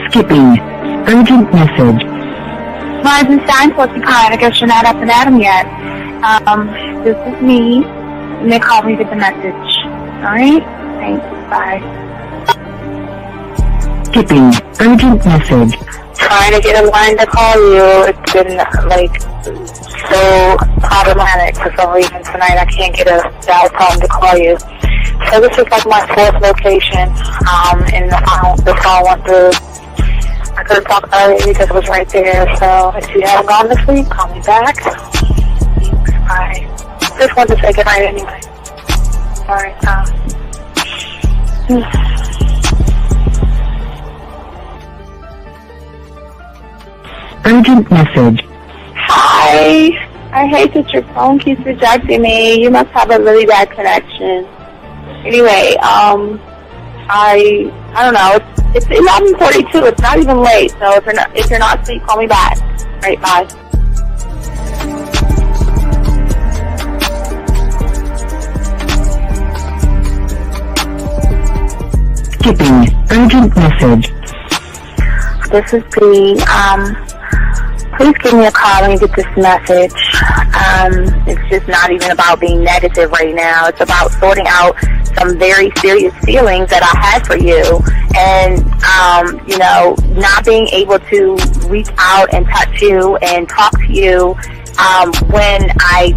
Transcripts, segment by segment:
Skipping. Urgent message. Weisenstein, Porcupine. I guess you're not up and at 'em yet. This is me. And they called me with the message. Alright? Thanks. Bye. Skipping. Urgent message. Trying to get a line to call you. It's been, so problematic for some reason tonight. I can't get a dial tone to call you. So this is my fourth location, and the phone went through. I could have talked earlier because it was right there. So if you haven't gone this week, call me back. Thanks. Bye. Just wanted to say goodnight anyway. Alright, Urgent message. Hi. I hate that your phone keeps rejecting me. You must have a really bad connection. Anyway, I don't know. It's 11:42. It's not even late. So if you're not asleep, call me back. All right, bye. Skipping. Urgent message. This is B. Please give me a call when you get this message. It's just not even about being negative right now. It's about sorting out some very serious feelings that I had for you. And, not being able to reach out and touch you and talk to you when I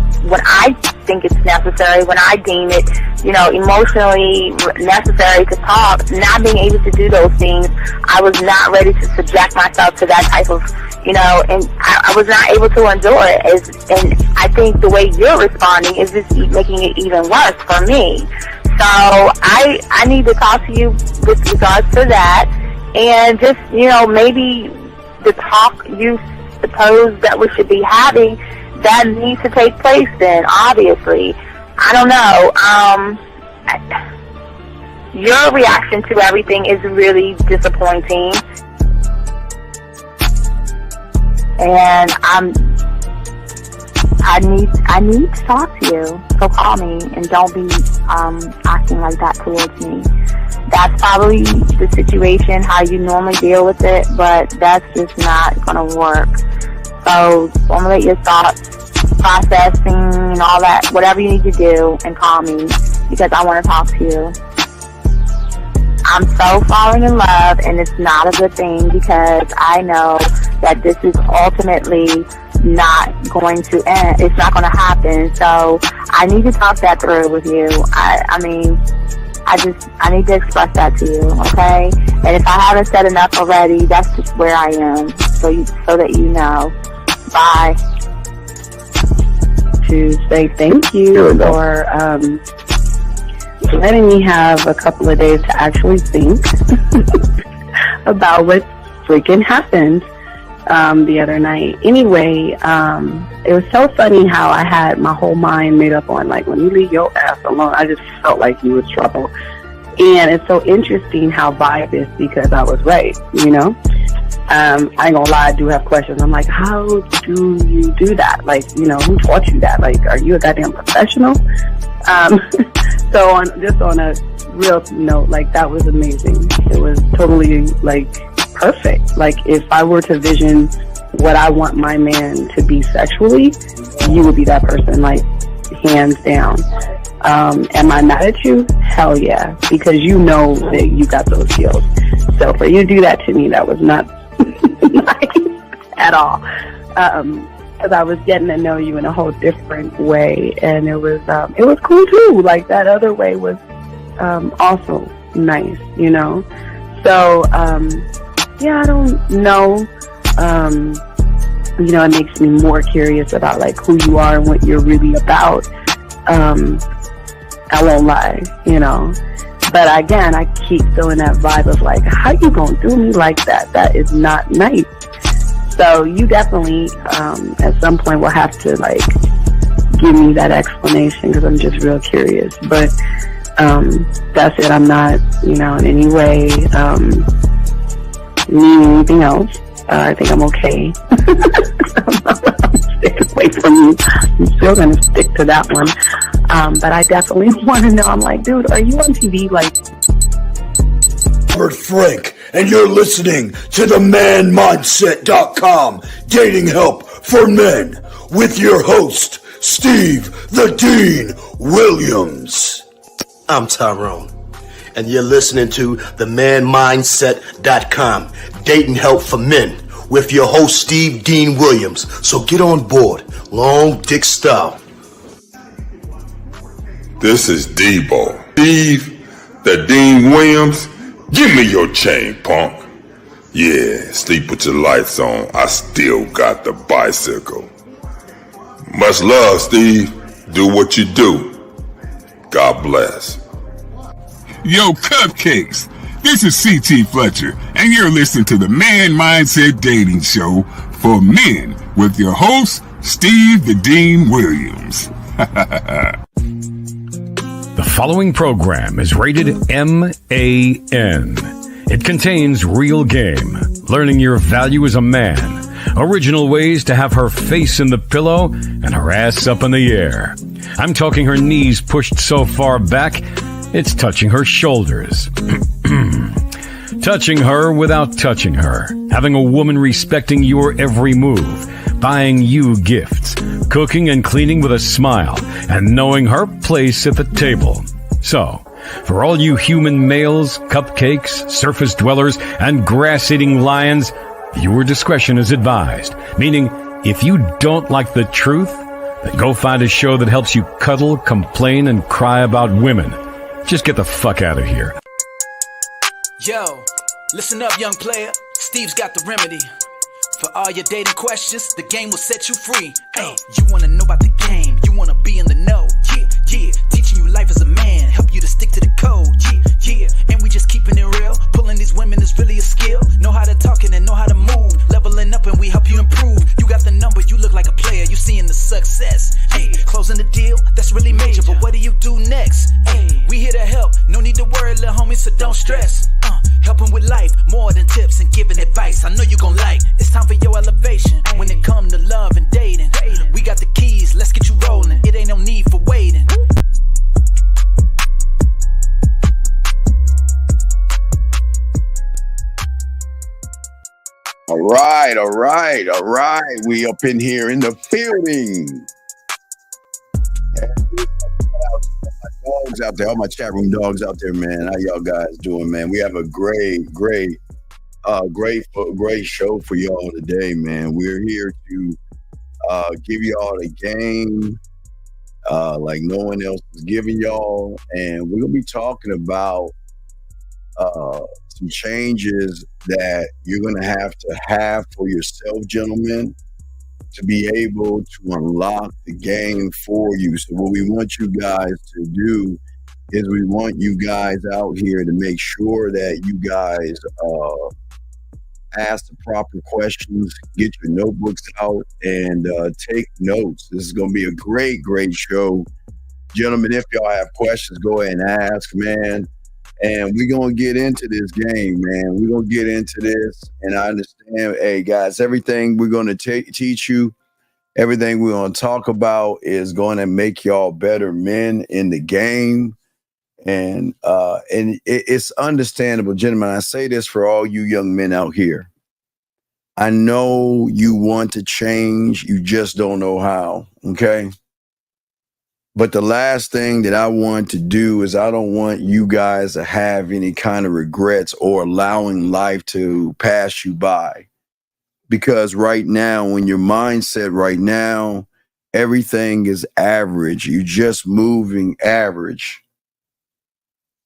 think it's necessary, when I deem it, emotionally necessary to talk. Not being able to do those things, I was not ready to subject myself to that type of, and I was not able to endure it. And I think the way you're responding is just making it even worse for me. So I need to talk to you with regards to that, and just, maybe the talk you suppose that we should be having, that needs to take place then, obviously. I don't know. Your reaction to everything is really disappointing. And I need to talk to you. So call me and don't be acting like that towards me. That's probably the situation, how you normally deal with it, but that's just not going to work. So formulate your thoughts, processing and all that, whatever you need to do, and call me because I want to talk to you. I'm so falling in love, and it's not a good thing because I know that this is ultimately not going to end. It's not going to happen. So I need to talk that through with you. I need to express that to you, okay? And if I haven't said enough already, that's just where I am, so that you know. Bye. To say thank you for letting me have a couple of days to actually think about what freaking happened the other night. Anyway, it was so funny how I had my whole mind made up on, when you leave your ass alone, I just felt like you was trouble. And it's so interesting how vibe is because I was right, I ain't gonna lie, I do have questions. I'm like, how do you do that? Who taught you that? Are you a goddamn professional? So on a real note, that was amazing. It was totally, perfect. If I were to vision what I want my man to be sexually, you would be that person, hands down. Am I mad at you? Hell yeah, because you know that you got those skills. So for you to do that to me, that was not nice at all. Because I was getting to know you in a whole different way, and it was cool too. That other way was also nice, So I don't know. It makes me more curious about who you are and what you're really about. I won't lie, But again, I keep feeling that vibe of how you gonna do me like that? That is not nice. So you definitely, at some point, will have to give me that explanation because I'm just real curious. But that's it. I'm not, in any way needing anything else. I think I'm okay. I'm staying away from you. I'm still gonna stick to that one. But I definitely want to know. I'm dude, are you on TV? Robert Frank and you're listening to the manmindset.com dating help for men with your host, Steve the Dean Williams. I'm Tyrone, and you're listening to the manmindset.com dating help for men with your host, Steve Dean Williams. So get on board, long dick style. This is Debo. Steve the Dean Williams, give me your chain, punk. Yeah, sleep with your lights on. I still got the bicycle. Much love, Steve. Do what you do. God bless. Yo, cupcakes. This is C.T. Fletcher, and you're listening to the Man Mindset Dating Show for men with your host, Steve the Dean Williams. The following program is rated MAN. It contains real game, learning your value as a man, original ways to have her face in the pillow and her ass up in the air. I'm talking her knees pushed so far back, it's touching her shoulders. Touching her without touching her. Having a woman respecting your every move. Buying you gifts. Cooking and cleaning with a smile. And knowing her place at the table. So, for all you human males, cupcakes, surface dwellers, and grass-eating lions, viewer discretion is advised. Meaning, if you don't like the truth, then go find a show that helps you cuddle, complain, and cry about women. Just get the fuck out of here. Yo, listen up, young player. Steve's got the remedy. For all your dating questions, the game will set you free. Hey, you wanna know about the game, you wanna be in the know. Yeah, yeah, teaching you life as a man, help you to stick to the code. Yeah, yeah, and we just keeping it real. Pulling these women is really a skill. Know how to talk and know how to move. Leveling up and we help you improve. You got the number, you look like a player, you seeing the success. Hey, closing the deal, that's really major, but what do you do next? Hey, we here to help, no need to worry, little homie, so don't stress. Helping with life, more than tips and giving advice. I know you gon' like. It's time for your elevation. When it come to love and dating, we got the keys, let's get you rolling. It ain't no need for waiting. All right. We up in here in the building. Dogs out there, all my chat room dogs out there, man. How y'all guys doing, man? We have a great show for y'all today, man. We're here to give y'all the game like no one else is giving y'all, and we're gonna be talking about some changes that you're gonna have for yourself, gentlemen, to be able to unlock the game for you. So what we want you guys to do is we want you guys out here to make sure that you guys ask the proper questions, get your notebooks out, and take notes. This is going to be a great show. Gentlemen, if y'all have questions, go ahead and ask, man. And we're going to get into this game, man. We're going to get into this. And I understand, hey, guys, everything we're going to teach you, everything we're going to talk about is going to make y'all better men in the game. And it's understandable, gentlemen. I say this for all you young men out here. I know you want to change. You just don't know how, okay? But the last thing that I want to do is I don't want you guys to have any kind of regrets or allowing life to pass you by. Because right now, when your mindset right now, everything is average. You're just moving average.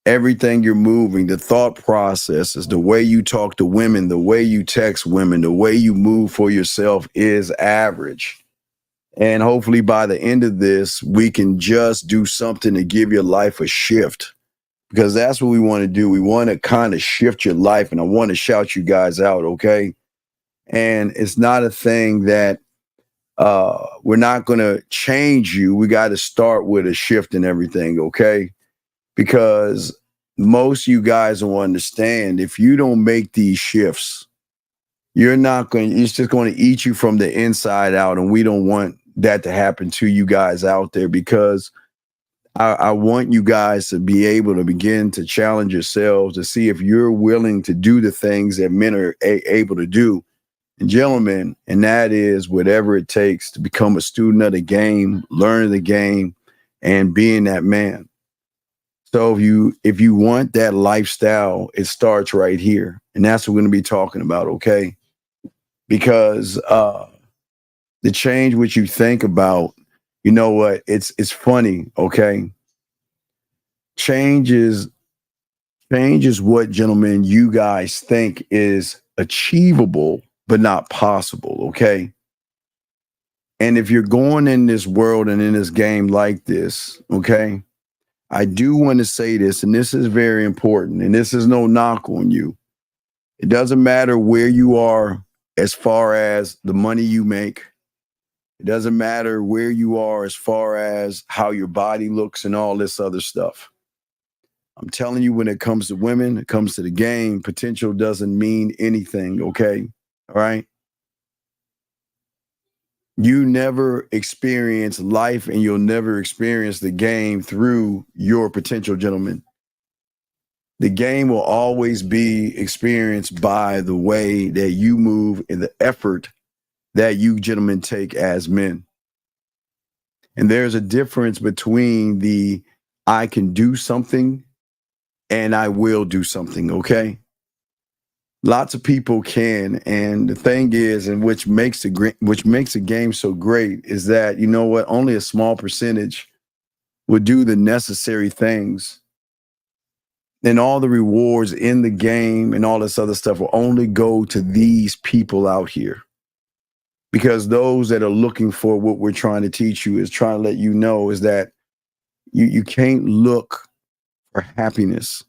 Everything you're moving, the thought processes, the way you talk to women, the way you text women, the way you move for yourself is average. And hopefully by the end of this, we can just do something to give your life a shift, because that's what we want to do. We want to kind of shift your life, and I want to shout you guys out, okay? And it's not a thing that we're not going to change you. We got to start with a shift in everything, okay? Because most of you guys will understand, if you don't make these shifts, it's just going to eat you from the inside out. And we don't want that to happen to you guys out there, because I want you guys to be able to begin to challenge yourselves to see if you're willing to do the things that men are able to do. And gentlemen, and that is whatever it takes to become a student of the game, learning the game, and being that man. So if you want that lifestyle, it starts right here. And that's what we're going to be talking about, okay? Because the change which you think about, you know what? It's funny, okay? Change is what, gentlemen, you guys think is achievable, but not possible, okay? And if you're going in this world and in this game like this, okay, I do want to say this, and this is very important, and this is no knock on you. It doesn't matter where you are as far as the money you make. It doesn't matter where you are as far as how your body looks and all this other stuff. I'm telling you, when it comes to women, it comes to the game, potential doesn't mean anything, okay? All right? You never experience life and you'll never experience the game through your potential, gentlemen. The game will always be experienced by the way that you move and the effort that you gentlemen take as men. And there's a difference between the I can do something and I will do something, okay? Lots of people can, and the thing is, and which makes the game so great is that, you know what, only a small percentage would do the necessary things. And all the rewards in the game and all this other stuff will only go to these people out here. Because those that are looking for what we're trying to teach you is trying to let you know is that you can't look for happiness,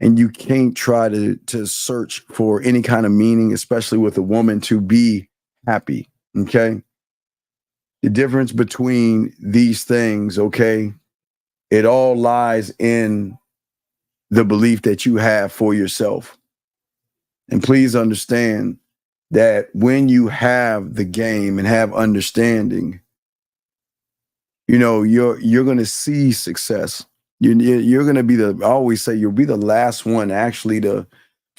and you can't try to search for any kind of meaning, especially with a woman, to be happy, okay? The difference between these things, okay, it all lies in the belief that you have for yourself. And please understand that when you have the game and have understanding, you know, you're going to see success. You're going to be I always say you'll be the last one actually to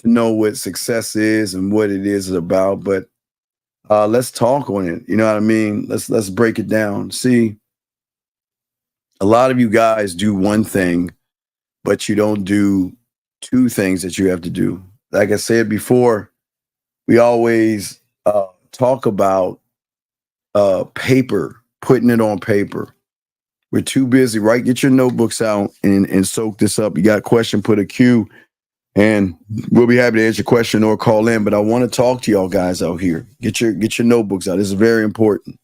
know what success is and what it is about. But let's talk on it. You know what I mean? Let's break it down. See, a lot of you guys do one thing, but you don't do two things that you have to do. Like I said before, we always talk about paper, putting it on paper. We're too busy, right? Get your notebooks out and soak this up. You got a question, put a Q, and we'll be happy to answer your question or call in. But I want to talk to y'all guys out here. Get your notebooks out. This is very important.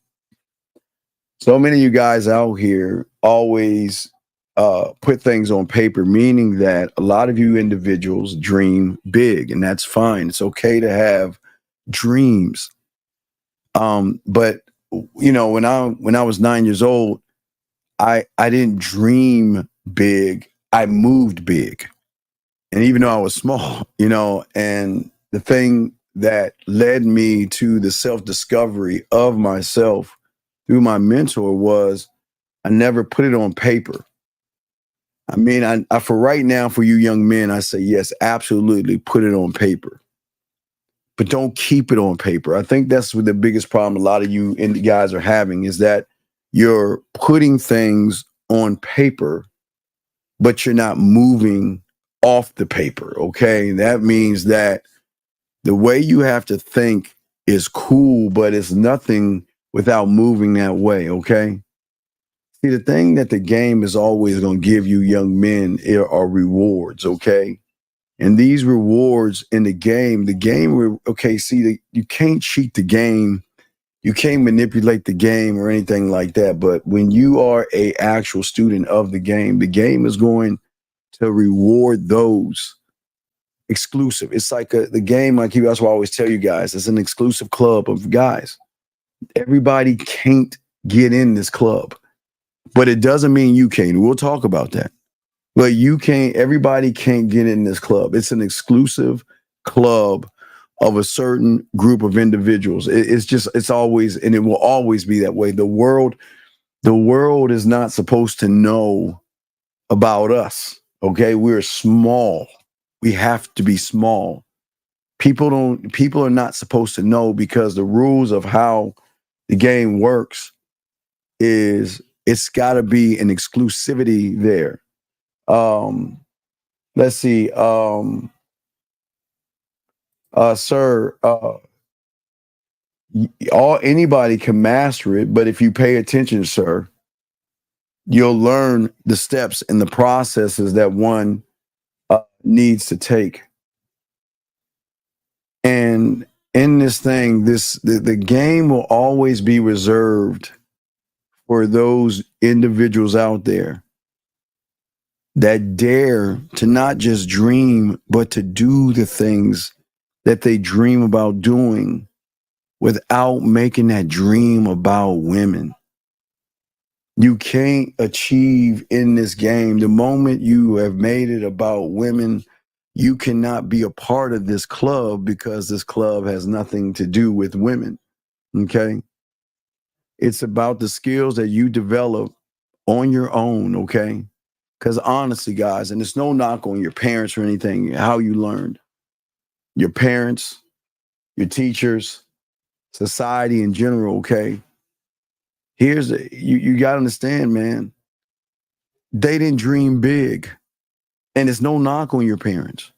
So many of you guys out here always put things on paper, meaning that a lot of you individuals dream big, and that's fine. It's okay to have dreams. But you know, when I was 9 years old, I didn't dream big. I moved big. And even though I was small, you know, and the thing that led me to the self-discovery of myself through my mentor was I never put it on paper. I mean, I for right now, for you young men, I say, yes, absolutely, put it on paper. But don't keep it on paper. I think that's what the biggest problem a lot of you guys are having is that you're putting things on paper, but you're not moving off the paper, okay? That means that the way you have to think is cool, but it's nothing without moving that way, okay? See, the thing that the game is always going to give you young men are rewards, okay? And these rewards in the game, okay, see, you can't cheat the game. You can't manipulate the game or anything like that. But when you are a actual student of the game is going to reward those exclusive. It's like the game, that's what I always tell you guys, it's an exclusive club of guys. Everybody can't get in this club, but it doesn't mean you can't. We'll talk about that. But everybody can't get in this club. It's an exclusive club of a certain group of individuals. It's always, and it will always be that way. The world The world is not supposed to know about us. Okay, we're small. We have to be small. People are not supposed to know, because the rules of how the game works is it's got to be an exclusivity there. Let's see, sir, anybody can master it, but if you pay attention, sir, you'll learn the steps and the processes that one needs to take. And in this thing, the game will always be reserved for those individuals out there that dare to not just dream, but to do the things that they dream about doing without making that dream about women. You can't achieve in this game. The moment you have made it about women, you cannot be a part of this club, because this club has nothing to do with women. Okay? It's about the skills that you develop on your own. Okay? Because honestly, guys, and it's no knock on your parents or anything, how you learned. Your parents, your teachers, society in general, okay? You got to understand, man, they didn't dream big. And it's no knock on your parents.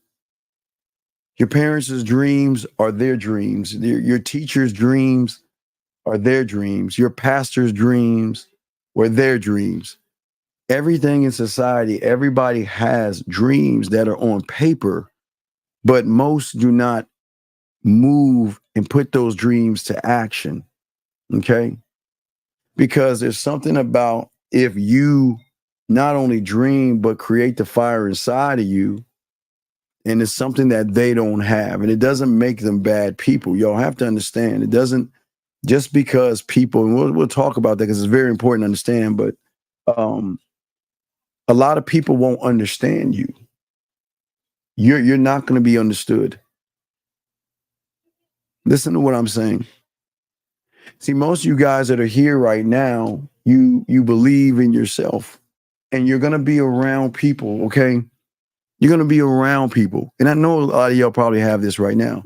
Your parents' dreams are their dreams. Your teachers' dreams are their dreams. Your pastor's dreams were their dreams. Everything in society, everybody has dreams that are on paper, but most do not move and put those dreams to action. Okay? Because there's something about, if you not only dream, but create the fire inside of you, and it's something that they don't have. And it doesn't make them bad people. Y'all have to understand, it doesn't, just because people, and we'll talk about that because it's very important to understand, but a lot of people won't understand you. You're not going to be understood. Listen to what I'm saying. See, most of you guys that are here right now, you believe in yourself, and you're going to be around people, okay? You're going to be around people. And I know a lot of y'all probably have this right now.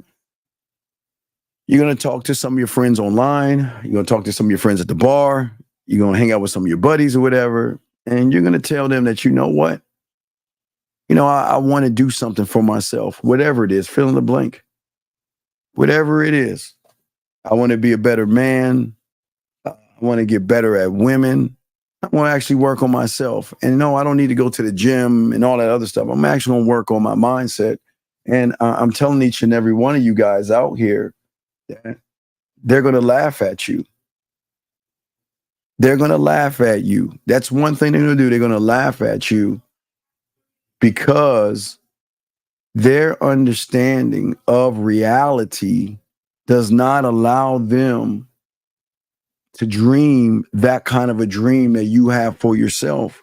You're going to talk to some of your friends online. You're going to talk to some of your friends at the bar. You're going to hang out with some of your buddies or whatever. And you're going to tell them that, you know what? You know, I want to do something for myself, whatever it is, fill in the blank. Whatever it is. I want to be a better man. I want to get better at women. I want to actually work on myself. And no, I don't need to go to the gym and all that other stuff. I'm actually going to work on my mindset. And I'm telling each and every one of you guys out here that they're going to laugh at you. They're going to laugh at you. That's one thing they're going to do. They're going to laugh at you because their understanding of reality does not allow them to dream that kind of a dream that you have for yourself.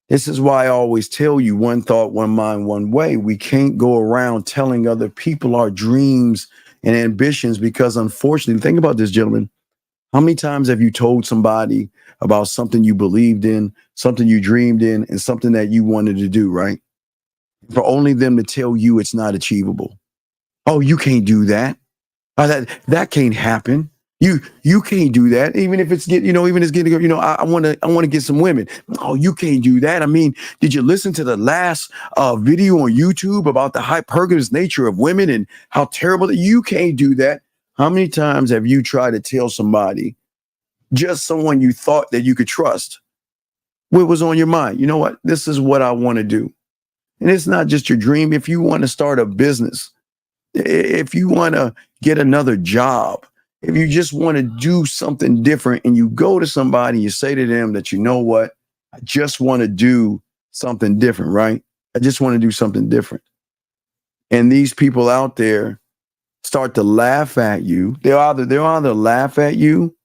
This is why I always tell you, one thought, one mind, one way. We can't go around telling other people our dreams and ambitions, because unfortunately, think about this, gentlemen. How many times have you told somebody about something you believed in, something you dreamed in, and something that you wanted to do, right? For only them to tell you it's not achievable. Oh, you can't do that. That can't happen. You can't do that. Even if it's getting, even it's getting, I want to get some women. Oh, you can't do that. I mean, did you listen to the last video on YouTube about the hypergamous nature of women and how terrible that you can't do that? How many times have you tried to tell somebody, just someone you thought that you could trust, what was on your mind? You know what? This is what I want to do. And it's not just your dream. If you want to start a business, if you want to get another job, if you just want to do something different, and you go to somebody, you say to them that, you know what, I just want to do something different, right? I just want to do something different. And these people out there start to laugh at you. They'll either laugh at you,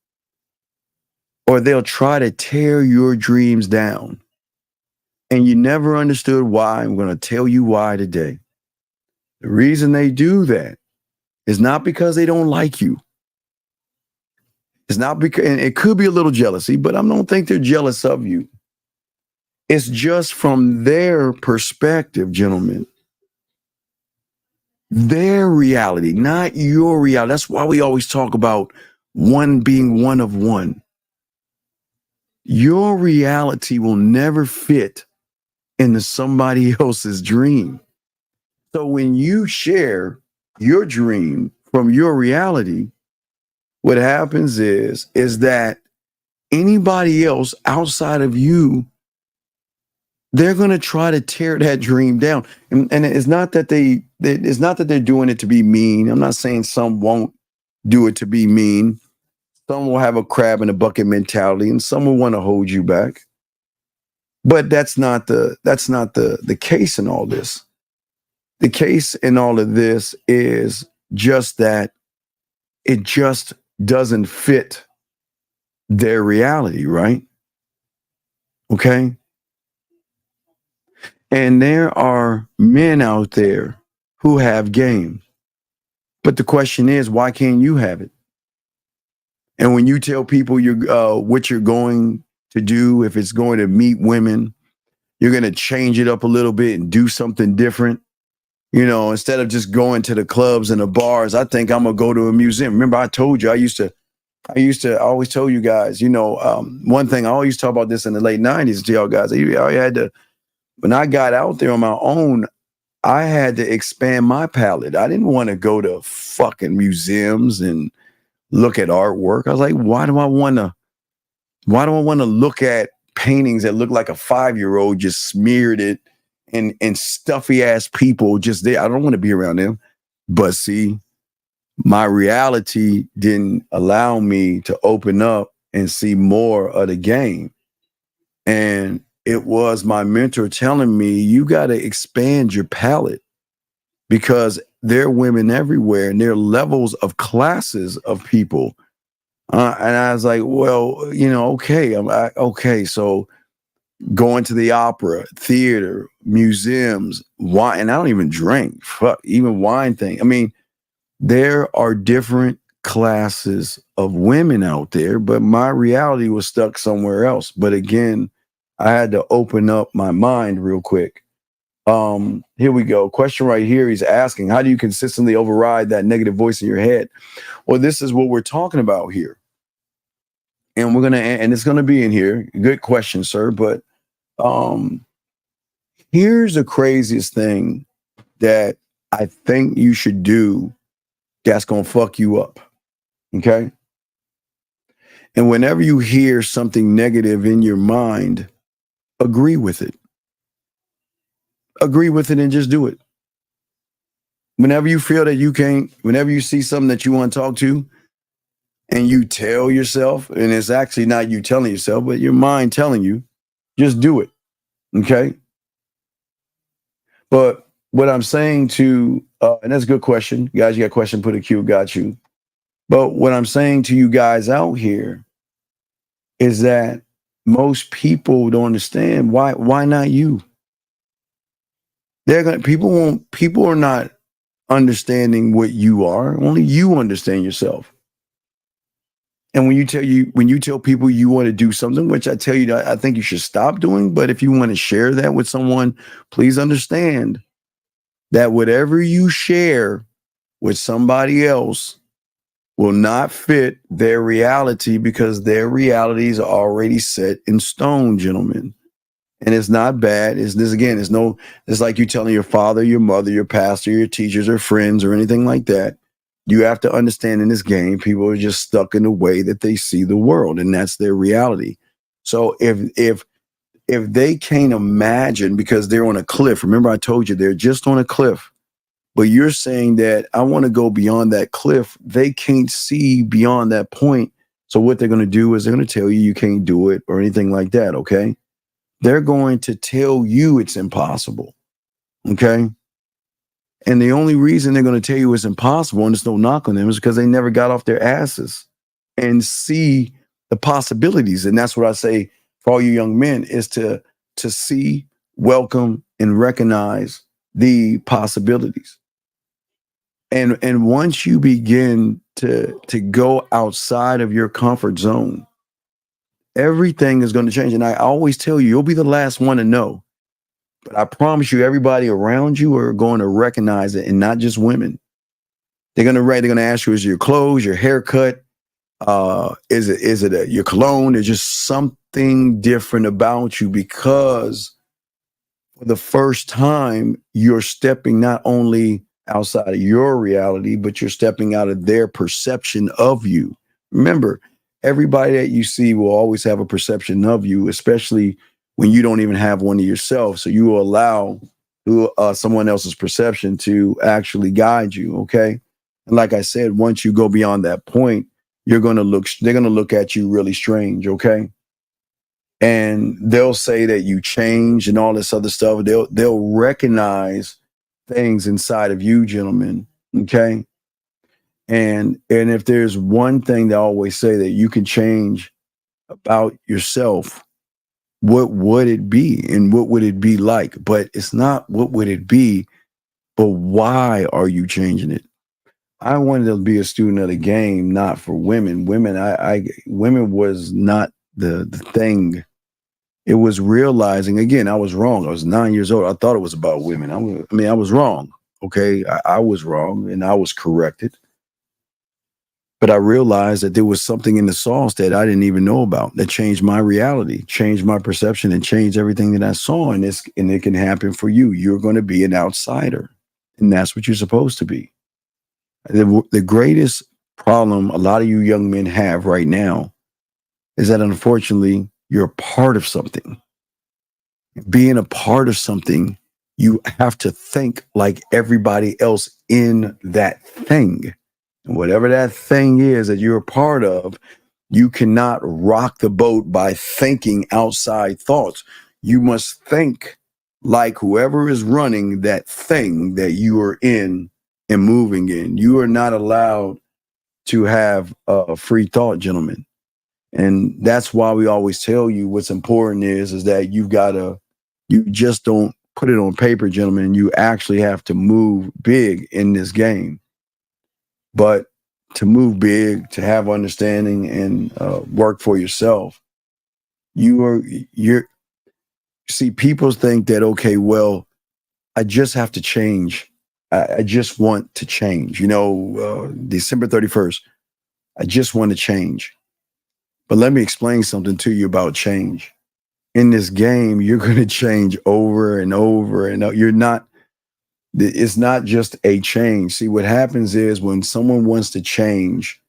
or they'll try to tear your dreams down. And you never understood why. I'm going to tell you why today. The reason they do that is not because they don't like you. It's not because, and it could be a little jealousy, but I don't think they're jealous of you. It's just from their perspective, gentlemen. Their reality, not your reality. That's why we always talk about one being one of one. Your reality will never fit into somebody else's dream. So when you share your dream from your reality, what happens is that anybody else outside of you, they're going to try to tear that dream down. And it's not that it's not that they're doing it to be mean. I'm not saying some won't do it to be mean. Some will have a crab in a bucket mentality, and some will want to hold you back. But that's not the case in all this. The case in all of this is just that it just doesn't fit their reality, right? Okay. And there are men out there who have game. But the question is, why can't you have it? And when you tell people what you're going to do, if it's going to meet women, you're going to change it up a little bit and do something different. You know, instead of just going to the clubs and the bars, I think I'm going to go to a museum. Remember, I told you, I always told you guys, one thing I always talk about this in the late 90s to y'all guys. I had to, when I got out there on my own, I had to expand my palette. I didn't want to go to fucking museums and look at artwork. I was like, why do I want to look at paintings that look like a 5-year-old just smeared it and stuffy ass people just there? I don't want to be around them. But see, my reality didn't allow me to open up and see more of the game. And it was my mentor telling me, you got to expand your palette because there are women everywhere and there are levels of classes of people. And I was like, well, okay. Okay. So going to the opera, theater, museums, wine, and I don't even drink, even wine thing. I mean, there are different classes of women out there, but my reality was stuck somewhere else. But again, I had to open up my mind real quick. Here we go. Question right here. He's asking, how do you consistently override that negative voice in your head? Well, this is what we're talking about here. And and it's going to be in here. Good question, sir. But here's the craziest thing that I think you should do that's going to fuck you up. Okay. And whenever you hear something negative in your mind, agree with it. Agree with it and just do it. Whenever you feel that you can't, whenever you see something that you want to talk to and you tell yourself, and it's actually not you telling yourself, but your mind telling you, just do it. Okay. But what I'm saying to, and that's a good question. Guys, you got a question, put a Q, got you. But what I'm saying to you guys out here is that most people don't understand why not you? People are not understanding what you are. Only you understand yourself. And when you tell people you want to do something, which I tell you that I think you should stop doing, but if you want to share that with someone, please understand that whatever you share with somebody else will not fit their reality because their reality is already set in stone, gentlemen. And it's not bad. It's like you telling your father, your mother, your pastor, your teachers or friends or anything like that. You have to understand in this game, people are just stuck in the way that they see the world, and that's their reality. So if they can't imagine because they're on a cliff, remember I told you they're just on a cliff, but you're saying that I want to go beyond that cliff. They can't see beyond that point. So what they're going to do is they're going to tell you can't do it or anything like that, okay? They're going to tell you it's impossible, okay? And the only reason they're going to tell you it's impossible, and there's no knock on them, is because they never got off their asses and see the possibilities. And that's what I say for all you young men is to see, welcome, and recognize the possibilities. And once you begin to go outside of your comfort zone, everything is going to change. And I always tell you, you'll be the last one to know. But I promise you, everybody around you are going to recognize it, and not just women. They're gonna ask you, is it your clothes, your haircut, is it your cologne? There's just something different about you, because for the first time you're stepping not only outside of your reality, but you're stepping out of their perception of you. Remember, everybody that you see will always have a perception of you, especially when you don't even have one to yourself. So you will allow someone else's perception to actually guide you. Okay. And like I said, once you go beyond that point, they're going to look at you really strange. Okay. And they'll say that you changed and all this other stuff. They'll recognize things inside of you, gentlemen. Okay. And if there's one thing they always say that you can change about yourself, what would it be, and what would it be like? But it's not what would it be, but why are you changing it? I wanted to be a student of the game, not for women. Women was not the thing. It was realizing, again, I was wrong. I was 9 years old. I thought it was about women. I was wrong. Okay. I was wrong, and I was corrected. But I realized that there was something in the sauce that I didn't even know about that changed my reality, changed my perception, and changed everything that I saw. And it can happen for you. You're going to be an outsider, and that's what you're supposed to be. The greatest problem a lot of you young men have right now is that, unfortunately, you're a part of something. Being a part of something, you have to think like everybody else in that thing. And whatever that thing is that you're a part of, you cannot rock the boat by thinking outside thoughts. You must think like whoever is running that thing that you are in and moving in. You are not allowed to have a free thought, gentlemen. And that's why we always tell you what's important is that you just don't put it on paper, gentlemen. You actually have to move big in this game. But to move big, to have understanding and work for yourself, see, people think that, okay, well, I just have to change. I just want to change. December 31st, I just want to change. But let me explain something to you about change. In this game, you're going to change over and over, and it's not just a change. See, what happens is when someone wants to change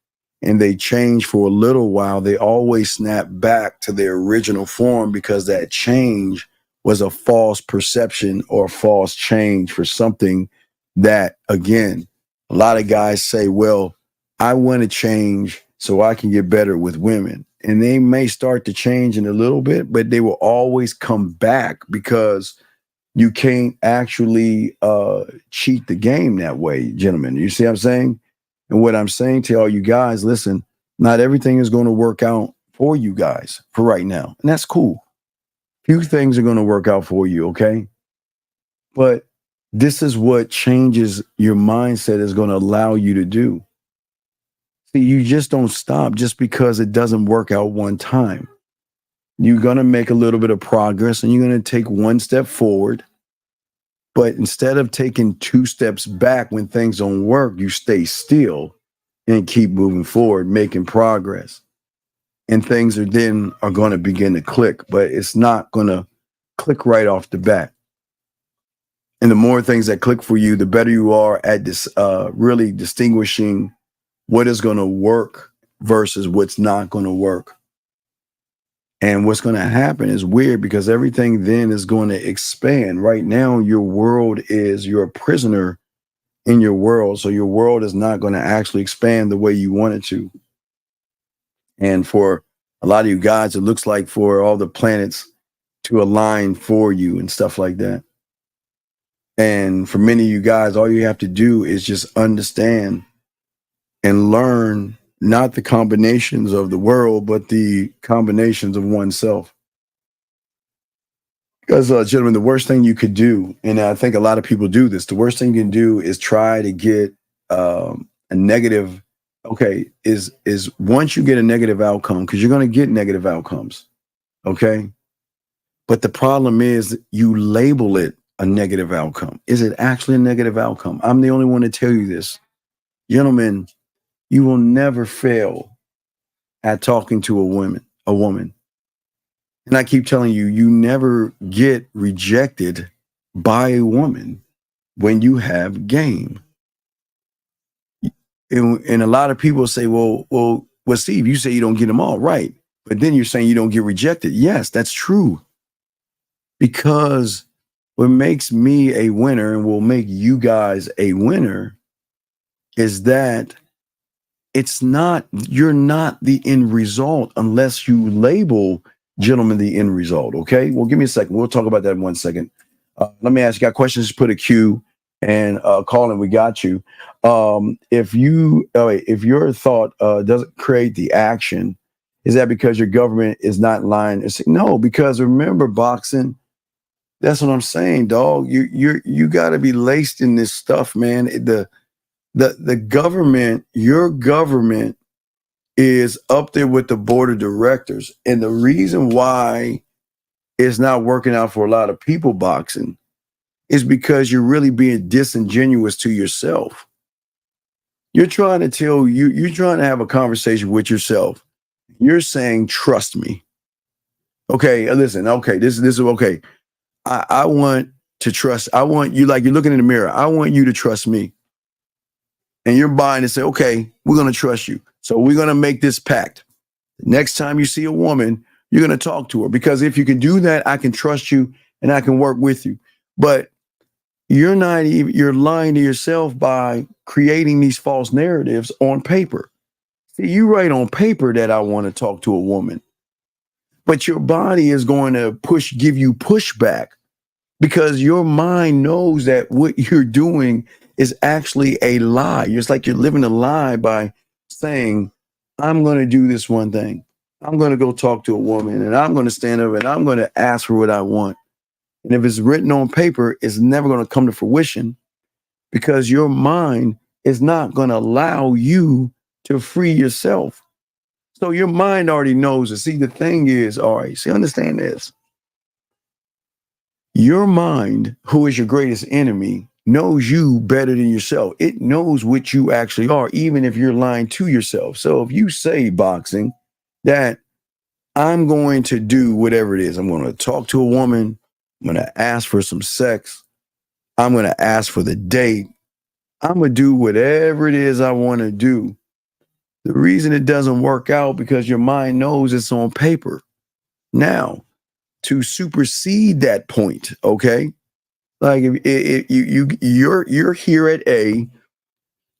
and they change for a little while, they always snap back to their original form, because that change was a false perception or a false change for something that, again, a lot of guys say, well, I want to change so I can get better with women. And they may start to change in a little bit, but they will always come back, because you can't actually cheat the game that way, gentlemen. You see what I'm saying? And what I'm saying to all you guys, listen, not everything is going to work out for you guys for right now. And that's cool. Few things are going to work out for you, okay? But this is what changes your mindset is going to allow you to do. See, you just don't stop just because it doesn't work out one time. You're going to make a little bit of progress, and you're going to take one step forward. But instead of taking 2 steps back when things don't work, you stay still and keep moving forward, making progress. And things are going to begin to click, but it's not going to click right off the bat. And the more things that click for you, the better you are at this really distinguishing what is going to work versus what's not going to work. And what's going to happen is weird, because everything then is going to expand. Right now, your world you're a prisoner in your world. So your world is not going to actually expand the way you want it to. And for a lot of you guys, it looks like for all the planets to align for you and stuff like that. And for many of you guys, all you have to do is just understand and learn not the combinations of the world, but the combinations of oneself. Because, gentlemen, the worst thing you could do, and I think a lot of people do this, the worst thing you can do is try to get a negative, okay, is once you get a negative outcome, because you're going to get negative outcomes, okay? But the problem is you label it a negative outcome. Is it actually a negative outcome? I'm the only one to tell you this. Gentlemen, you will never fail at talking to a woman. And I keep telling you, you never get rejected by a woman when you have game. And a lot of people say, well, Steve, you say you don't get them all right, but then you're saying you don't get rejected. Yes, that's true. Because what makes me a winner and will make you guys a winner is that you're not the end result unless you label, gentlemen, the end result. Okay. Well, give me a second. We'll talk about that in 1 second. Let me ask you, got questions? Just put a Q and call in. We got you. If your thought doesn't create the action, is that because your government is not lying? No, because remember, boxing. That's what I'm saying, dog. You got to be laced in this stuff, man. The government, your government, is up there with the board of directors, and the reason why it's not working out for a lot of people, boxing, is because you're really being disingenuous to yourself. You're trying to have a conversation with yourself. You're saying, "Trust me." Okay, listen. Okay, this is okay. I want to trust. I want you, like you're looking in the mirror. I want you to trust me. And you're buying and say, okay, we're going to trust you. So we're going to make this pact. Next time you see a woman, you're going to talk to her. Because if you can do that, I can trust you and I can work with you. But you're lying to yourself by creating these false narratives on paper. See, you write on paper that I want to talk to a woman. But your body is going to give you pushback because your mind knows that what you're doing is actually a lie. It's like you're living a lie by saying, I'm going to do this one thing. I'm going to go talk to a woman and I'm going to stand up and I'm going to ask for what I want. And if it's written on paper, it's never going to come to fruition because your mind is not going to allow you to free yourself. So your mind already knows it. See, the thing is, all right, see, understand this. Your mind, who is your greatest enemy, knows you better than yourself. It knows what you actually are, even if you're lying to yourself. So if you say, boxing, that I'm going to do whatever it is, I'm going to talk to a woman, I'm going to ask for some sex, I'm going to ask for the date, I'm going to do whatever it is I want to do. The reason it doesn't work out because your mind knows it's on paper. Now, to supersede that point, okay? Like if you're here at A,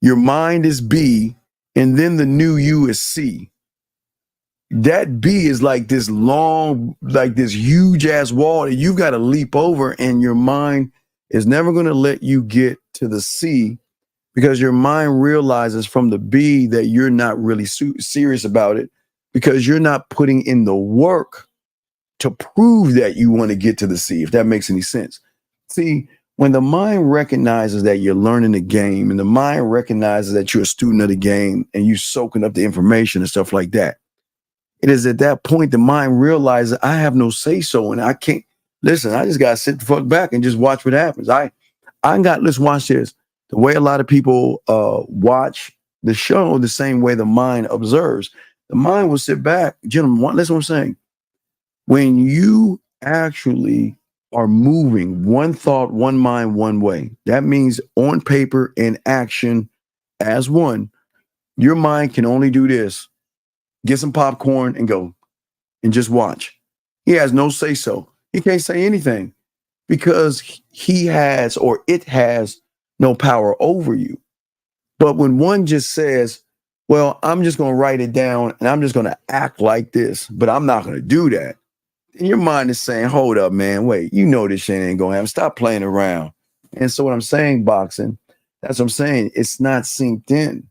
your mind is B, and then the new you is C. That B is like this long, like this huge ass wall that you've got to leap over, and your mind is never going to let you get to the C because your mind realizes from the B that you're not really serious about it because you're not putting in the work to prove that you want to get to the C, if that makes any sense. See, when the mind recognizes that you're learning the game and the mind recognizes that you're a student of the game and you're soaking up the information and stuff like that, it is at that point the mind realizes I have no say-so and I can't, listen, I just got to sit the fuck back and just watch what happens. Let's watch this. The way a lot of people watch the show, the same way the mind observes, the mind will sit back. Gentlemen, listen what I'm saying. When you actually are moving one thought, one mind, one way, that means on paper and action as one, your mind can only do this. Get some popcorn and go and just watch. He has no say so. He can't say anything because he has or it has no power over you. But when one just says, well, I'm just going to write it down and I'm just going to act like this, but I'm not going to do that. And your mind is saying, hold up, man, wait, you know this shit ain't going to happen. Stop playing around. And so what I'm saying, boxing, that's what I'm saying. It's not synced in.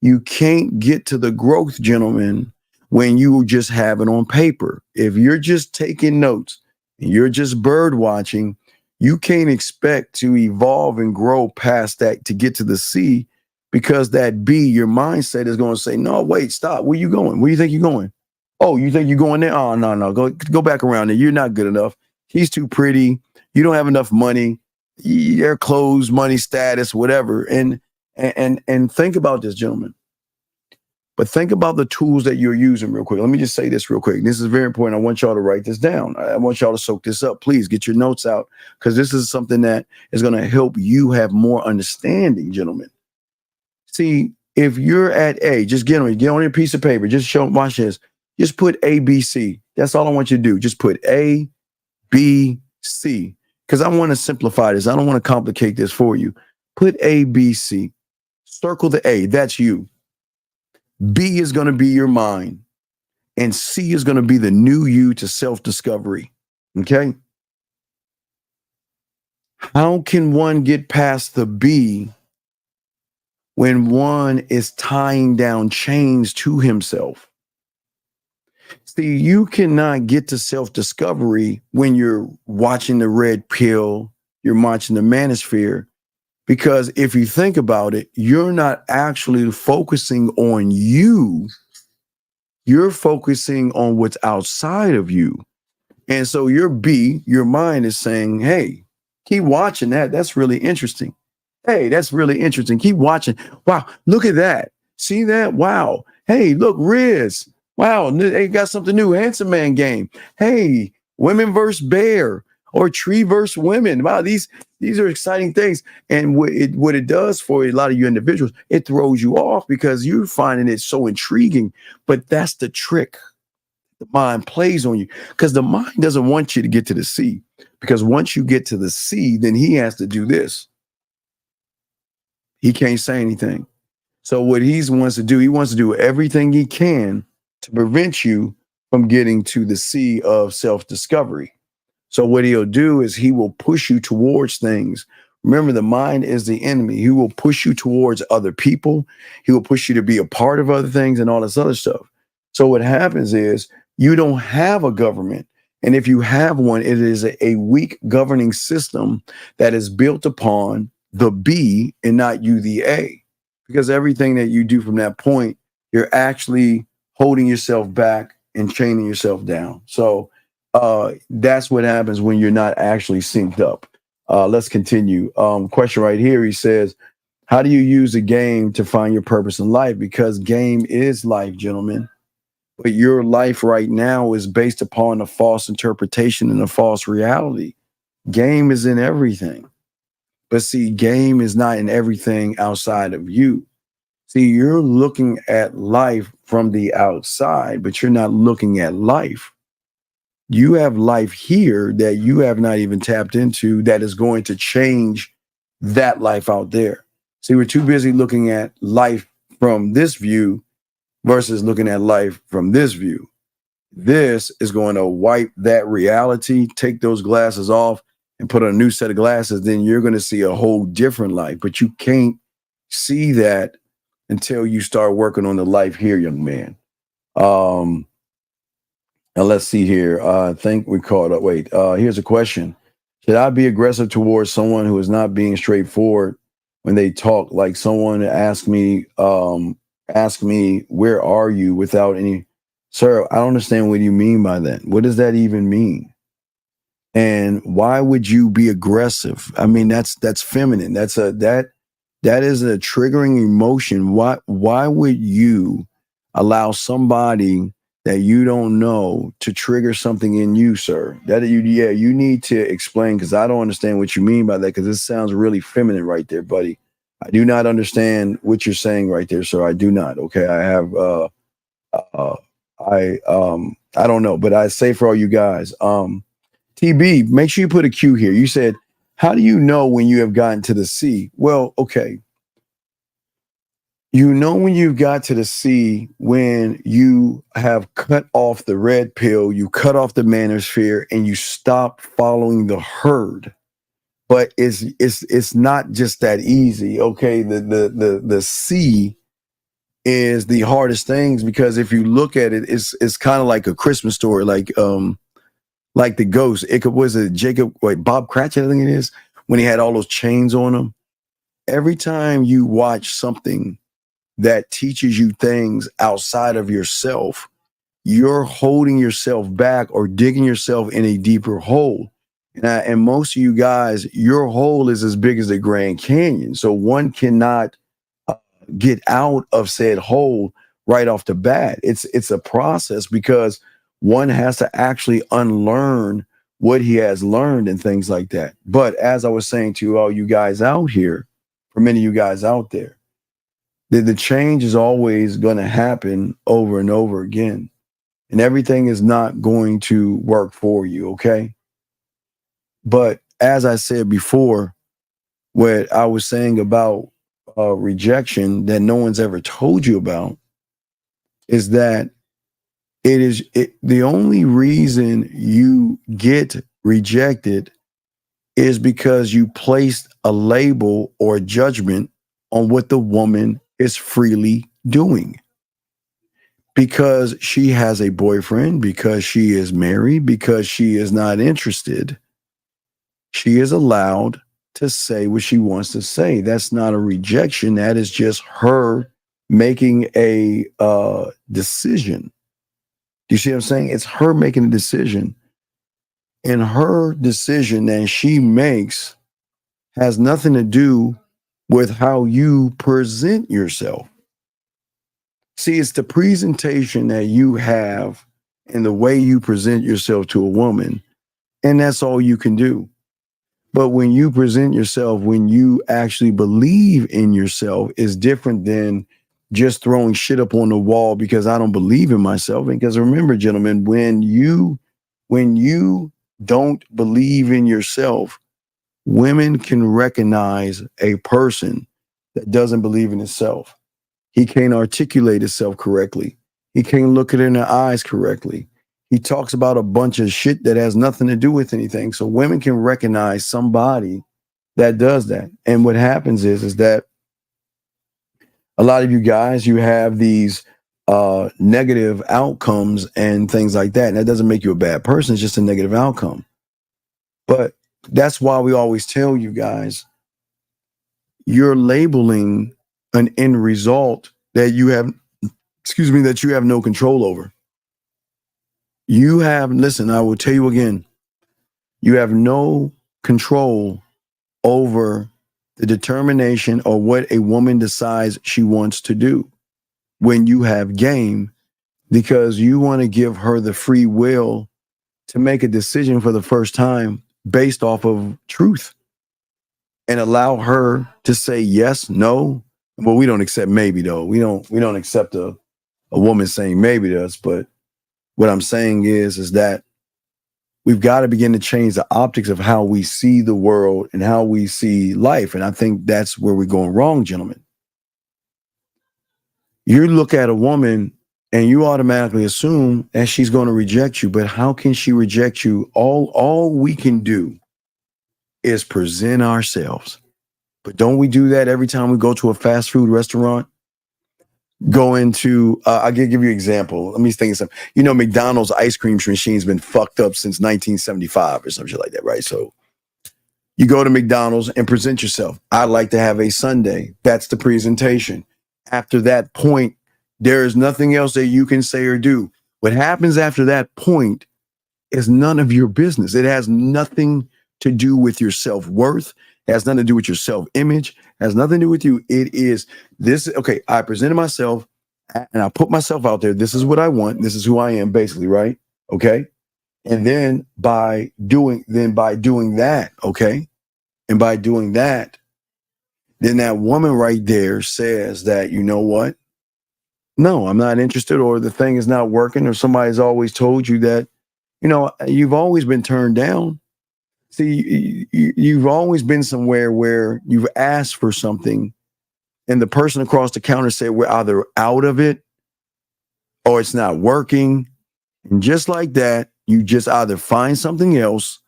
You can't get to the growth, gentlemen, when you just have it on paper. If you're just taking notes and you're just bird watching, you can't expect to evolve and grow past that to get to the C because that B, your mindset is going to say, no, wait, stop. Where you going? Where you think you're going? Oh, you think you're going there? Oh, no. Go back around there. You're not good enough. He's too pretty. You don't have enough money. Their clothes, money, status, whatever. And think about this, gentlemen. But think about the tools that you're using real quick. Let me just say this real quick. This is very important. I want y'all to write this down. I want y'all to soak this up. Please get your notes out, because this is something that is going to help you have more understanding, gentlemen. See, if you're at A, just get on your piece of paper. Just watch this. Just put A, B, C. That's all I want you to do. Just put A, B, C. Because I want to simplify this. I don't want to complicate this for you. Put A, B, C. Circle the A. That's you. B is going to be your mind. And C is going to be the new you to self-discovery. Okay? How can one get past the B when one is tying down chains to himself? See, you cannot get to self-discovery when you're watching the red pill, you're watching the manosphere, because if you think about it, you're not actually focusing on you. You're focusing on what's outside of you. And so your B, your mind is saying, hey, keep watching that. That's really interesting. Hey, that's really interesting. Keep watching. Wow, look at that. See that? Wow. Hey, look, Riz. Wow, they got something new. Handsome Man game. Hey, women versus bear, or tree versus women. Wow, these are exciting things. And what it does for a lot of you individuals, it throws you off because you're finding it so intriguing. But that's the trick. The mind plays on you, because the mind doesn't want you to get to the C. Because once you get to the C, then he has to do this. He can't say anything. So what he wants to do everything he can to prevent you from getting to the C of self-discovery. So what he'll do is he will push you towards things. Remember, the mind is the enemy. He will push you towards other people. He will push you to be a part of other things and all this other stuff. So what happens is you don't have a government. And if you have one, it is a weak governing system that is built upon the B and not you, the A. Because everything that you do from that point, you're actually holding yourself back and chaining yourself down. So that's what happens when you're not actually synced up. Let's continue. Question right here. He says, how do you use a game to find your purpose in life? Because game is life, gentlemen. But your life right now is based upon a false interpretation and a false reality. Game is in everything. But see, game is not in everything outside of you. See, you're looking at life from the outside, but you're not looking at life. You have life here that you have not even tapped into that is going to change that life out there. See, we're too busy looking at life from this view versus looking at life from this view. This is going to wipe that reality, take those glasses off and put on a new set of glasses. Then you're going to see a whole different life, but you can't see that until you start working on the life here, young man. And let's see here. I think we caught up. Wait, here's a question. Should I be aggressive towards someone who is not being straightforward when they talk? Like someone ask me, where are you, without any, sir, I don't understand what you mean by that. What does that even mean? And why would you be aggressive? I mean, that's feminine. That is a triggering emotion. Why would you allow somebody that you don't know to trigger something in you, sir? You need to explain, because I don't understand what you mean by that, because this sounds really feminine right there, buddy. I do not understand what you're saying right there, sir. I do not. Okay. I have I don't know, but I say for all you guys, TB, make sure you put a Q here. You said, how do you know when you have gotten to the C? Well, okay. You know when you've got to the C when you have cut off the red pill, you cut off the manosphere, and you stop following the herd. But it's not just that easy. Okay, the C is the hardest things, because if you look at it, it's kind of like a Christmas story, like the ghost. Bob Cratchit, I think it is, when he had all those chains on him. every time you watch something that teaches you things outside of yourself, you're holding yourself back or digging yourself in a deeper hole. And most of you guys, your hole is as big as the Grand Canyon. So one cannot get out of said hole right off the bat. It's a process because one has to actually unlearn what he has learned and things like that. But as I was saying to all you guys out here, for many of you guys out there, the change is always going to happen over and over again. And everything is not going to work for you, okay? But as I said before, what I was saying about rejection that no one's ever told you about is that the only reason you get rejected is because you placed a label or judgment on what the woman is freely doing. Because she has a boyfriend, because she is married, because she is not interested, she is allowed to say what she wants to say. That's not a rejection. That is just her making a decision. Do you see what I'm saying? It's her making a decision. And her decision that she makes has nothing to do with how you present yourself. See, it's the presentation that you have and the way you present yourself to a woman, and that's all you can do. But when you present yourself, when you actually believe in yourself, is different than just throwing shit up on the wall because I don't believe in myself. Because remember, gentlemen, when you don't believe in yourself, women can recognize a person that doesn't believe in himself. He can't articulate himself correctly. He can't look it in the eyes correctly. He talks about a bunch of shit that has nothing to do with anything. So women can recognize somebody that does that. And what happens is that a lot of you guys, you have these negative outcomes and things like that. And that doesn't make you a bad person. It's just a negative outcome. But that's why we always tell you guys, you're labeling an end result that you have, that you have no control over. You have, listen, I will tell you again, you have no control over the determination or what a woman decides she wants to do when you have game, because you want to give her the free will to make a decision for the first time based off of truth and allow her to say yes, no. Well, we don't accept maybe though. We don't accept a woman saying maybe to us. But what I'm saying is that we've got to begin to change the optics of how we see the world and how we see life. And I think that's where we're going wrong, gentlemen. You look at a woman and you automatically assume that she's going to reject you. But how can she reject you? All we can do is present ourselves. But don't we do that every time we go to a fast food restaurant? Go into, I'll give you an example. Let me think of something. You know, McDonald's ice cream machine's been fucked up since 1975 or some shit like that, right? So you go to McDonald's and present yourself. I'd like to have a sundae. That's the presentation. After that point, there is nothing else that you can say or do. What happens after that point is none of your business. It has nothing to do with your self-worth. It has nothing to do with your self-image. It has nothing to do with you. It is this. Okay, I presented myself and I put myself out there. This is what I want. This is who I am, basically, right? Okay. And then by doing that, okay, and by doing that, then that woman right there says that, you know what? No, I'm not interested, or the thing is not working, or somebody's always told you that, you know, you've always been turned down. See, you've always been somewhere where you've asked for something and the person across the counter said, we're either out of it or it's not working. And just like that, you just either find something else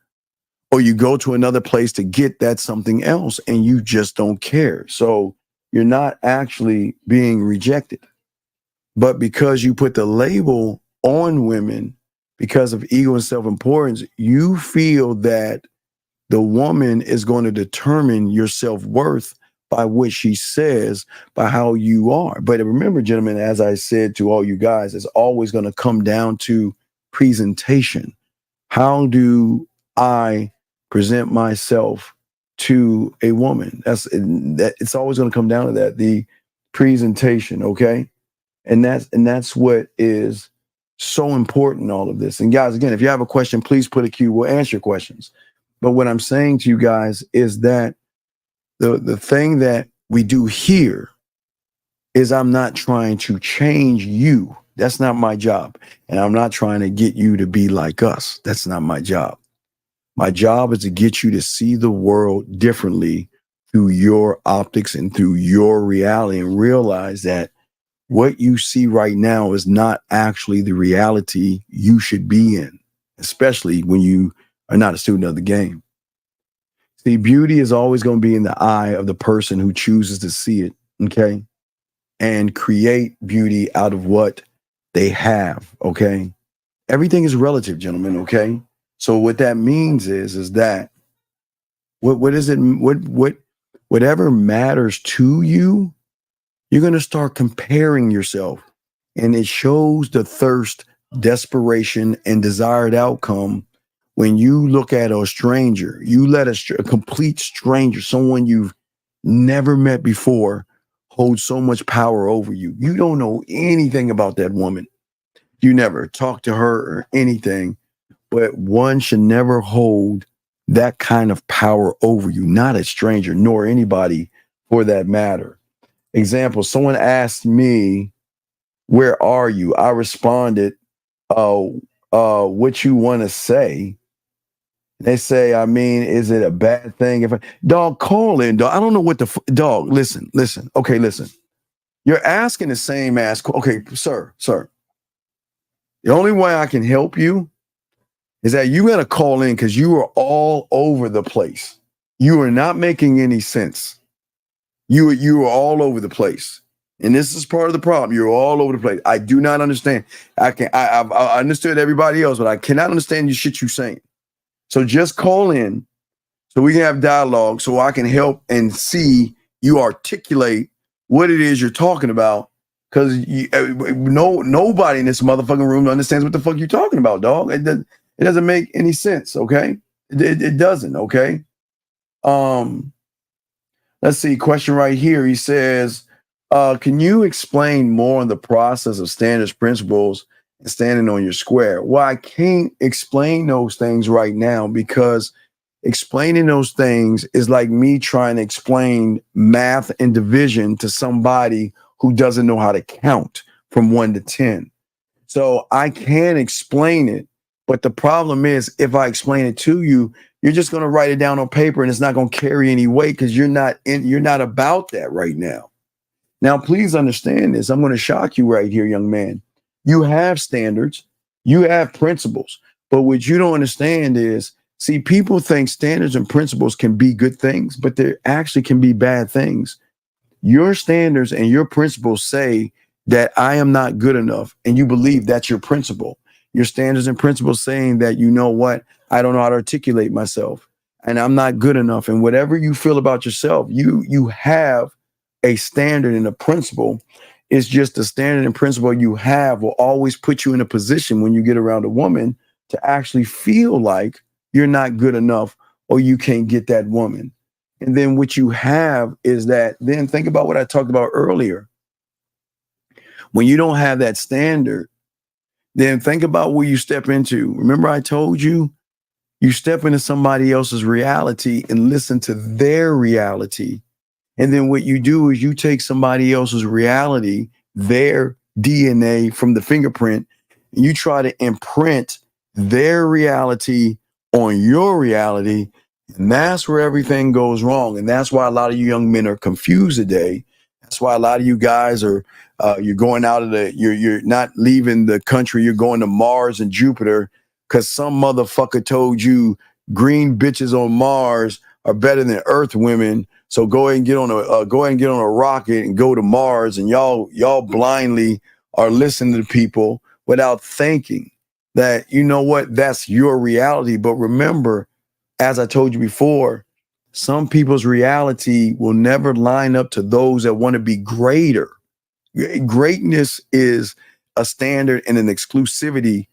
or you go to another place to get that something else, and you just don't care. So you're not actually being rejected. But because you put the label on women because of ego and self-importance, you feel that the woman is going to determine your self-worth by what she says, by how you are. But remember, gentlemen, as I said to all you guys, it's always going to come down to presentation. How do I present myself to a woman? It's always going to come down to that, the presentation, okay? And that's what is so important in all of this. And guys, again, if you have a question, please put a Q. We'll answer your questions. But what I'm saying to you guys is that the thing that we do here is I'm not trying to change you. That's not my job. And I'm not trying to get you to be like us. That's not my job. My job is to get you to see the world differently through your optics and through your reality, and realize that what you see right now is not actually the reality you should be in, especially when you are not a student of the game. See, beauty is always going to be in the eye of the person who chooses to see it, okay? And create beauty out of what they have, okay? Everything is relative, gentlemen, okay? So what that means is that whatever matters to you, you're going to start comparing yourself. And it shows the thirst, desperation, and desired outcome when you look at a stranger. You let a complete stranger, someone you've never met before, hold so much power over you. You don't know anything about that woman. You never talked to her or anything. But one should never hold that kind of power over you, not a stranger, nor anybody for that matter. Example, someone asked me, "Where are you?" I responded, "What you want to say?" They say, "I mean, is it a bad thing if dog, call in, dog? I don't know what the dog, listen. Okay, listen. You're asking the same ask. Okay, sir. The only way I can help you is that you got to call in, because you are all over the place. You are not making any sense. You are all over the place. And this is part of the problem. You're all over the place. I do not understand. I understood everybody else, but I cannot understand the shit you're saying. So just call in so we can have dialogue, so I can help and see you articulate what it is you're talking about. Because nobody in this motherfucking room understands what the fuck you're talking about, dog. It doesn't make any sense, okay? It doesn't, okay? Let's see, question right here. He says, can you explain more on the process of standards, principles, and standing on your square? Well, I can't explain those things right now, because explaining those things is like me trying to explain math and division to somebody who doesn't know how to count from 1 to 10. So I can explain it, but the problem is, if I explain it to you, you're just going to write it down on paper, and it's not going to carry any weight, because you're not about that right now. Now, please understand this. I'm going to shock you right here, young man. You have standards, you have principles, but what you don't understand is, see, people think standards and principles can be good things, but they actually can be bad things. Your standards and your principles say that I am not good enough, and you believe that's your principle. Your standards and principles saying that, you know what, I don't know how to articulate myself, and I'm not good enough. And whatever you feel about yourself, you have a standard and a principle. It's just the standard and principle you have will always put you in a position when you get around a woman to actually feel like you're not good enough, or you can't get that woman. And then what you have is that, then think about what I talked about earlier. When you don't have that standard, then think about where you step into. Remember, I told you, you step into somebody else's reality and listen to their reality. And then what you do is you take somebody else's reality, their DNA from the fingerprint, and you try to imprint their reality on your reality. And that's where everything goes wrong. And that's why a lot of you young men are confused today. That's why a lot of you guys are, you're going out of you're not leaving the country. You're going to Mars and Jupiter, because some motherfucker told you green bitches on Mars are better than Earth women. So go ahead and get on a rocket and go to Mars. And y'all blindly are listening to people without thinking that, you know what, that's your reality. But remember, as I told you before, some people's reality will never line up to those that want to be greater. Greatness is a standard and an exclusivity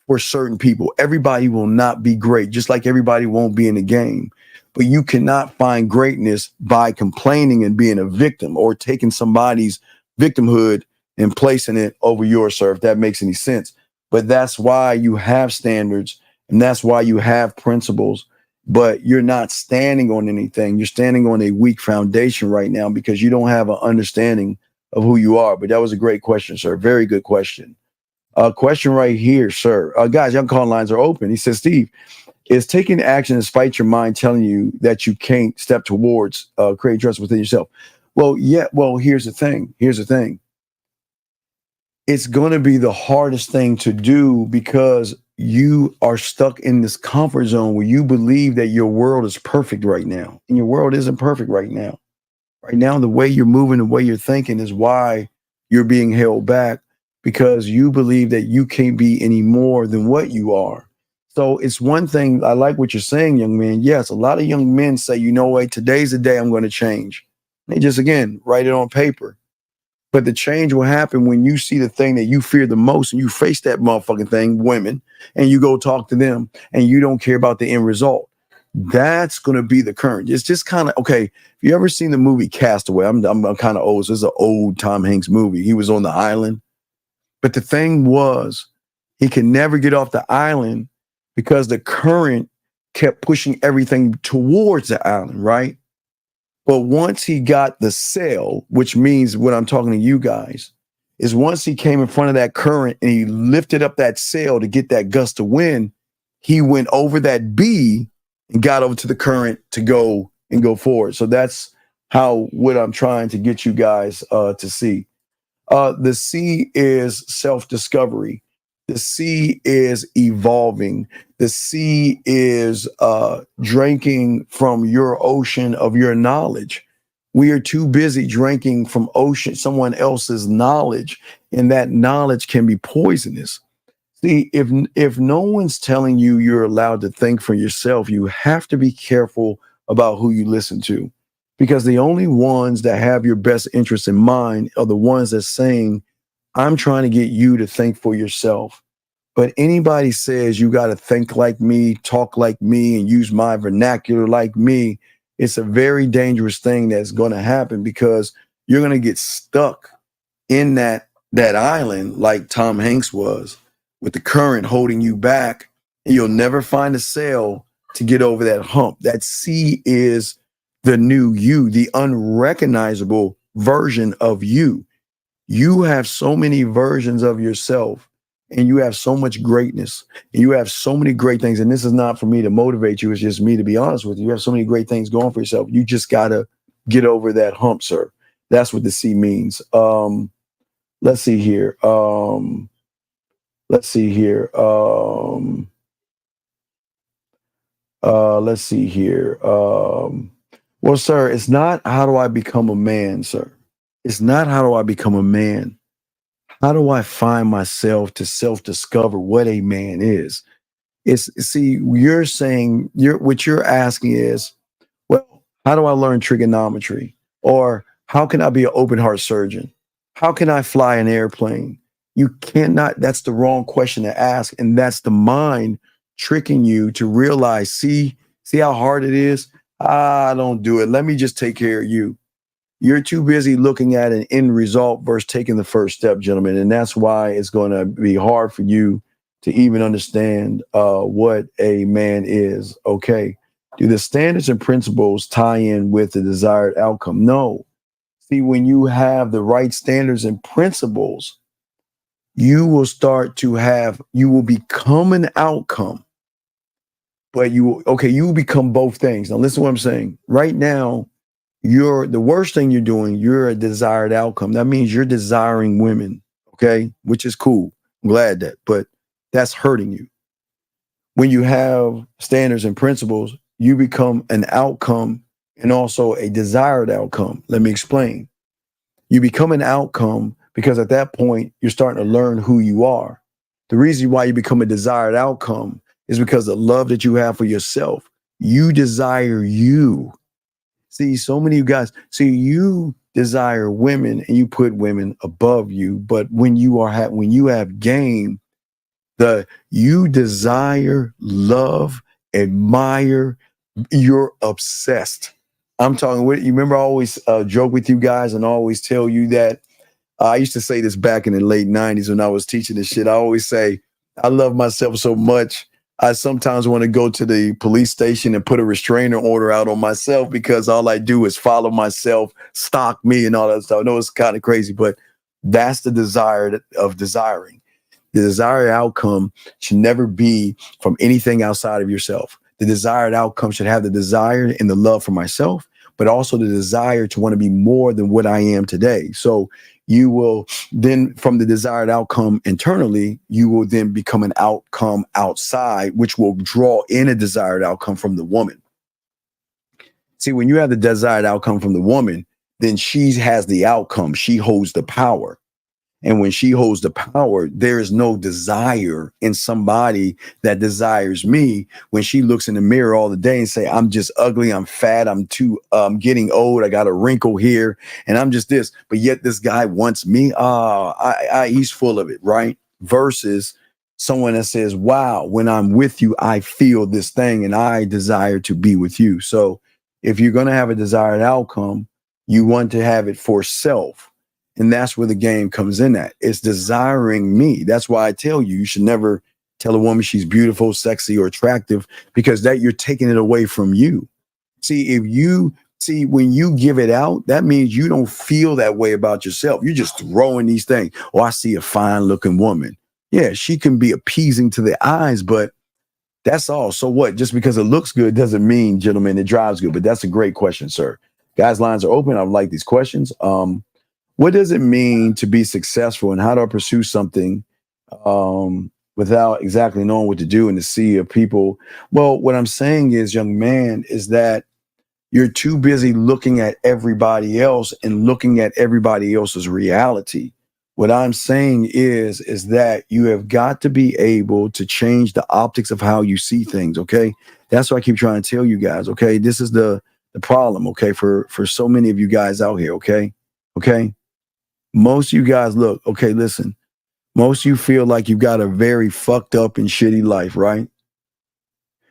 for certain people. Everybody will not be great, just like everybody won't be in the game. But you cannot find greatness by complaining and being a victim or taking somebody's victimhood and placing it over yours, sir, if that makes any sense. But that's why you have standards and that's why you have principles. But you're not standing on anything. You're standing on a weak foundation right now because you don't have an understanding of who you are. But that was a great question, sir. Very good question. Question right here, sir. Guys, young call lines are open. He says, Steve, is taking action despite your mind telling you that you can't step towards create trust within yourself? Well, yeah. Well, here's the thing. It's going to be the hardest thing to do because you are stuck in this comfort zone where you believe that your world is perfect right now. And your world isn't perfect right now. Right now, the way you're moving, the way you're thinking is why you're being held back, because you believe that you can't be any more than what you are. So it's one thing. I like what you're saying, young man. Yes, a lot of young men say, you know what, today's the day I'm going to change. They just, again, write it on paper. But the change will happen when you see the thing that you fear the most and you face that motherfucking thing, women, and you go talk to them and you don't care about the end result. That's going to be the current. It's just kind of, okay, if you ever seen the movie Castaway, I'm kind of old. So it's an old Tom Hanks movie. He was on the island. But the thing was, he could never get off the island because the current kept pushing everything towards the island, right? But once he got the sail, which means what I'm talking to you guys, is once he came in front of that current and he lifted up that sail to get that gust of wind, he went over that B and got over to the current to go forward. So that's what I'm trying to get you guys to see. The C is self-discovery. The C is evolving. The C is drinking from your ocean of your knowledge. We are too busy drinking from someone else's knowledge, and that knowledge can be poisonous. See, if no one's telling you you're allowed to think for yourself, you have to be careful about who you listen to, because the only ones that have your best interest in mind are the ones that saying, I'm trying to get you to think for yourself. But anybody says you got to think like me, talk like me, and use my vernacular like me, it's a very dangerous thing that's going to happen, because you're going to get stuck in that island like Tom Hanks was, with the current holding you back, and you'll never find a sail to get over that hump. That C is the new you, the unrecognizable version of you. You have so many versions of yourself, and you have so much greatness, and you have so many great things. And this is not for me to motivate you. It's just me to be honest with you. You have so many great things going for yourself. You just got to get over that hump, sir. That's what the C means. Let's see here. Let's see here. Well, sir, it's not how do I become a man, sir. It's not how do I become a man. How do I find myself to self-discover what a man is? You're saying, what you're asking is, well, how do I learn trigonometry? Or how can I be an open heart surgeon? How can I fly an airplane? You cannot, that's the wrong question to ask. And that's the mind tricking you to realize, see how hard it is? Don't do it. Let me just take care of you. You're too busy looking at an end result versus taking the first step, gentlemen. And that's why it's going to be hard for you to even understand what a man is. Okay. Do the standards and principles tie in with the desired outcome? No. See, when you have the right standards and principles, you will become an outcome, but you will become both things. Now, listen to what I'm saying. Right now, the worst thing you're doing, you're a desired outcome. That means you're desiring women, okay? Which is cool. I'm glad that, but that's hurting you. When you have standards and principles, you become an outcome and also a desired outcome. Let me explain. You become an outcome because at that point, you're starting to learn who you are. The reason why you become a desired outcome is because the love that you have for yourself. You desire you. See, so many of you guys, see, you desire women and you put women above you, but when you have game, you desire, love, admire, you're obsessed. I'm talking with you. Remember, I always joke with you guys and always tell you that I used to say this back in the late 90s when I was teaching this shit. I always say, I love myself so much. I sometimes want to go to the police station and put a restraining order out on myself because all I do is follow myself, stalk me, and all that stuff. I know it's kind of crazy, but that's the desire of desiring. The desired outcome should never be from anything outside of yourself. The desired outcome should have the desire and the love for myself, but also the desire to want to be more than what I am today. So you will then, from the desired outcome internally, you will then become an outcome outside, which will draw in a desired outcome from the woman. See, when you have the desired outcome from the woman, then she has the outcome. She holds the power. And when she holds the power, there is no desire in somebody that desires me when she looks in the mirror all the day and say, I'm just ugly, I'm fat, I'm getting old, I got a wrinkle here, and I'm just this. But yet this guy wants me. He's full of it, right? Versus someone that says, wow, when I'm with you, I feel this thing and I desire to be with you. So if you're going to have a desired outcome, you want to have it for self. And that's where the game comes in at. It's desiring me. That's why I tell you, you should never tell a woman she's beautiful, sexy, or attractive, because that you're taking it away from you. See, when you give it out, that means you don't feel that way about yourself. You're just throwing these things. Oh, I see a fine looking woman. Yeah, she can be appeasing to the eyes, but that's all. So what? Just because it looks good doesn't mean, gentlemen, it drives good. But that's a great question, sir. Guys, lines are open. I would like these questions. What does it mean to be successful, and how do I pursue something without exactly knowing what to do in the sea of people? Well, what I'm saying is, young man, is that you're too busy looking at everybody else and looking at everybody else's reality. What I'm saying is that you have got to be able to change the optics of how you see things, okay? That's what I keep trying to tell you guys, okay? This is the problem, okay, for so many of you guys out here, okay? Okay? Most of you guys, look, okay, listen. Most of you feel like you've got a very fucked up and shitty life, right?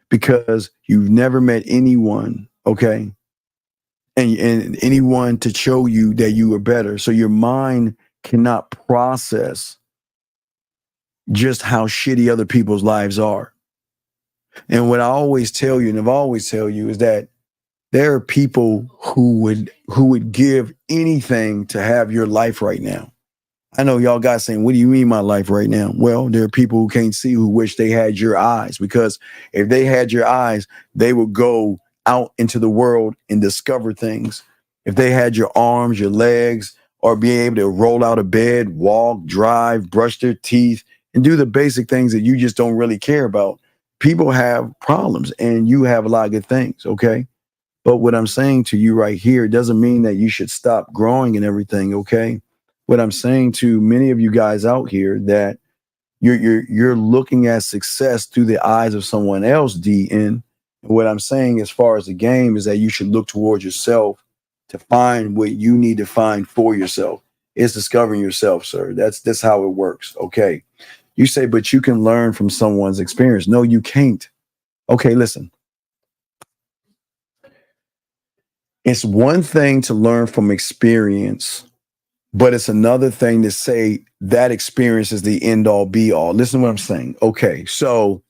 Because you've never met anyone, okay? And anyone to show you that you are better. So your mind cannot process just how shitty other people's lives are. And what I always tell you, and I've always tell you, is that there are people who would give anything to have your life right now. I know y'all guys saying, what do you mean my life right now? Well, there are people who can't see who wish they had your eyes, because if they had your eyes, they would go out into the world and discover things. If they had your arms, your legs, or be able to roll out of bed, walk, drive, brush their teeth, and do the basic things that you just don't really care about, people have problems and you have a lot of good things, okay? But what I'm saying to you right here doesn't mean that you should stop growing and everything, okay? What I'm saying to many of you guys out here, that you're looking at success through the eyes of someone else, DN. What I'm saying as far as the game is that you should look towards yourself to find what you need to find for yourself. It's discovering yourself, sir. That's how it works, okay? You say, but you can learn from someone's experience. No, you can't. Okay, listen. It's one thing to learn from experience, but it's another thing to say that experience is the end all be all. Listen to what I'm saying. Okay, so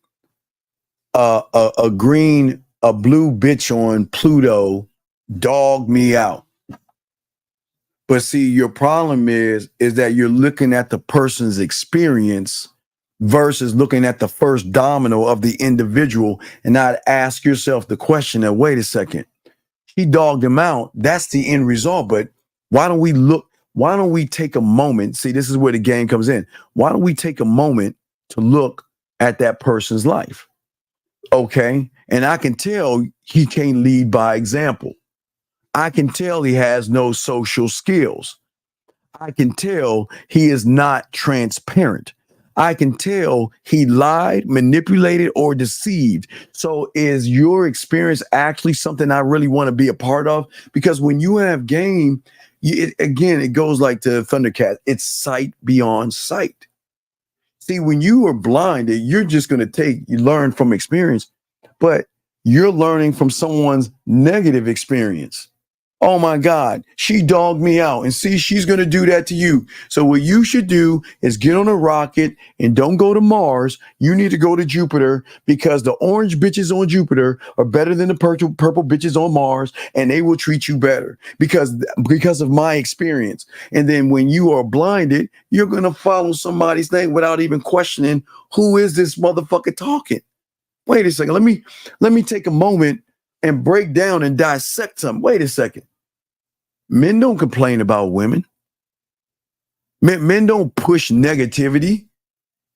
a blue bitch on Pluto dogged me out. But see, your problem is that you're looking at the person's experience versus looking at the first domino of the individual, and not ask yourself the question that, wait a second, he dogged him out. That's the end result. But why don't we take a moment? See, this is where the game comes in. Why don't we take a moment to look at that person's life? Okay. And I can tell he can't lead by example. I can tell he has no social skills. I can tell he is not transparent. I can tell he lied, manipulated, or deceived. So is your experience actually something I really want to be a part of? Because when you have game, it goes like to Thundercat. It's sight beyond sight. See, when you are blinded, you're just going to you learn from experience, but you're learning from someone's negative experience. Oh my God, she dogged me out, and see, she's going to do that to you. So what you should do is get on a rocket and don't go to Mars. You need to go to Jupiter, because the orange bitches on Jupiter are better than the purple bitches on Mars, and they will treat you better because of my experience. And then when you are blinded, you're going to follow somebody's thing without even questioning, who is this motherfucker talking? Wait a second. Let me take a moment and break down and dissect something. Wait a second. Men don't complain about women. Men don't push negativity.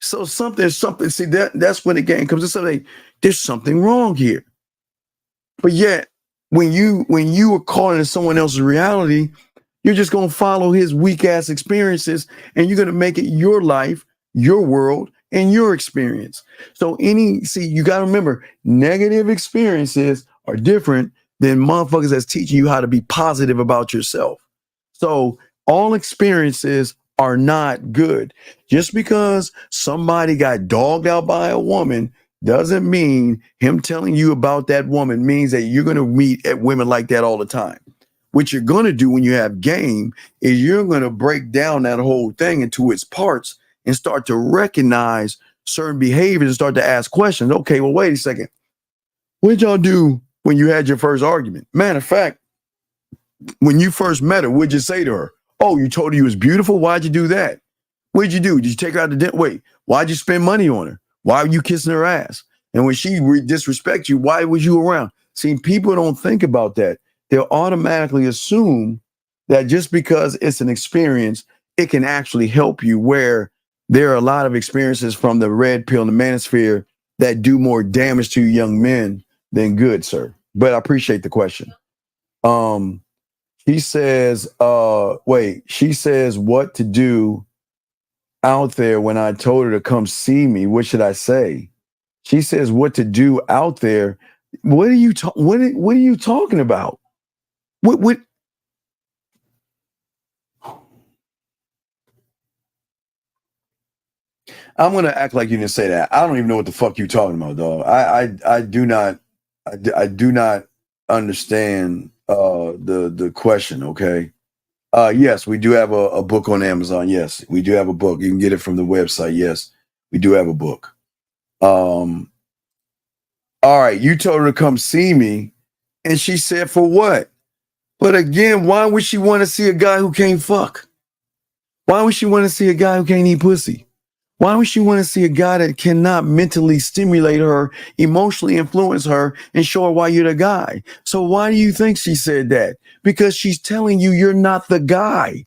So something. See, that's when the game comes to something. There's something wrong here. But yet, when you are caught into someone else's reality, you're just gonna follow his weak ass experiences, and you're gonna make it your life, your world, and your experience. So you got to remember, negative experiences are different than motherfuckers that's teaching you how to be positive about yourself. So all experiences are not good. Just because somebody got dogged out by a woman doesn't mean him telling you about that woman means that you're going to meet at women like that all the time. What you're going to do when you have game is you're going to break down that whole thing into its parts and start to recognize certain behaviors and start to ask questions. Okay, well, wait a second. What did y'all do when you had your first argument? Matter of fact, when you first met her, what'd you say to her? Oh, you told her you was beautiful? Why'd you do that? What'd you do? Did you take her out to dinner? Wait, why'd you spend money on her? Why were you kissing her ass? And when she disrespect you, why was you around? See, people don't think about that. They'll automatically assume that just because it's an experience, it can actually help you, where there are a lot of experiences from the red pill and the manosphere that do more damage to young men than good, sir. But I appreciate the question. She says, she says what to do out there when I told her to come see me. What should I say? She says what to do out there. What are you talking about? What I'm gonna act like you didn't say that. I don't even know what the fuck you're talking about, dog. I do not understand the question. Okay. Yes, we do have a book on Amazon. Yes, we do have a book. You can get it from the website. Yes, we do have a book. All right, you told her to come see me, and she said for what? But again, why would she want to see a guy who can't fuck? Why would she want to see a guy who can't eat pussy? Why would she want to see a guy that cannot mentally stimulate her, emotionally influence her, and show her why you're the guy? So why do you think she said that? Because she's telling you you're not the guy.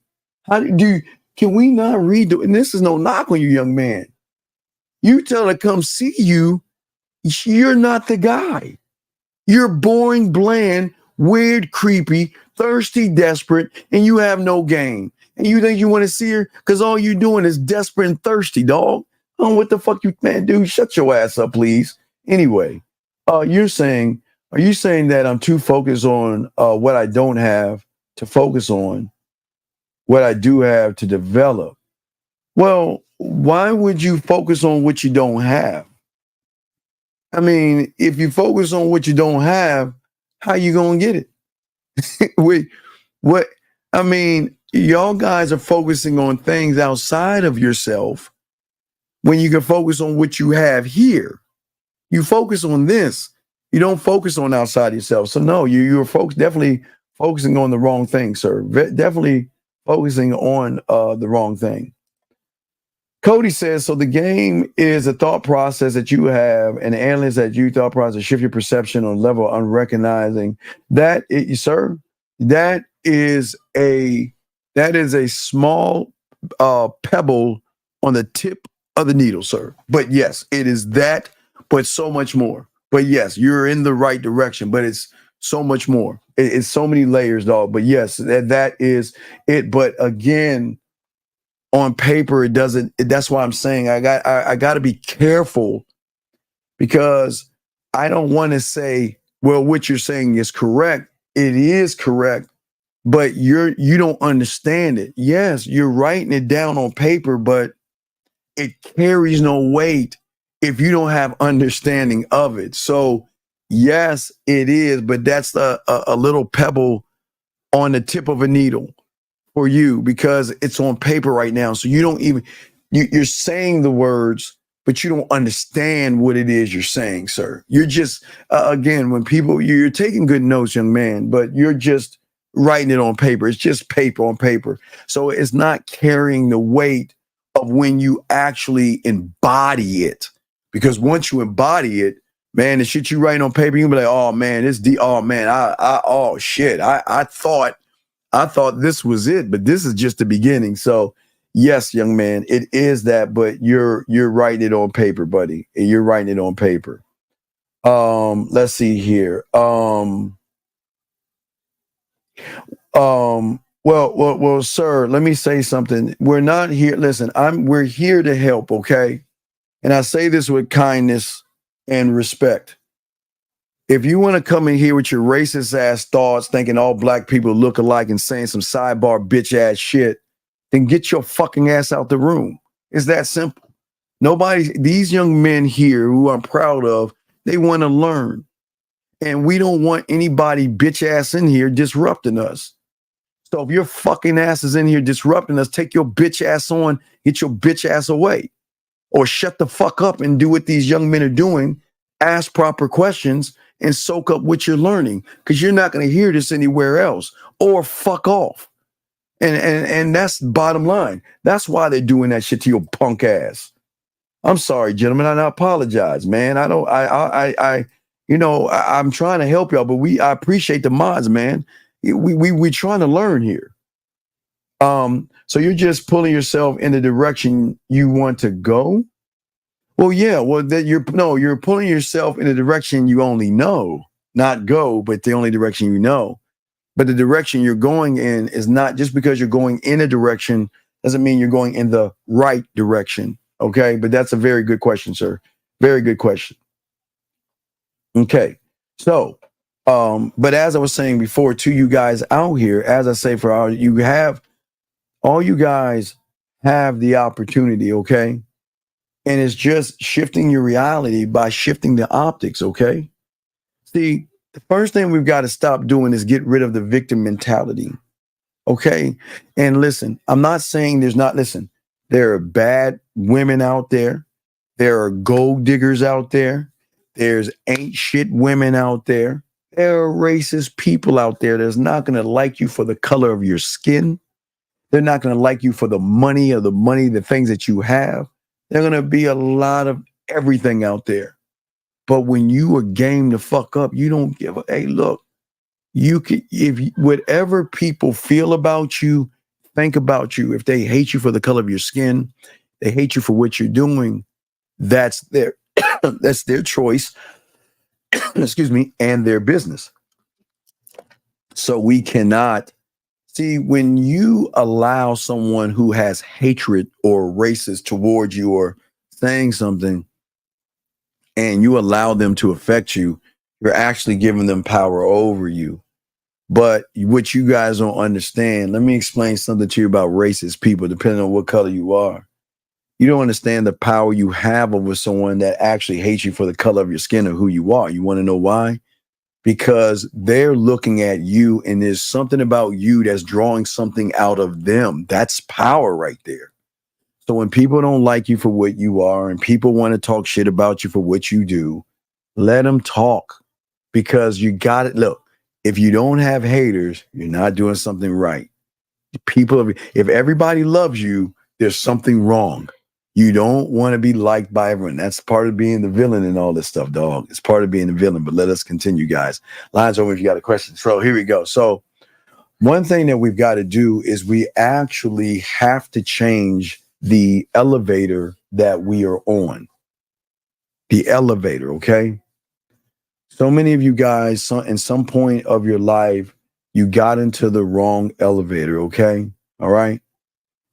Can we not read and this is no knock on you, young man. You tell her to come see you, you're not the guy. You're boring, bland, weird, creepy, thirsty, desperate, and you have no game. And you think you want to see her because all you doing is desperate and thirsty, dog. Oh, what the fuck you, man, dude? Shut your ass up, please. Anyway, are you saying that I'm too focused on what I don't have to focus on what I do have to develop? Well, why would you focus on what you don't have? I mean, if you focus on what you don't have, how you gonna get it? I mean, y'all guys are focusing on things outside of yourself when you can focus on what you have here. You focus on this. You don't focus on outside yourself. So no, you're definitely focusing on the wrong thing, sir. Definitely focusing on the wrong thing. Cody says, so the game is a thought process that you have and the analysis that you thought process shift your perception on level of unrecognizing. That is a small pebble on the tip of the needle, sir. But yes, it is that, but so much more. But yes, you're in the right direction, but it's so much more. It's so many layers, dog. But yes, that is it. But again, on paper, it doesn't. That's why I'm saying I got to be careful, because I don't want to say, well, what you're saying is correct. It is correct, but you don't understand it. Yes, you're writing it down on paper, but it carries no weight if you don't have understanding of it. So yes, it is, but that's a little pebble on the tip of a needle for you, because it's on paper right now. So you don't even, you're saying the words, but you don't understand what it is you're saying, sir. You're just, again, when people, you're taking good notes, young man, but you're just writing it on paper. It's just paper on paper. So it's not carrying the weight of when you actually embody it. Because once you embody it, man, the shit you write on paper, you'll be like, oh man, oh man, oh shit, I thought this was it, but this is just the beginning. So yes, young man, it is that, but you're writing it on paper, buddy. You're writing it on paper. Let's see here. Well, sir, let me say something. We're not here. Listen, we're here to help, okay? And I say this with kindness and respect. If you want to come in here with your racist ass thoughts, thinking all black people look alike and saying some sidebar bitch ass shit, then get your fucking ass out the room. It's that simple. These young men here who I'm proud of, they want to learn. And we don't want anybody bitch ass in here disrupting us. So if your fucking ass is in here disrupting us, take your bitch ass on, get your bitch ass away. Or shut the fuck up and do what these young men are doing. Ask proper questions and soak up what you're learning, because you're not going to hear this anywhere else. Or fuck off. And that's bottom line. That's why they're doing that shit to your punk ass. I'm sorry, gentlemen. I apologize, man. I'm trying to help y'all, but I appreciate the mods, man. We're trying to learn here. So you're just pulling yourself in the direction you want to go. Well, yeah. Well, you're pulling yourself in the direction you only know, not go, but the only direction you know. But the direction you're going in is not just because you're going in a direction doesn't mean you're going in the right direction. Okay. But that's a very good question, sir. Very good question. Okay. So, but as I was saying before to you guys out here, as I say for all you guys have the opportunity. Okay. And it's just shifting your reality by shifting the optics. Okay. See, the first thing we've got to stop doing is get rid of the victim mentality. Okay. And listen, I'm not saying there are bad women out there. There are gold diggers out there. There's ain't shit women out there. There are racist people out there that's not going to like you for the color of your skin. They're not going to like you for the the things that you have. They're going to be a lot of everything out there. But when you are game to fuck up, you don't give a, hey, look, whatever people feel about you, think about you. If they hate you for the color of your skin, they hate you for what you're doing, that's their choice, excuse me, and their business. So we cannot see, when you allow someone who has hatred or racist towards you or saying something, and you allow them to affect you, you're actually giving them power over you. But what you guys don't understand, let me explain something to you about racist people, depending on what color you are. You don't understand the power you have over someone that actually hates you for the color of your skin or who you are. You want to know why? Because they're looking at you and there's something about you that's drawing something out of them. That's power right there. So when people don't like you for what you are and people want to talk shit about you for what you do, let them talk, because you got it. Look, if you don't have haters, you're not doing something right. If everybody loves you, there's something wrong. You don't want to be liked by everyone. That's part of being the villain and all this stuff, dog. It's part of being the villain. But let us continue, guys. Lines over if you got a question. So here we go. So one thing that we've got to do is we actually have to change the elevator that we are on. The elevator, okay? So many of you guys, in some point of your life, you got into the wrong elevator, okay? All right?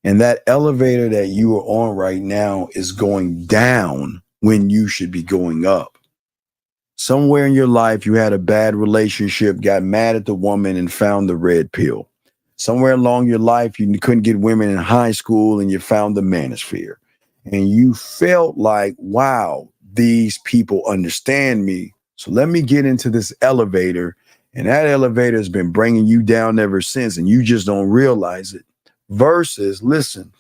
And that elevator that you are on right now is going down when you should be going up. Somewhere in your life, you had a bad relationship, got mad at the woman, and found the red pill. Somewhere along your life, you couldn't get women in high school, and you found the manosphere. And you felt like, wow, these people understand me. So let me get into this elevator. And that elevator has been bringing you down ever since, and you just don't realize it. Versus, listen,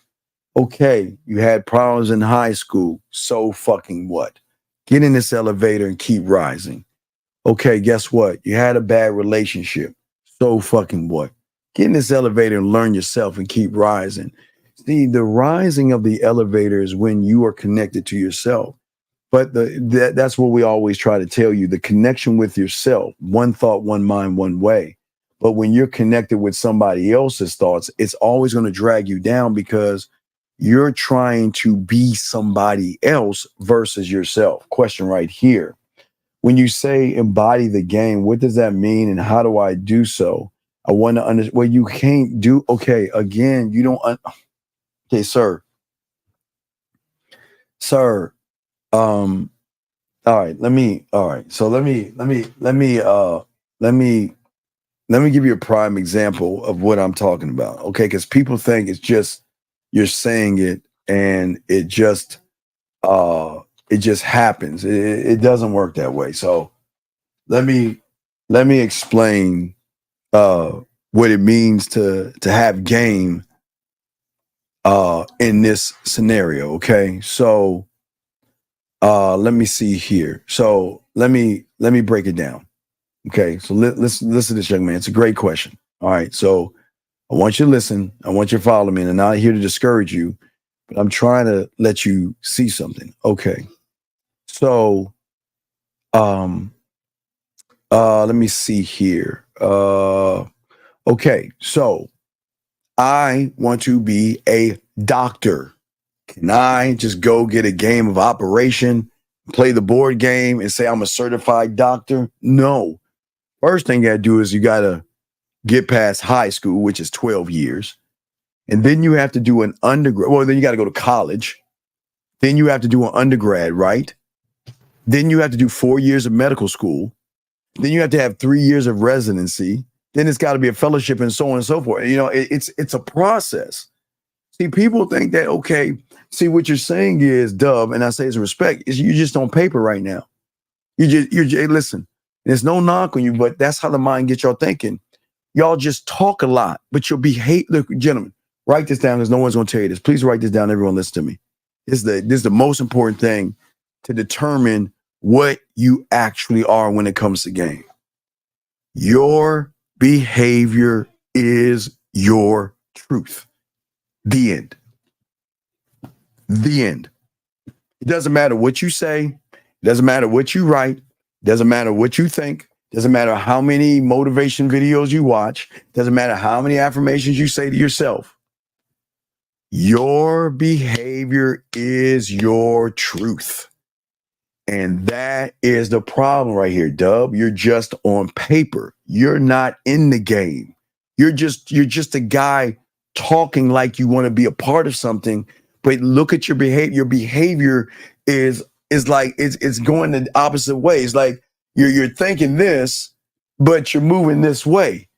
okay, you had problems in high school. So fucking what? Get in this elevator and keep rising. Okay, guess what? You had a bad relationship. So fucking what? Get in this elevator and learn yourself and keep rising. See, the rising of the elevator is when you are connected to yourself. But that's what we always try to tell you, the connection with yourself, one thought, one mind, one way. But when you're connected with somebody else's thoughts, it's always going to drag you down because you're trying to be somebody else versus yourself. Question right here. When you say embody the game, what does that mean? And how do I do so? I want to understand. Well, you can't do. Okay. Again, you don't. Okay, sir. All right. So let me give you a prime example of what I'm talking about. Okay. Because people think it's just, you're saying it and it just happens. It doesn't work that way. So let me explain what it means to have game in this scenario. Okay. So let me see here. So let me break it down. Okay. So listen to this, young man. It's a great question. All right. So I want you to listen. I want you to follow me. And I'm not here to discourage you, but I'm trying to let you see something. Okay. So, let me see here. Okay. So I want to be a doctor. Can I just go get a game of Operation, play the board game and say I'm a certified doctor? No. First thing you gotta do is you gotta get past high school, which is 12 years. And then you have to do an undergrad. Well, then you got to go to college. Then you have to do an undergrad, right? Then you have to do 4 years of medical school. Then you have to have 3 years of residency. Then it's got to be a fellowship and so on and so forth. You know, it's a process. See, people think that, okay, see what you're saying is, Dub, and I say it's respect, is you just on paper right now. You're listen, there's no knock on you, but that's how the mind gets y'all thinking. Y'all just talk a lot, but you'll behave. Look, gentlemen, write this down because no one's going to tell you this. Please write this down. Everyone listen to me. This is the most important thing to determine what you actually are when it comes to game. Your behavior is your truth. The end. The end. It doesn't matter what you say. It doesn't matter what you write. It doesn't matter what you think. Doesn't matter how many motivation videos you watch. Doesn't matter how many affirmations you say to yourself. Your behavior is your truth. And that is the problem right here, Dub. You're just on paper. You're not in the game. You're just a guy talking like you want to be a part of something, but look at your behavior. Your behavior is like it's going the opposite way. It's like you're thinking this, but you're moving this way.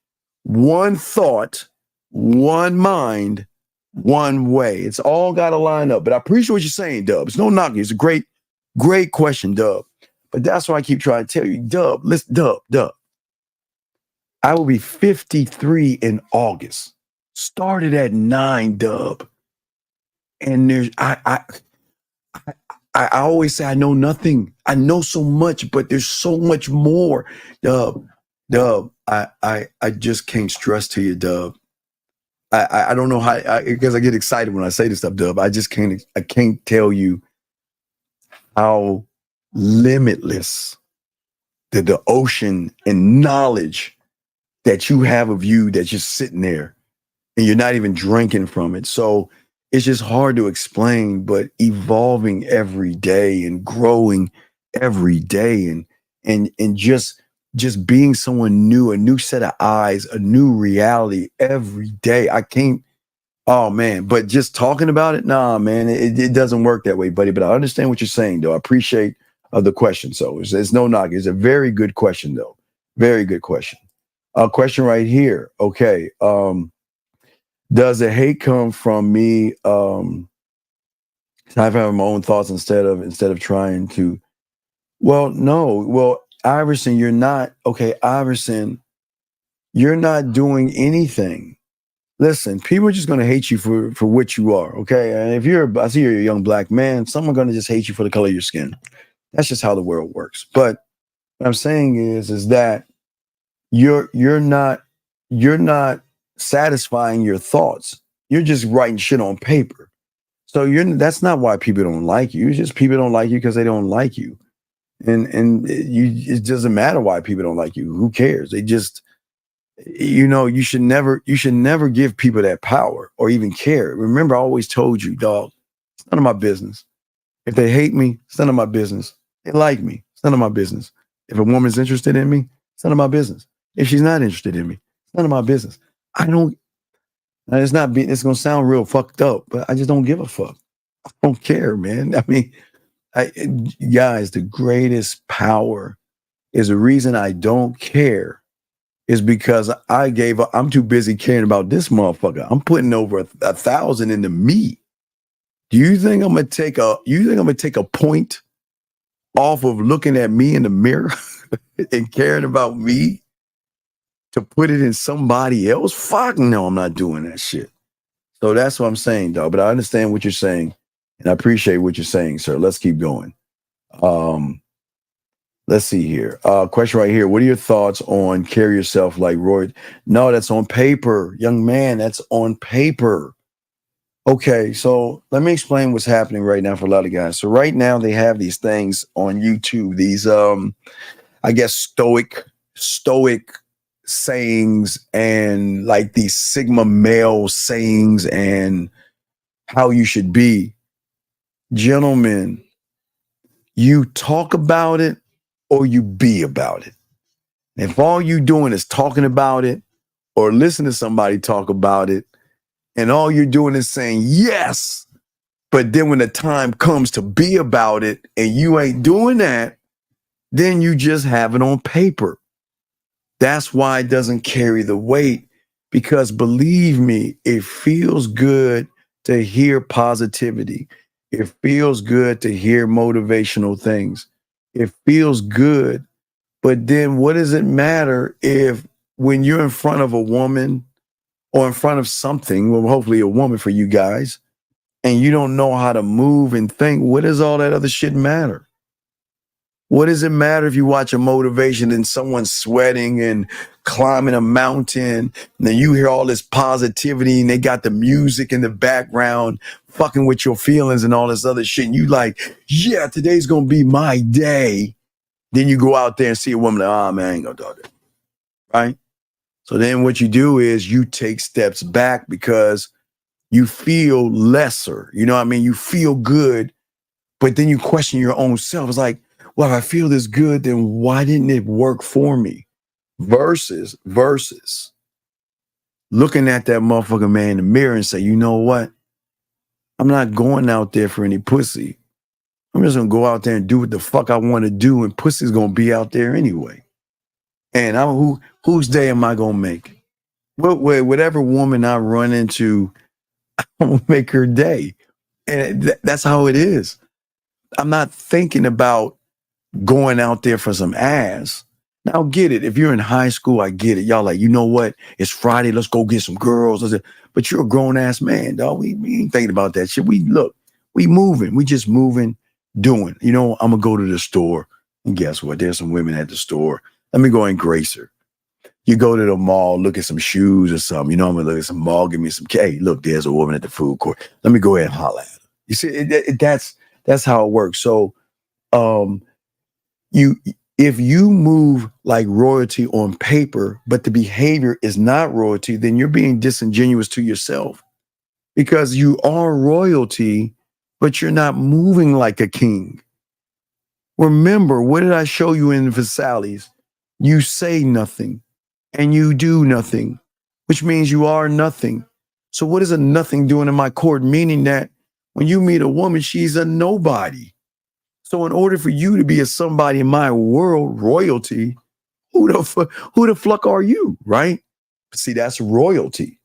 One thought, one mind, one way. It's all got to line up. But I appreciate what you're saying, Dub. It's no knocking. It's a great question, Dub. But that's why I keep trying to tell you, Dub. Listen, Dub. I will be 53 in August. Started at 9, Dub. And there's I always say I know nothing. I know so much, but there's so much more. Dub, I just can't stress to you, Dub. I don't know how, because I get excited when I say this stuff, Dub. I can't tell you how limitless the ocean and knowledge that you have of you that's just sitting there and you're not even drinking from it. So it's just hard to explain, but evolving every day and growing every day and just being someone new, a new set of eyes, a new reality every day. I can't Oh man, but just talking about it, nah, man, it doesn't work that way, buddy. But I understand what you're saying, though. I appreciate the question. So it's no knock. It's a very good question, though. Very good question. Question right here. Okay. Does the hate come from me? I've had my own thoughts instead of trying to. Well, no. Well, Iverson, you're not okay. Iverson, you're not doing anything. Listen, people are just going to hate you for what you are, okay? And if I see you're a young black man, some are going to just hate you for the color of your skin. That's just how the world works. But what I'm saying is that you're not satisfying your thoughts. You're just writing shit on paper. So that's not why people don't like you. It's just people don't like you because they don't like you. And it doesn't matter why people don't like you. Who cares? They just, you should never give people that power or even care. Remember, I always told you, dog, it's none of my business. If they hate me, it's none of my business. They like me, it's none of my business. If a woman's interested in me, it's none of my business. If she's not interested in me, it's none of my business. It's going to sound real fucked up, but I just don't give a fuck. I don't care, man. I mean, guys, the greatest power is the reason I don't care is because I'm too busy caring about this motherfucker. I'm putting over 1,000 into me. Do you think I'm gonna take a point off of looking at me in the mirror and caring about me to put it in somebody else? Fuck no, I'm not doing that shit. So that's what I'm saying, dog. But I understand what you're saying, and I appreciate what you're saying, sir. Let's keep going. Let's see here. Question right here. What are your thoughts on carry yourself like Roy? No, that's on paper. Young man, that's on paper. Okay, so let me explain what's happening right now for a lot of guys. So right now they have these things on YouTube, these I guess stoic sayings and like these Sigma male sayings and how you should be. Gentlemen, you talk about it or you be about it. If all you doing is talking about it or listen to somebody talk about it, and all you're doing is saying yes, but then when the time comes to be about it and you ain't doing that, then you just have it on paper. That's why it doesn't carry the weight, because believe me, it feels good to hear positivity. It feels good to hear motivational things. It feels good. But then what does it matter if when you're in front of a woman or in front of something, well, hopefully a woman for you guys, and you don't know how to move and think, what does all that other shit matter? What does it matter if you watch a motivation and someone's sweating and climbing a mountain, and then you hear all this positivity and they got the music in the background fucking with your feelings and all this other shit, and you like, yeah, today's gonna be my day. Then you go out there and see a woman like, oh man, I ain't gonna do that. Right? So then what you do is you take steps back because you feel lesser. You know what I mean? You feel good, but then you question your own self. It's like, well, if I feel this good, then why didn't it work for me? Versus looking at that motherfucking man in the mirror and say, you know what? I'm not going out there for any pussy. I'm just gonna go out there and do what the fuck I want to do, and pussy's gonna be out there anyway. And whose day am I gonna make? Whatever woman I run into, I'm gonna make her day. And that's how it is. I'm not thinking about going out there for some ass. Now, get it. If you're in high school, I get it. Y'all like, you know what? It's Friday. Let's go get some girls. But you're a grown ass man, dog. We ain't thinking about that shit. We moving. We just moving, doing. You know, I'm gonna go to the store, and guess what? There's some women at the store. Let me go and grace her. You go to the mall, look at some shoes or something. You know, I'm gonna look at some mall, give me some. Hey, look, there's a woman at the food court. Let me go ahead and holler at her. You see, that's how it works. So, if you move like royalty on paper, but the behavior is not royalty, then you're being disingenuous to yourself, because you are royalty, but you're not moving like a king. Remember, what did I show you in Versailles? You say nothing and you do nothing, which means you are nothing. So what is a nothing doing in my court? Meaning that when you meet a woman, she's a nobody. So in order for you to be a somebody in my world, royalty, who the fuck are you, right? See, that's royalty.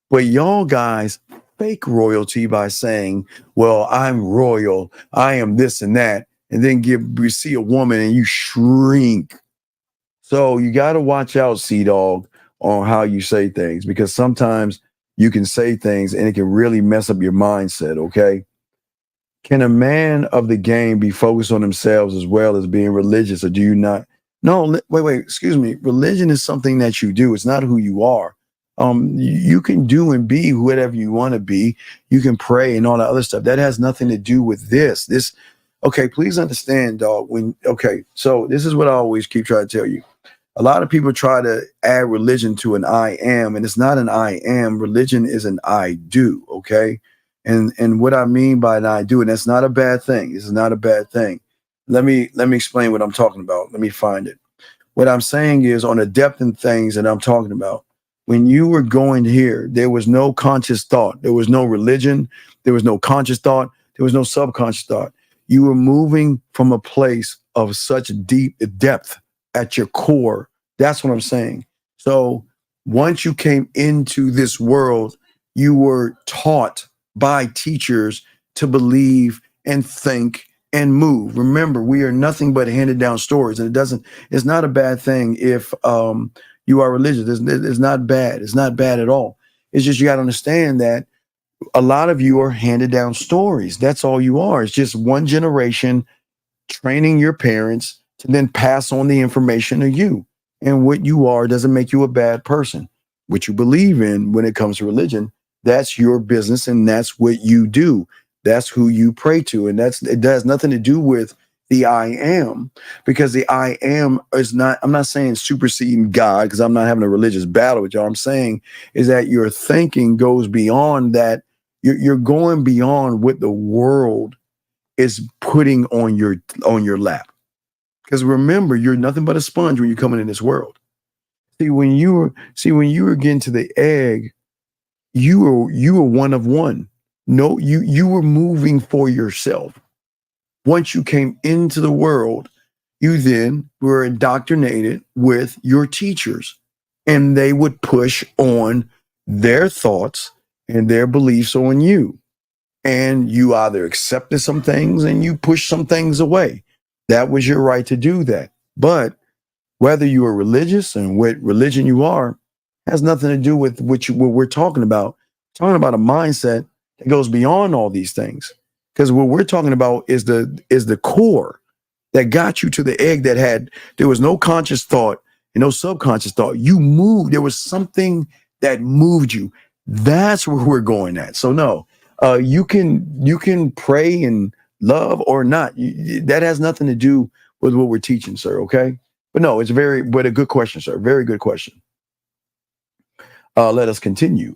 But y'all guys fake royalty by saying, well, I'm royal, I am this and that, and then you see a woman and you shrink. So you got to watch out, Sea-Dog, on how you say things, because sometimes you can say things and it can really mess up your mindset, okay? Can a man of the game be focused on themselves as well as being religious, or do you not? No, wait, excuse me. Religion is something that you do. It's not who you are. You can do and be whatever you want to be. You can pray and all that other stuff. That has nothing to do with this. Okay, please understand, dog. So this is what I always keep trying to tell you. A lot of people try to add religion to an I am, and it's not an I am. Religion is an I do, okay? And what I mean by an I do, and that's not a bad thing. This is not a bad thing. Let me explain what I'm talking about. Let me find it. What I'm saying is, on the depth in things that I'm talking about, when you were going here, there was no conscious thought. There was no religion. There was no conscious thought. There was no subconscious thought. You were moving from a place of such deep depth at your core. That's what I'm saying. So once you came into this world, you were taught by teachers to believe and think and move. Remember, we are nothing but handed down stories, and it's not a bad thing if you are religious. It's not bad. It's not bad at all. It's just, you got to understand that a lot of you are handed down stories. That's all you are. It's just one generation training your parents to then pass on the information to you. And what you are doesn't make you a bad person. What you believe in when it comes to religion, that's your business, and that's what you do. That's who you pray to. And it has nothing to do with the I am, because the I am is not, I'm not saying superseding God, because I'm not having a religious battle with y'all. I'm saying is that your thinking goes beyond that. You're going beyond what the world is putting on your lap. Because remember, you're nothing but a sponge when you're coming in this world. When you were getting to the egg, you were one of one. No, you were moving for yourself. Once you came into the world, you then were indoctrinated with your teachers, and they would push on their thoughts and their beliefs on you. And you either accepted some things and you pushed some things away. That was your right to do that. But whether you are religious and what religion you are has nothing to do with what we're talking about. We're talking about a mindset that goes beyond all these things. Because what we're talking about is the core that got you to the egg there was no conscious thought and no subconscious thought. You moved. There was something that moved you. That's where we're going at. So no, you can pray and love or not. That has nothing to do with what we're teaching, sir. Okay. But no, but a good question, sir. Very good question. Let us continue.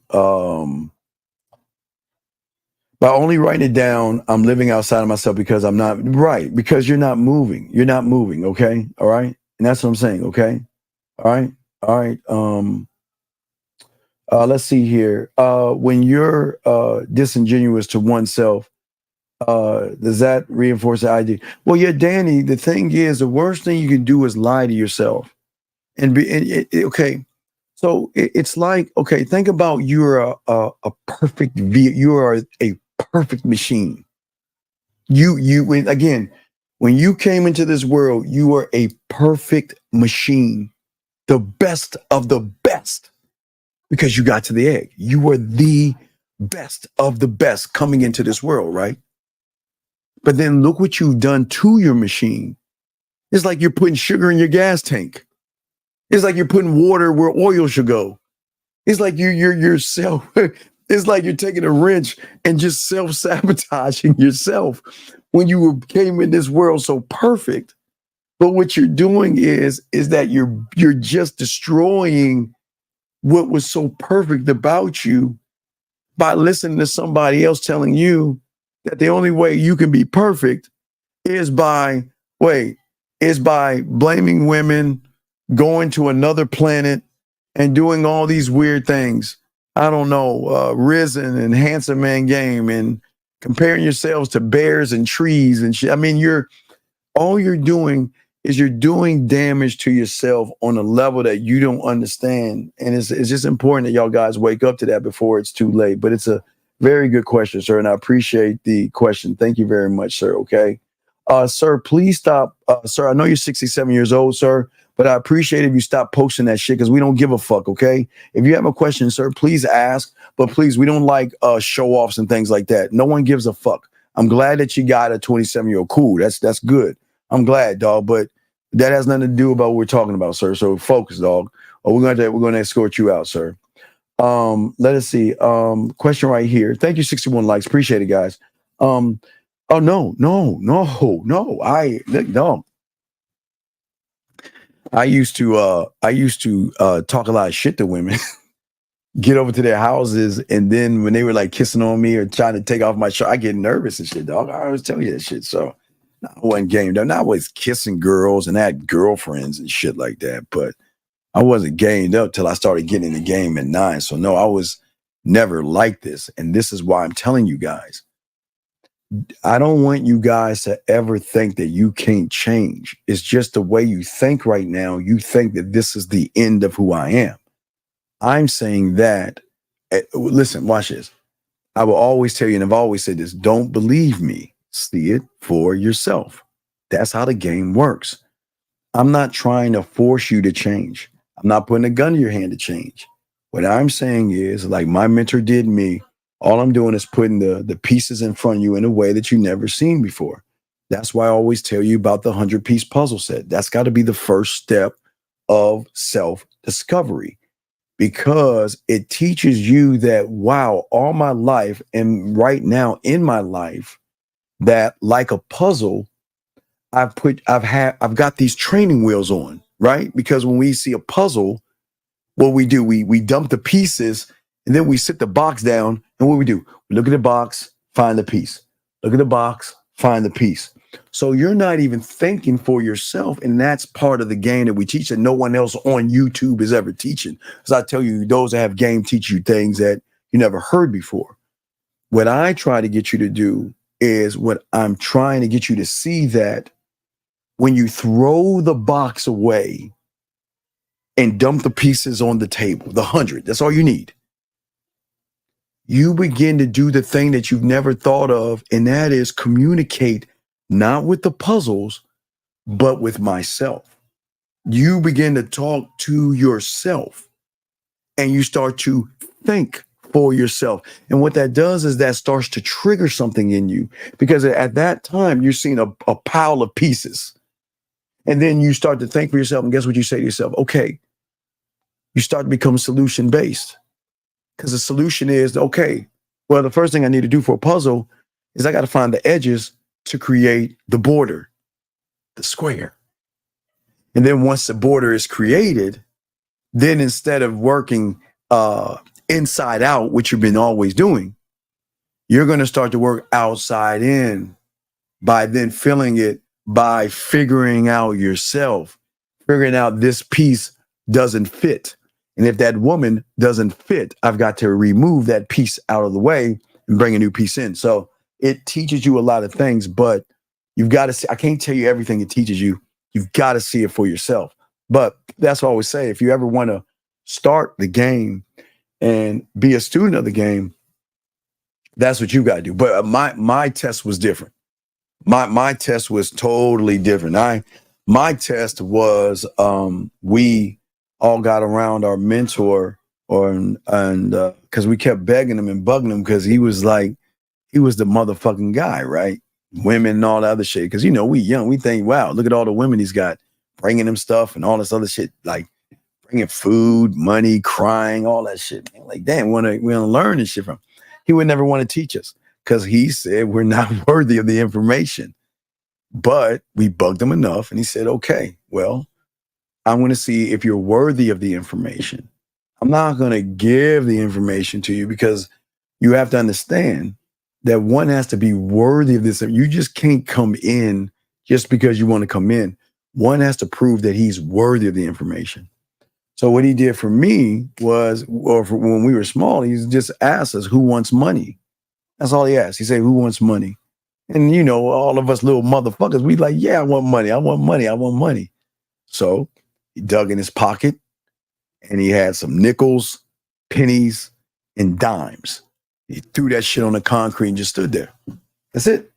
By only writing it down, I'm living outside of myself because I'm not right. Because you're not moving. You're not moving. Okay. All right. And that's what I'm saying. Okay. All right. All right. Let's see here. When you're disingenuous to oneself, does that reinforce the idea? Well, yeah, Danny, the thing is, the worst thing you can do is lie to yourself. Okay. So it's like, okay, think about you're a perfect you are a perfect machine. When you came into this world, you were a perfect machine, the best of the best, because you got to the egg. You were the best of the best coming into this world, right? But then look what you've done to your machine. It's like you're putting sugar in your gas tank. It's like you're putting water where oil should go. It's like it's like you're taking a wrench and just self-sabotaging yourself when you came in this world so perfect. But what you're doing is that you're just destroying what was so perfect about you by listening to somebody else telling you that the only way you can be perfect is by blaming women, going to another planet, and doing all these weird things. I don't know, Risen and Handsome Man Game and comparing yourselves to bears and trees and shit. I mean, all you're doing is you're doing damage to yourself on a level that you don't understand. And it's just important that y'all guys wake up to that before it's too late. But it's a very good question, sir. And I appreciate the question. Thank you very much, sir. Okay. Sir, please stop. Sir, I know you're 67 years old, sir, but I appreciate if you stop posting that shit because we don't give a fuck, okay? If you have a question, sir, please ask. But please, we don't like show-offs and things like that. No one gives a fuck. I'm glad that you got a 27-year-old. Cool. That's good. I'm glad, dog. But that has nothing to do about what we're talking about, sir. So focus, dog. Or we're gonna escort you out, sir. Let us see. Question right here. Thank you, 61 likes. Appreciate it, guys. Oh no. I used to talk a lot of shit to women, get over to their houses, and then when they were like kissing on me or trying to take off my shirt, I get nervous and shit, dog. I always tell you that shit. So I wasn't game, though. I was kissing girls and I had girlfriends and shit like that, but I wasn't gamed up till I started getting in the game at 9. So no, I was never like this. And this is why I'm telling you guys. I don't want you guys to ever think that you can't change. It's just the way you think right now. You think that this is the end of who I am. I'm saying that, listen, watch this. I will always tell you, and I've always said this, don't believe me. See it for yourself. That's how the game works. I'm not trying to force you to change. I'm not putting a gun to your hand to change. What I'm saying is, like my mentor did me, all I'm doing is putting the pieces in front of you in a way that you've never seen before. That's why I always tell you about the 100-piece puzzle set. That's got to be the first step of self-discovery, because it teaches you that, wow, all my life and right now in my life, that like a puzzle, I've got these training wheels on, right? Because when we see a puzzle, what we do, we dump the pieces and then we sit the box down. And what we do, we look at the box, find the piece. Look at the box, find the piece. So you're not even thinking for yourself. And that's part of the game that we teach that no one else on YouTube is ever teaching. As I tell you, those that have game teach you things that you never heard before. What I try to get you to do is what I'm trying to get you to see, that when you throw the box away and dump the pieces on the table, the 100, that's all you need. You begin to do the thing that you've never thought of, and that is communicate not with the puzzles, but with myself. You begin to talk to yourself and you start to think for yourself. And what that does is that starts to trigger something in you, because at that time you're seeing a pile of pieces. And then you start to think for yourself, and guess what you say to yourself? Okay, you start to become solution based. Because the solution is, okay, well, the first thing I need to do for a puzzle is I got to find the edges to create the border, the square. And then once the border is created, then instead of working inside out, which you've been always doing, you're going to start to work outside in by then filling it by figuring out yourself, figuring out this piece doesn't fit. And if that woman doesn't fit, I've got to remove that piece out of the way and bring a new piece in. So it teaches you a lot of things, but you've got to see. I can't tell you everything it teaches you. You've got to see it for yourself. But that's what I always say. If you ever want to start the game and be a student of the game, that's what you got to do. But my test was different. My test was totally different. My test was we all got around our mentor, and because we kept begging him and bugging him, because he was the motherfucking guy, right? Women and all the other shit. Because we young, we think, wow, look at all the women he's got, bringing him stuff and all this other shit, like bringing food, money, crying, all that shit. Man, like, damn, we want to learn this shit from him. He would never want to teach us because he said we're not worthy of the information. But we bugged him enough, and he said, okay, well, I'm going to see if you're worthy of the information. I'm not going to give the information to you, because you have to understand that one has to be worthy of this. You just can't come in just because you want to come in. One has to prove that he's worthy of the information. So what he did for me was, or for when we were small, he just asked us, who wants money? That's all he asked. He said, who wants money? And, you know, all of us little motherfuckers, we like, yeah, I want money. I want money. I want money. So he dug in his pocket and he had some nickels, pennies, and dimes. He threw that shit on the concrete and just stood there. That's it.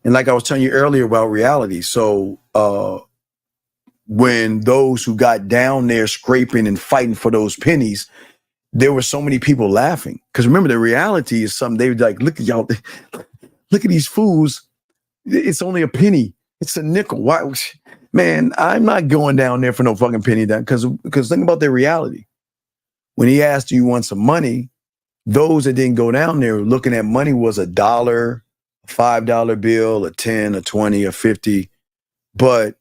And like I was telling you earlier about reality. So when those who got down there scraping and fighting for those pennies, there were so many people laughing. Because remember, the reality is something they were like, look at y'all, look at these fools. It's only a penny. It's a nickel. Why? Man, I'm not going down there for no fucking penny down. Because think about their reality. When he asked, do you want some money? Those that didn't go down there looking at money was $1, a $5 bill, a 10, a 20, a 50. But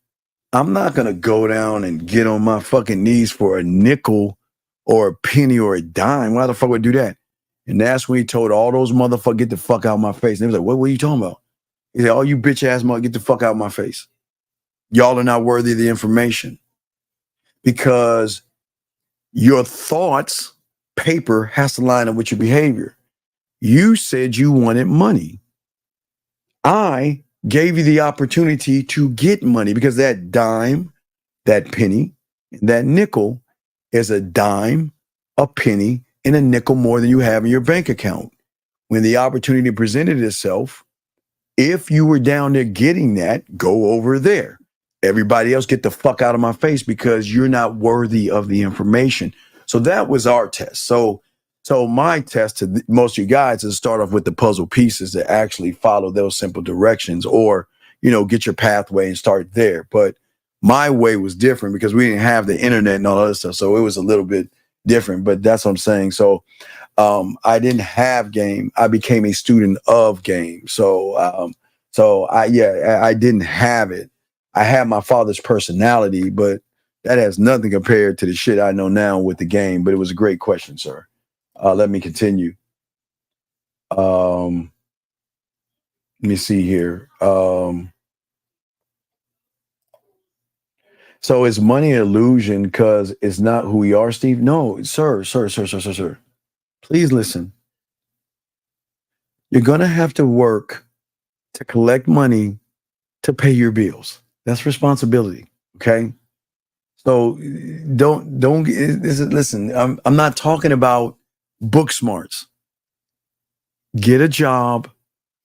I'm not going to go down and get on my fucking knees for a nickel or a penny or a dime. Why the fuck would I do that? And that's when he told all those motherfuckers, get the fuck out of my face. And they was like, what are you talking about? He said, oh, you bitch ass mother, get the fuck out of my face. Y'all are not worthy of the information. Because your thoughts, paper, has to line up with your behavior. You said you wanted money. I gave you the opportunity to get money because that dime, that penny, that nickel is a dime, a penny, and a nickel more than you have in your bank account. When the opportunity presented itself, if you were down there getting that, go over there. Everybody else get the fuck out of my face because you're not worthy of the information. So that was our test. So my test to most of you guys is start off with the puzzle pieces that actually follow those simple directions, or, you know, get your pathway and start there. But my way was different because we didn't have the internet and all that stuff. So it was a little bit different, but that's what I'm saying. So I didn't have game. I became a student of game. So I didn't have it. I had my father's personality, but that has nothing compared to the shit I know now with the game. But it was a great question, sir. Let me continue. Let me see here. So is money an illusion because it's not who we are, Steve? No, sir. Please listen. You're going to have to work to collect money to pay your bills. That's responsibility. Okay. So listen, I'm not talking about book smarts. Get a job,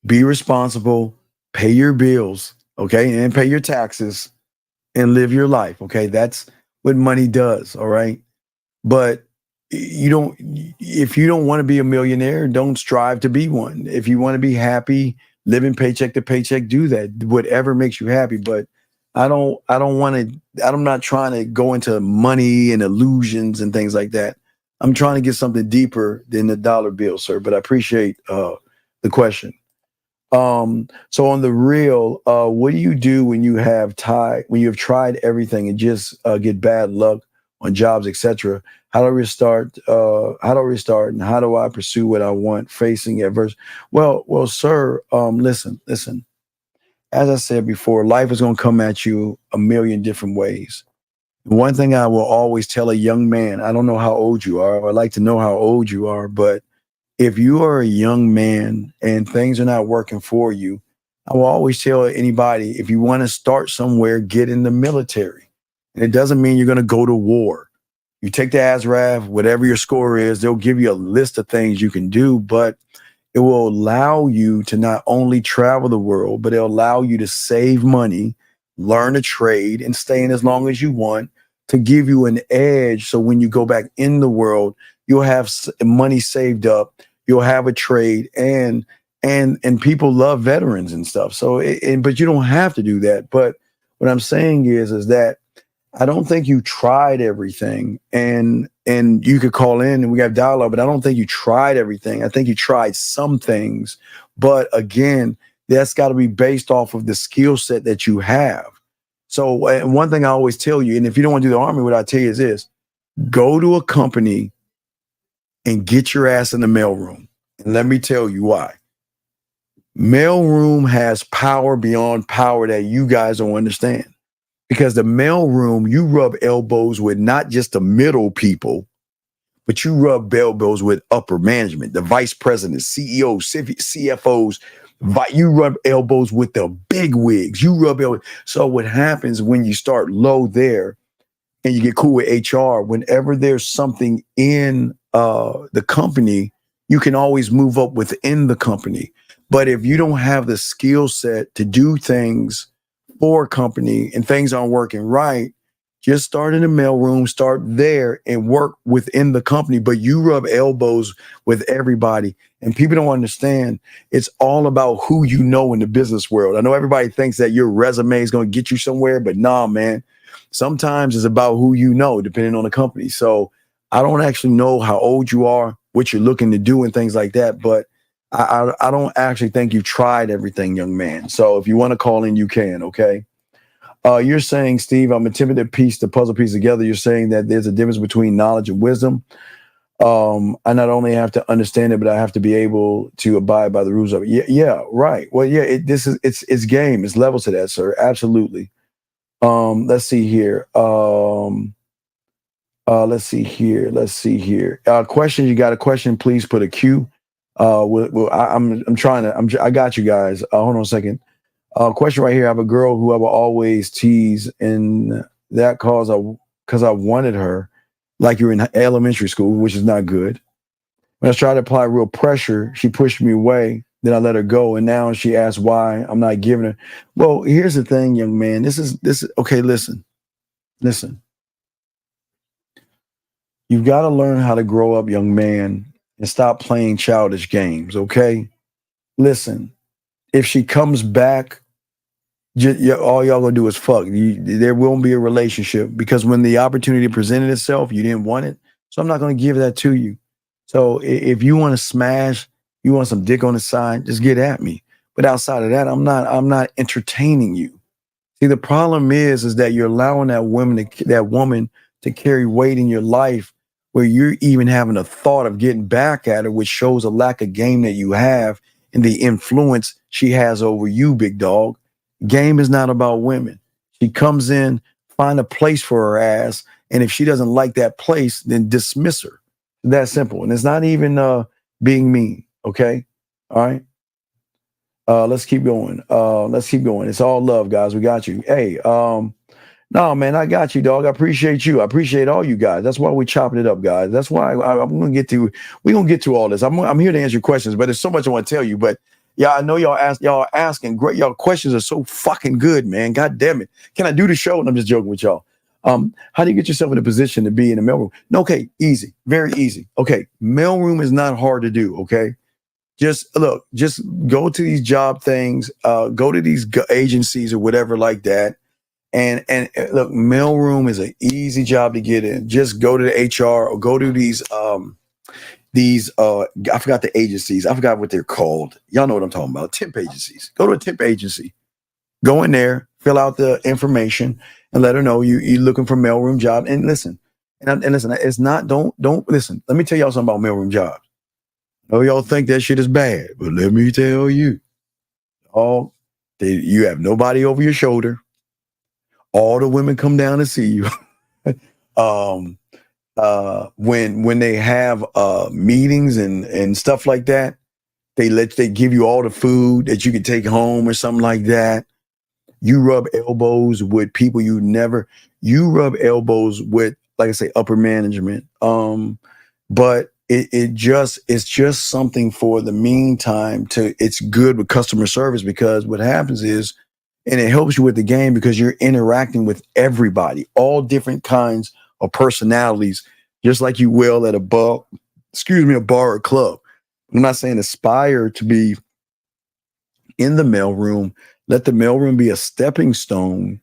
be responsible, pay your bills, okay, and pay your taxes and live your life, okay? That's what money does, all right? But if you don't want to be a millionaire, don't strive to be one. If you want to be happy, living paycheck to paycheck, do that. Whatever makes you happy, but I'm not trying to go into money and illusions and things like that. I'm trying to get something deeper than the dollar bill, sir, but I appreciate the question. So on the real, what do you do when you have tried everything and just get bad luck on jobs, etc.? How do I restart? And how do I pursue what I want facing adversity? Well, sir, listen. As I said before, life is going to come at you a million different ways. One thing I will always tell a young man, I don't know how old you are, or I'd like to know how old you are, but if you are a young man and things are not working for you, I will always tell anybody, if you want to start somewhere, get in the military. And it doesn't mean you're going to go to war. You take the ASRAF, whatever your score is, they'll give you a list of things you can do, but it will allow you to not only travel the world, but it'll allow you to save money, learn a trade, and stay in as long as you want to give you an edge. So when you go back in the world, you'll have money saved up, you'll have a trade, and people love veterans and stuff. So, but you don't have to do that. But what I'm saying is that I don't think you tried everything, and you could call in and we have dialogue, but I don't think you tried everything. I think you tried some things, but again, that's got to be based off of the skill set that you have. So one thing I always tell you, and if you don't want to do the Army, what I tell you is this: go to a company and get your ass in the mailroom. And let me tell you why. Mailroom has power beyond power that you guys don't understand. Because the mailroom, you rub elbows with not just the middle people, but you rub elbows with upper management, the vice presidents, CEOs, CFOs. You rub elbows with the big wigs. You rub elbows. So what happens when you start low there and you get cool with HR, whenever there's something in the company, you can always move up within the company. But if you don't have the skill set to do things for a company and things aren't working right, just start in the mailroom, start there and work within the company. But you rub elbows with everybody. And people don't understand it's all about who you know in the business world. I know everybody thinks that your resume is going to get you somewhere, but nah, man. Sometimes it's about who you know, depending on the company. So I don't actually know how old you are, what you're looking to do and things like that. But I don't actually think you've tried everything, young man. So if you want to call in, you can, okay? You're saying, Steve, I'm attempting to piece the puzzle piece together. You're saying that there's a difference between knowledge and wisdom. I not only have to understand it, but I have to be able to abide by the rules of it. Yeah, right. Well, yeah, it's game. It's levels to that, sir. Absolutely. Let's see here. Let's see here. Question. You got a question? Please put a Q. I'm trying to. I got you guys. Hold on a second. Question right here. I have a girl who I will always tease, and that because I wanted her, like you're in elementary school, which is not good. When I tried to apply real pressure, she pushed me away. Then I let her go, and now she asks why I'm not giving her. Well, here's the thing, young man. This is okay. Listen. You've got to learn how to grow up, young man, and stop playing childish games. Okay. Listen. If she comes back, all y'all gonna do is fuck. There won't be a relationship because when the opportunity presented itself, you didn't want it. So I'm not gonna give that to you. So if you want to smash, you want some dick on the side, just get at me. But outside of that, I'm not entertaining you. See, the problem is that you're allowing that woman to carry weight in your life where you're even having a thought of getting back at her, which shows a lack of game that you have and the influence she has over you, big dog. Game is not about women. She comes in, find a place for her ass, and if she doesn't like that place, then dismiss her. That simple. And it's not even being mean, okay? All right? Let's keep going. It's all love, guys. We got you. Hey, no, man, I got you, dog. I appreciate you. I appreciate all you guys. That's why we're chopping it up, guys. That's why we're going to get to all this. I'm here to answer your questions, but there's so much I want to tell you. But yeah, I know y'all asking great. Y'all questions are so fucking good, man. God damn it. Can I do the show? And I'm just joking with y'all. How do you get yourself in a position to be in a mailroom? No, okay, easy. Very easy. Okay, mailroom is not hard to do, okay? Just go to these job things, go to these agencies or whatever like that. And look, mailroom is an easy job to get in. Just go to the HR or go to these I forgot the agencies. I forgot what they're called. Y'all know what I'm talking about. Temp agencies. Go to a temp agency. Go in there, fill out the information, and let her know you're looking for mailroom job. And listen, it's not. Don't listen. Let me tell y'all something about mailroom jobs. I know y'all think that shit is bad, but let me tell you, you have nobody over your shoulder. All the women come down to see you. When they have meetings and stuff like that, they give you all the food that you can take home or something like that. You rub elbows with people you rub elbows with, like I say, upper management. But it's just something for the meantime it's good with customer service, because what happens is, and it helps you with the game because you're interacting with everybody, all different kinds of personalities, just like you will at a bar or club. I'm not saying aspire to be in the mailroom. Let the mailroom be a stepping stone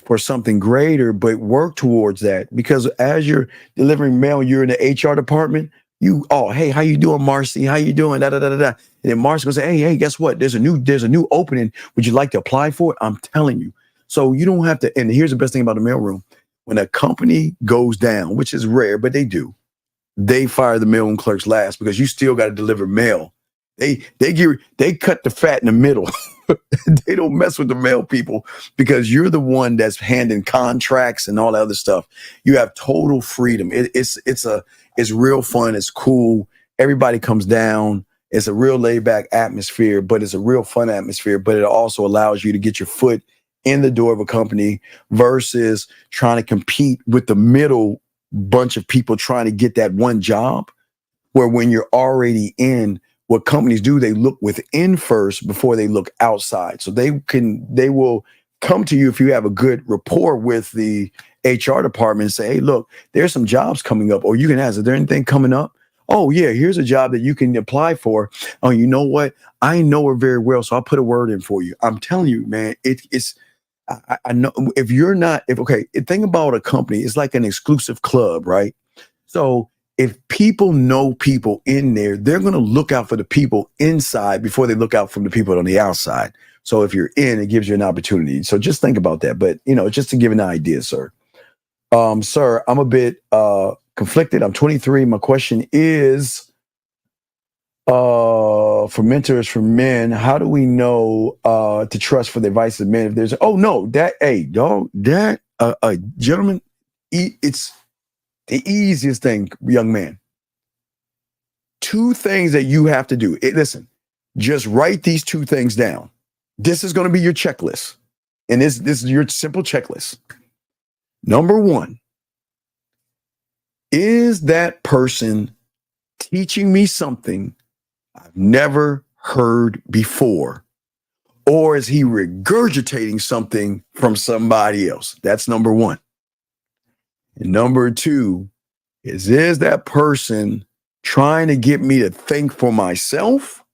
for something greater, but work towards that. Because as you're delivering mail, you're in the HR department. Hey, how you doing, Marcy? How you doing? Da, da, da, da, da. And then Marcy goes, hey, guess what? There's a new opening. Would you like to apply for it? I'm telling you. So you don't have to. And here's the best thing about the mailroom. When a company goes down, which is rare, but they do, they fire the mailroom clerks last because you still got to deliver mail. They cut the fat in the middle. They don't mess with the male people because you're the one that's handing contracts and all that other stuff. You have total freedom. It's real fun. It's cool. Everybody comes down. It's a real laid back atmosphere, but it's a real fun atmosphere. But it also allows you to get your foot in the door of a company versus trying to compete with the middle bunch of people trying to get that one job. Where when you're already in, what companies do, they look within first before they look outside. So they will come to you if you have a good rapport with the HR department and say, hey, look, there's some jobs coming up. Or you can ask, is there anything coming up? Oh, yeah, here's a job that you can apply for. Oh, you know what? I know her very well, so I'll put a word in for you. I'm telling you, man, I know if you're not, the thing about a company, it's like an exclusive club, right? So if people know people in there, they're going to look out for the people inside before they look out for the people on the outside. So if you're in, it gives you an opportunity. So just think about that. But, just to give an idea, sir. Sir, I'm a bit conflicted. I'm 23. My question is, for mentors for men, how do we know to trust for the advice of men? If there's, gentlemen, it's the easiest thing, young man. 2 things that you have to do. Listen, just write these 2 things down. This is going to be your checklist. And this is your simple checklist. Number 1, is that person teaching me something I've never heard before? Or is he regurgitating something from somebody else? That's number 1. And number 2 is that person trying to get me to think for myself?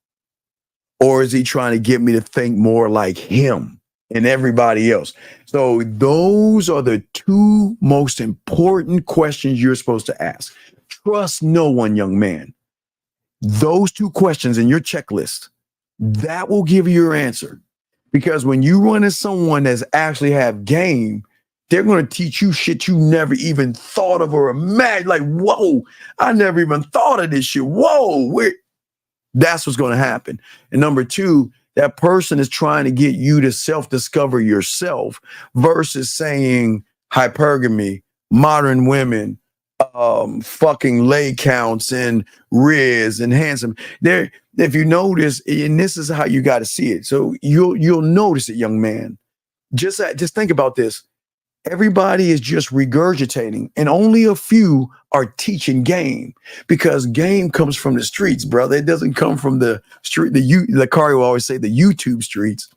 Or is he trying to get me to think more like him and everybody else? So those are the 2 most important questions you're supposed to ask. Trust no one, young man. Those 2 questions in your checklist, that will give you your answer. Because when you run into someone that's actually have game, they're going to teach you shit you never even thought of or imagined. Like, whoa, I never even thought of this shit. Whoa, that's what's going to happen. And number 2, that person is trying to get you to self-discover yourself versus saying hypergamy, modern women, fucking lay counts and Riz and handsome. There, if you notice, and this is how you got to see it. So you'll notice it, young man. Just think about this. Everybody is just regurgitating, and only a few are teaching game, because game comes from the streets, brother. It doesn't come from the street. The Kari will always say the YouTube streets.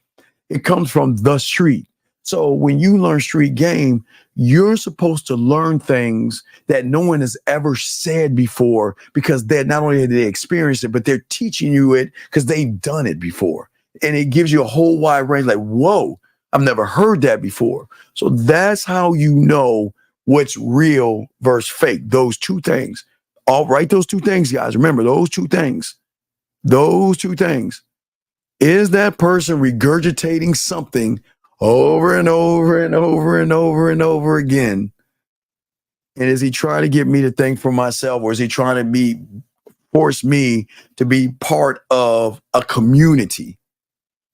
It comes from the street. So when you learn street game, you're supposed to learn things that no one has ever said before, because they're not only have they experienced it, but they're teaching you it because they've done it before. And it gives you a whole wide range, like, whoa, I've never heard that before. So that's how you know what's real versus fake. Those 2 things. All right, those 2 things, guys. Remember those 2 things. Those 2 things. Is that person regurgitating something over and over and over and over and over again? And is he trying to get me to think for myself, or is he trying to force me to be part of a community?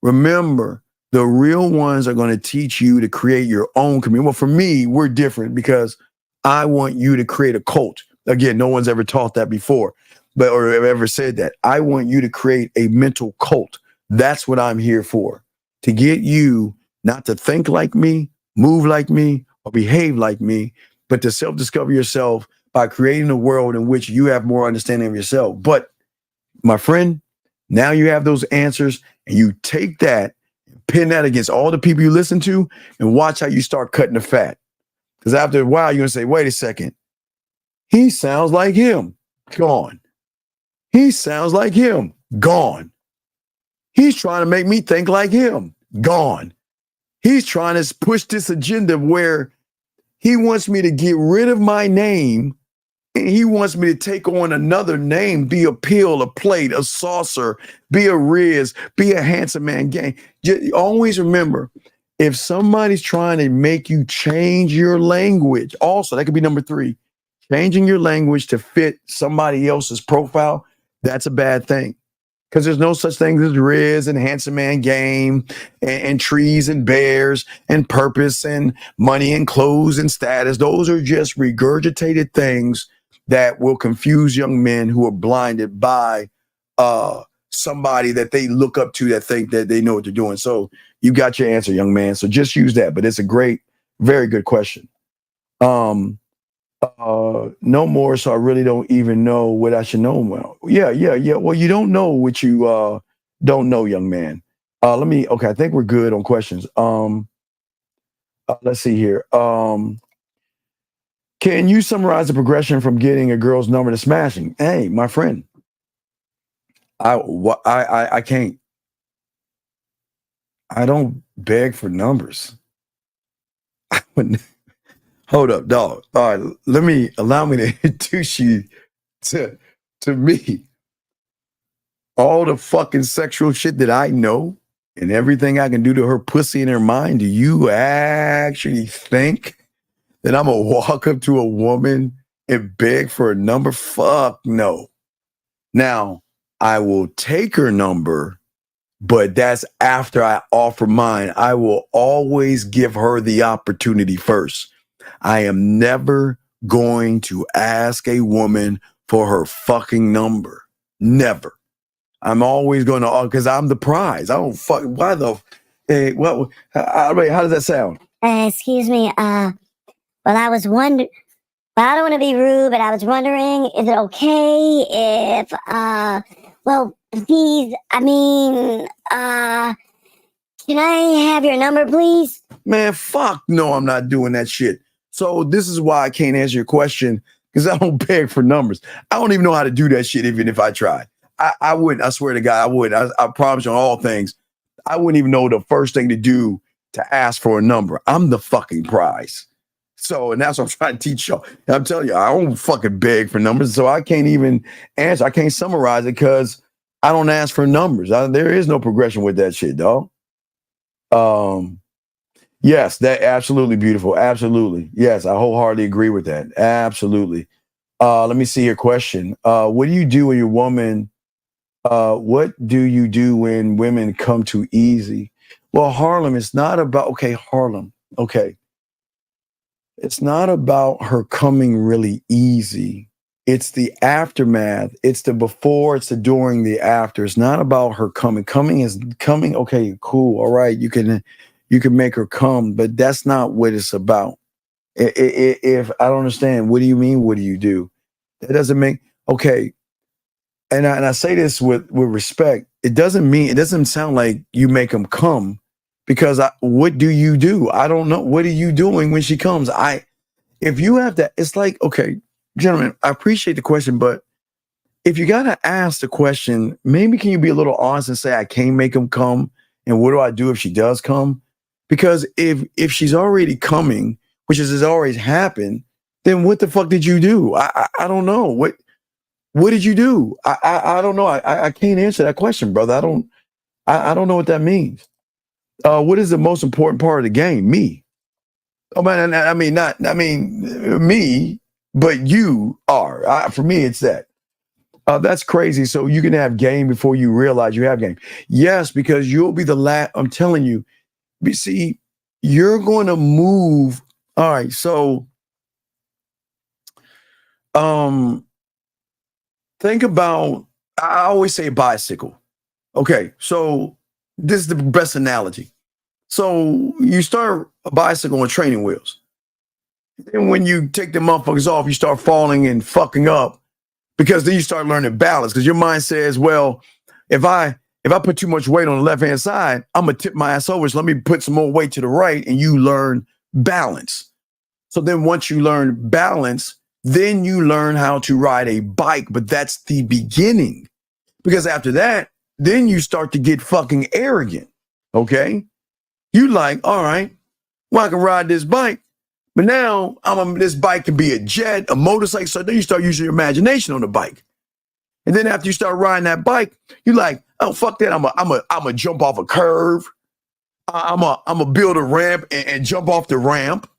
Remember, the real ones are going to teach you to create your own community. Well, for me, we're different because I want you to create a cult. Again, no one's ever taught that before, or ever said that. I want you to create a mental cult. That's what I'm here for, to get you not to think like me, move like me, or behave like me, but to self-discover yourself by creating a world in which you have more understanding of yourself. But my friend, now you have those answers, and you take that, pin that against all the people you listen to, and watch how you start cutting the fat. Because after a while, you're going to say, wait a second. He sounds like him. Gone. He sounds like him. Gone. He's trying to make me think like him. Gone. He's trying to push this agenda where he wants me to get rid of my name, and he wants me to take on another name, be a pill, a plate, a saucer, be a Riz, be a handsome man gang. Just always remember, if somebody's trying to make you change your language, also, that could be number 3, changing your language to fit somebody else's profile, that's a bad thing. because there's no such thing as Riz and Handsome Man Game and trees and bears and purpose and money and clothes and status. Those are just regurgitated things that will confuse young men who are blinded by somebody that they look up to that think that they know what they're doing. So you got your answer, young man. So just use that. But it's a great, very good question. No more, so I really don't even know what I should know. Well, yeah. Well, you don't know what you don't know, young man. Okay, I think we're good on questions. Let's see here. Can you summarize the progression from getting a girl's number to smashing? Hey, my friend, I can't. I don't beg for numbers. Hold up, dog. All right, allow me to introduce you to me. All the fucking sexual shit that I know and everything I can do to her pussy and her mind. Do you actually think that I'm gonna walk up to a woman and beg for a number? Fuck no. Now, I will take her number, but that's after I offer mine. I will always give her the opportunity first. I am never going to ask a woman for her fucking number. Never. I'm always going to, because I'm the prize. I don't fuck. Why the? How does that sound? Excuse me. Well, I was wondering. Well, I don't want to be rude, but I was wondering, is it okay if, well, please, I mean, can I have your number, please? Man, fuck no, I'm not doing that shit. So this is why I can't answer your question, because I don't beg for numbers. I don't even know how to do that shit, even if I tried. I wouldn't. I swear to God, I wouldn't. I promise you on all things. I wouldn't even know the first thing to do to ask for a number. I'm the fucking prize. So, and that's what I'm trying to teach y'all. I'm telling you, I don't fucking beg for numbers. So I can't even answer. I can't summarize it because I don't ask for numbers. There is no progression with that shit, dog. Yes, that absolutely beautiful. Absolutely. Yes, I wholeheartedly agree with that. Absolutely. Let me see your question. What do you do when your woman, what do you do when women come too easy? Well, Harlem, it's not about, Harlem. Okay. It's not about her coming really easy. It's the aftermath. It's the before, it's the during, the after. It's not about her coming. Coming is coming. Okay, cool. All right. You can make her come, but that's not what it's about. If I don't understand, what do you mean? What do you do? It doesn't make, okay. And I say this with respect. It doesn't sound like you make them come, because what do you do? I don't know. What are you doing when she comes? If you have that, it's like, okay, gentlemen, I appreciate the question, but if you got to ask the question, maybe can you be a little honest and say, I can't make them come. And what do I do if she does come? Because if she's already coming, which has always happened, then what the fuck did you do? I don't know. What did you do? I don't know. I can't answer that question, brother. I don't know what that means. What is the most important part of the game? Me. Oh man, me, but you are. For me, it's that. That's crazy. So you can have game before you realize you have game. Yes, because you'll be the last. I'm telling you. See, you're going to move. All right. So, think about. I always say bicycle. Okay, so this is the best analogy. So you start a bicycle on training wheels. And when you take the motherfuckers off, you start falling and fucking up, because then you start learning balance, because your mind says, well, if I put too much weight on the left-hand side, I'm going to tip my ass over. So let me put some more weight to the right, and you learn balance. So then once you learn balance, then you learn how to ride a bike. But that's the beginning, because after that, then you start to get fucking arrogant. Okay. You like, all right, well, I can ride this bike, but now this bike can be a jet, a motorcycle. So then you start using your imagination on the bike. And then after you start riding that bike, you like, oh, fuck that. I'm a jump off a curve. I'm a build a ramp and jump off the ramp.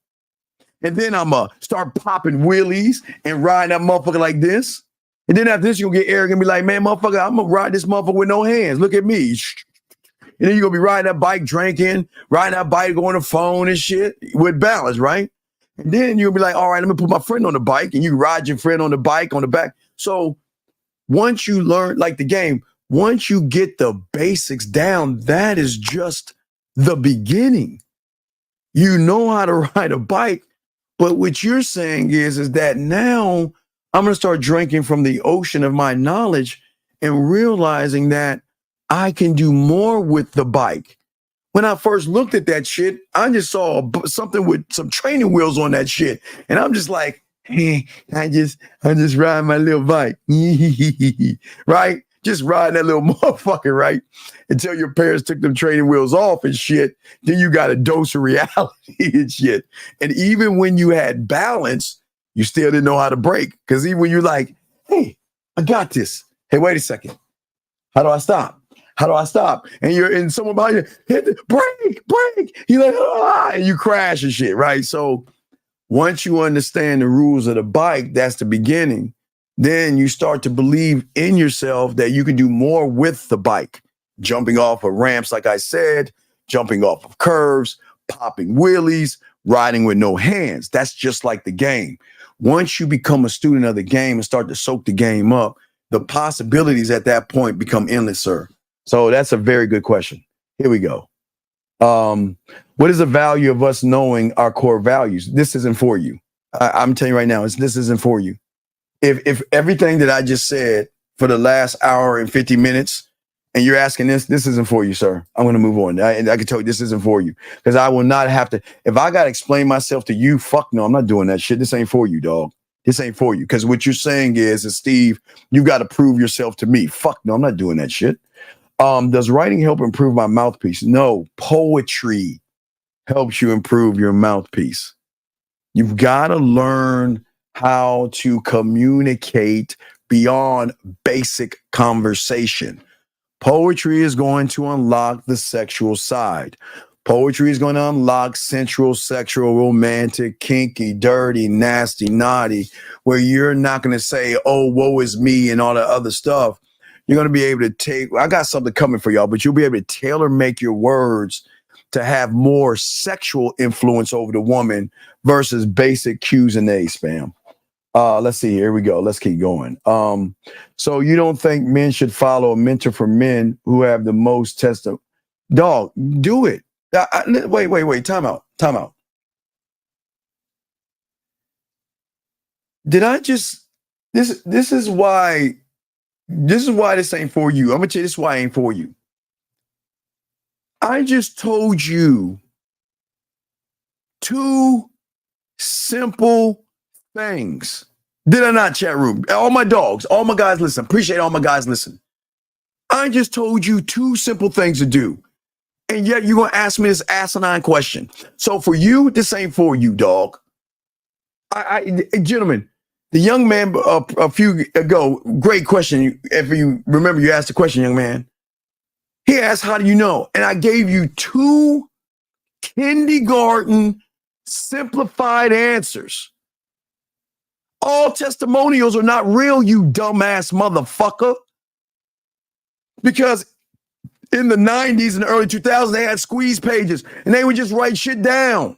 And then I'm start popping wheelies and riding that motherfucker like this. And then after this, you'll get arrogant and be like, man, motherfucker, I'm going to ride this motherfucker with no hands. Look at me. And then you're going to be riding that bike, drinking, riding that bike, going on the phone and shit with balance, right? And then you'll be like, all right, let me put my friend on the bike. And you ride your friend on the bike on the back. So once you learn, like the game, once you get the basics down, that is just the beginning. You know how to ride a bike. But what you're saying is that now I'm going to start drinking from the ocean of my knowledge and realizing that I can do more with the bike. When I first looked at that shit, I just saw something with some training wheels on that shit. And I'm just like, hey, I just ride my little bike. Right? Just riding that little motherfucker, right? Until your parents took them training wheels off and shit. Then you got a dose of reality and shit. And even when you had balance, you still didn't know how to brake. Because even when you're like, hey, I got this. Hey, wait a second. How do I stop? How do I stop? And you're in someone behind you, hit the brake. You're like, ah, and you crash and shit, right? So once you understand the rules of the bike, that's the beginning. Then you start to believe in yourself that you can do more with the bike. Jumping off of ramps, like I said, jumping off of curves, popping wheelies, riding with no hands. That's just like the game. Once you become a student of the game and start to soak the game up, the possibilities at that point become endless, sir. So that's a very good question. Here we go. What is the value of us knowing our core values? This isn't for you. I'm telling you right now, this isn't for you. If everything that I just said for the last hour and 50 minutes, and you're asking this isn't for you, sir. I'm going to move on. I can tell you this isn't for you because I will not have to. If I got to explain myself to you, fuck no, I'm not doing that shit. This ain't for you, dog. This ain't for you. Because what you're saying is Steve, you've got to prove yourself to me. Fuck no, I'm not doing that shit. Does writing help improve my mouthpiece? No, poetry helps you improve your mouthpiece. You've got to learn how to communicate beyond basic conversation. Poetry is going to unlock the sexual side. Poetry is going to unlock sensual, sexual, romantic, kinky, dirty, nasty, naughty, where you're not going to say, oh, woe is me and all that other stuff. You're going to be able to take, I got something coming for y'all, but you'll be able to tailor make your words to have more sexual influence over the woman versus basic Q's and A's, spam. Let's see. Here we go. Let's keep going. So you don't think men should follow a mentor for men who have the most testimony? Dog, do it. Wait. Time out. Did I just, this is why this ain't for you. I'm going to tell you this is why it ain't for you. I just told you two simple things. Did I not, chat room? All my dogs, all my guys listen. Appreciate all my guys listen. I just told you two simple things to do. And yet you're going to ask me this asinine question. So for you, this ain't for you, dog. Gentlemen, the young man a few ago, great question. If you remember, you asked the question, young man. He asked, how do you know? And I gave you two kindergarten simplified answers. All testimonials are not real, you dumbass motherfucker. Because in the 90s and the early 2000s, they had squeeze pages and they would just write shit down.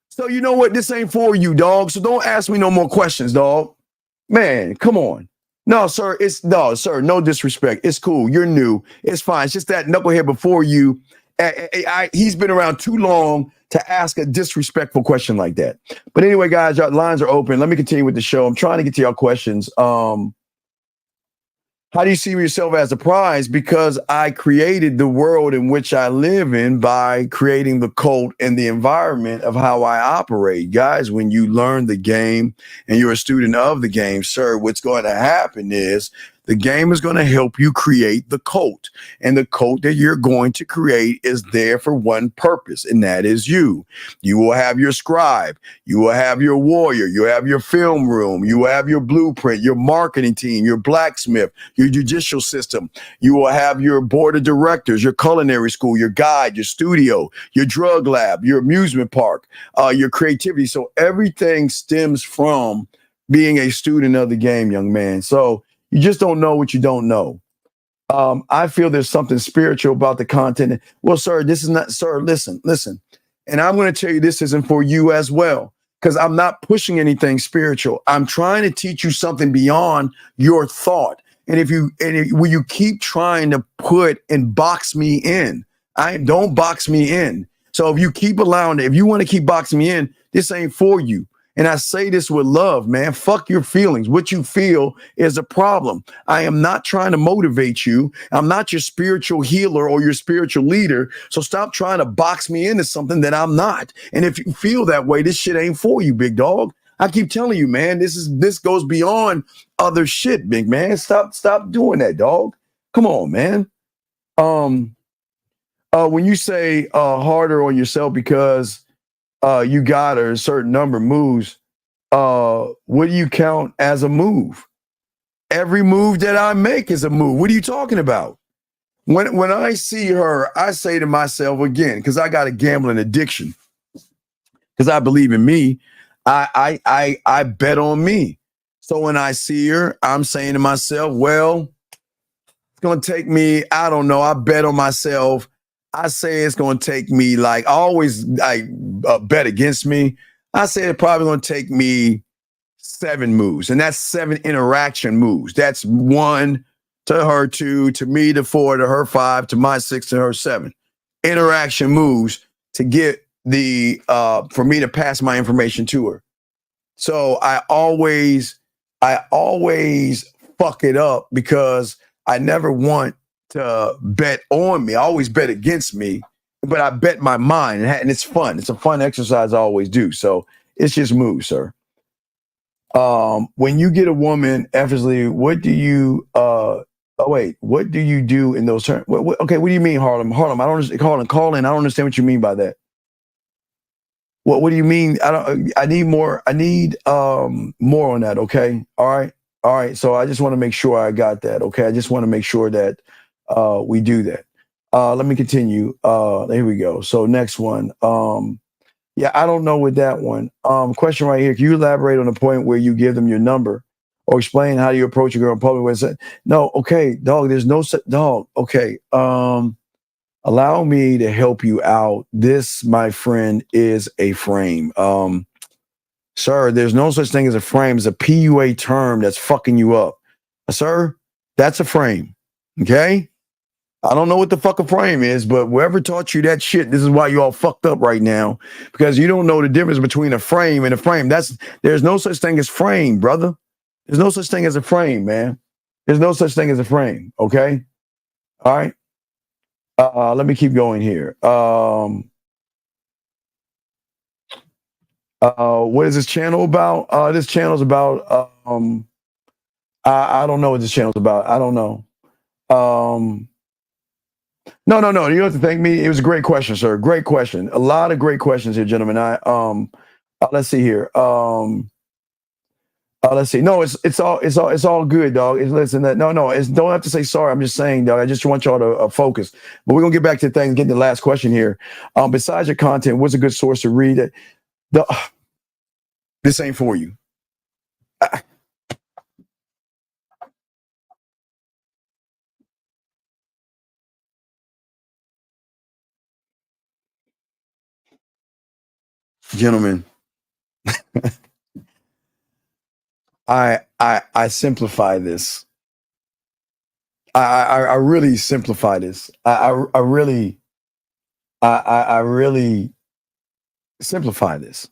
So you know what? This ain't for you, dog. So don't ask me no more questions, dog. Man, come on. No, sir. No disrespect. It's cool. You're new. It's fine. It's just that knucklehead before you. He's been around too long to ask a disrespectful question like that. But anyway, guys, your lines are open. Let me continue with the show. I'm trying to get to your questions. How do you see yourself as a prize? Because I created the world in which I live in by creating the cult and the environment of how I operate. Guys, when you learn the game and you're a student of the game, sir, what's going to happen is the game is going to help you create the cult. And the cult that you're going to create is there for one purpose, and that is you. You will have your scribe. You will have your warrior. You have your film room. You will have your blueprint, your marketing team, your blacksmith, your judicial system. You will have your board of directors, your culinary school, your guide, your studio, your drug lab, your amusement park, your creativity. So everything stems from being a student of the game, young man. So you just don't know what you don't know. I feel there's something spiritual about the content. Well, sir, this is not, sir, listen. And I'm going to tell you this isn't for you as well, because I'm not pushing anything spiritual. I'm trying to teach you something beyond your thought. And when you keep trying to put and box me in, don't box me in. So if you keep allowing it, if you want to keep boxing me in, this ain't for you. And I say this with love, man. Fuck your feelings. What you feel is a problem. I am not trying to motivate you. I'm not your spiritual healer or your spiritual leader. So stop trying to box me into something that I'm not. And if you feel that way, this shit ain't for you, big dog. I keep telling you, man, this goes beyond other shit, big man. Stop doing that, dog. Come on, man. When you say harder on yourself because you got a certain number of moves, what do you count as a move? Every move that I make is a move. What are you talking about? When I see her, I say to myself again, because I got a gambling addiction, because I believe in me, I bet on me. So when I see her, I'm saying to myself, well, it's going to take me, I don't know, I bet on myself. I say it's going to take me, like, I bet against me. I say it's probably going to take me 7 moves, and that's 7 interaction moves. That's 1 to her 2, to me to 4, to her 5, to my 6, to her 7. Interaction moves to get for me to pass my information to her. So I always fuck it up because I never want to bet on me. I always bet against me, but I bet my mind, and it's fun. It's a fun exercise I always do. So it's just moves, sir. When you get a woman effortlessly, what do you what do you do in those terms? Okay, what do you mean, Harlem? Harlem, I don't understand. Call in. I don't understand what you mean by that. What do you mean? I need more on that, okay? All right. So I just want to make sure I got that, okay? I just want to make sure that we do that. Let me continue. Here we go. So next one. Yeah, I don't know with that one. Question right here. Can you elaborate on the point where you give them your number or explain how you approach a girl in public? No, okay, dog, there's no dog. Okay. Allow me to help you out. This, my friend, is a frame. Sir, there's no such thing as a frame. It's a PUA term that's fucking you up. Sir, that's a frame. Okay? I don't know what the fuck a frame is, but whoever taught you that shit, this is why you all fucked up right now, because you don't know the difference between a frame and a frame. There's no such thing as frame, brother. There's no such thing as a frame, man. There's no such thing as a frame. Okay? All right? Let me keep going here. What is this channel about? This channel's about, I don't know what this channel's about. I don't know. No. You don't have to thank me. It was a great question, sir. Great question. A lot of great questions here, gentlemen. Let's see here. Let's see. No, it's all good, dog. Don't have to say sorry. I'm just saying, dog. I just want y'all to focus. But we're gonna get back to things. Get the last question here. Besides your content, what's a good source to read it? This ain't for you. Gentlemen, I simplify this. I really simplify this. I really simplify this.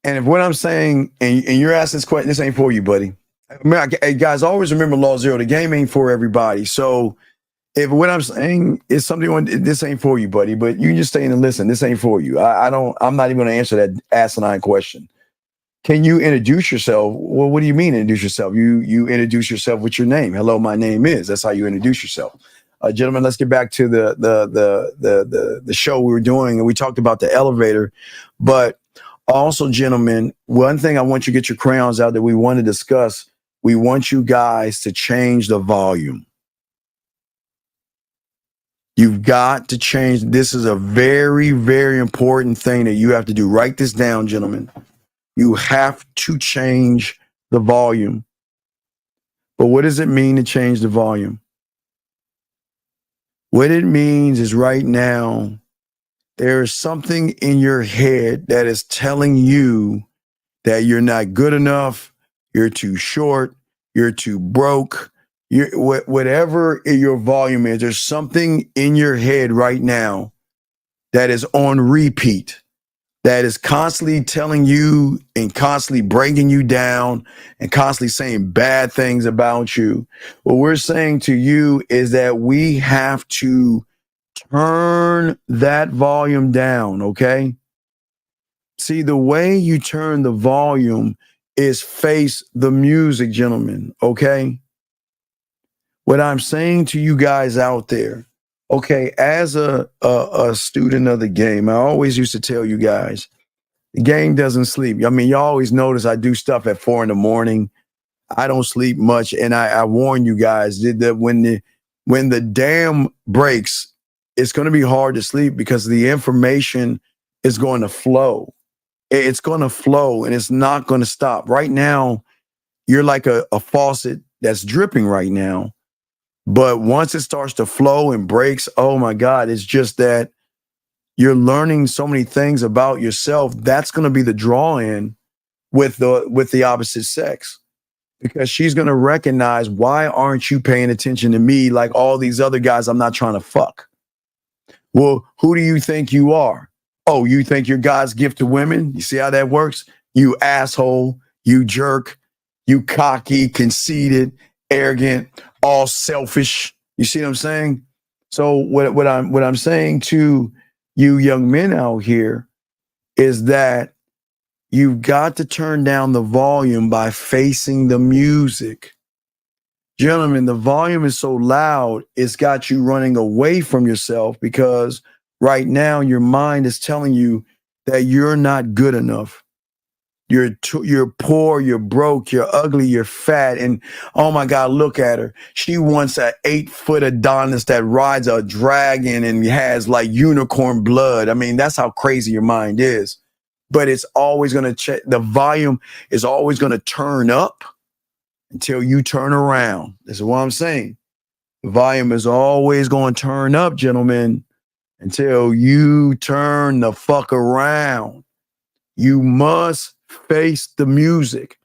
And if what I'm saying, and you're asking this question, this ain't for you, buddy. Hey, guys, always remember Law Zero. The game ain't for everybody. So if what I'm saying is something, this ain't for you, buddy, but you just stay in and listen. This ain't for you. I'm not even going to answer that asinine question. Can you introduce yourself? Well, what do you mean introduce yourself? You introduce yourself with your name. Hello, my name is. That's how you introduce yourself. Gentlemen, let's get back to the show we were doing, and we talked about the elevator. But also, gentlemen, one thing I want you to get your crayons out that we want to discuss. We want you guys to change the volume. You've got to change. This is a very, very important thing that you have to do. Write this down, gentlemen. You have to change the volume. But what does it mean to change the volume? What it means is right now, there is something in your head that is telling you that you're not good enough, you're too short, you're too broke, whatever your volume is, there's something in your head right now that is on repeat, that is constantly telling you and constantly breaking you down and constantly saying bad things about you. What we're saying to you is that we have to turn that volume down, okay? See, the way you turn the volume is face the music, gentlemen, okay? What I'm saying to you guys out there, okay, as a student of the game, I always used to tell you guys, the game doesn't sleep. I mean, you always notice I do stuff at 4 a.m. I don't sleep much, and I warn you guys that when the dam breaks, it's going to be hard to sleep because the information is going to flow. It's going to flow, and it's not going to stop. Right now, you're like a faucet that's dripping right now. But once it starts to flow and breaks, oh my God, it's just that you're learning so many things about yourself. That's going to be the draw-in with the opposite sex, because she's going to recognize, why aren't you paying attention to me like all these other guys I'm not trying to fuck? Well, who do you think you are? Oh, you think you're God's gift to women? You see how that works? You asshole, you jerk, you cocky, conceited, arrogant, all selfish. You see what I'm saying? So what I'm saying to you young men out here is that you've got to turn down the volume by facing the music. Gentlemen, the volume is so loud, it's got you running away from yourself, because right now your mind is telling you that you're not good enough. You're poor, you're broke, you're ugly, you're fat, and oh my God, look at her. She wants an 8-foot Adonis that rides a dragon and has like unicorn blood. I mean, that's how crazy your mind is. But it's always going to check. The volume is always going to turn up until you turn around. This is what I'm saying. The volume is always going to turn up, gentlemen, until you turn the fuck around. You must face the music.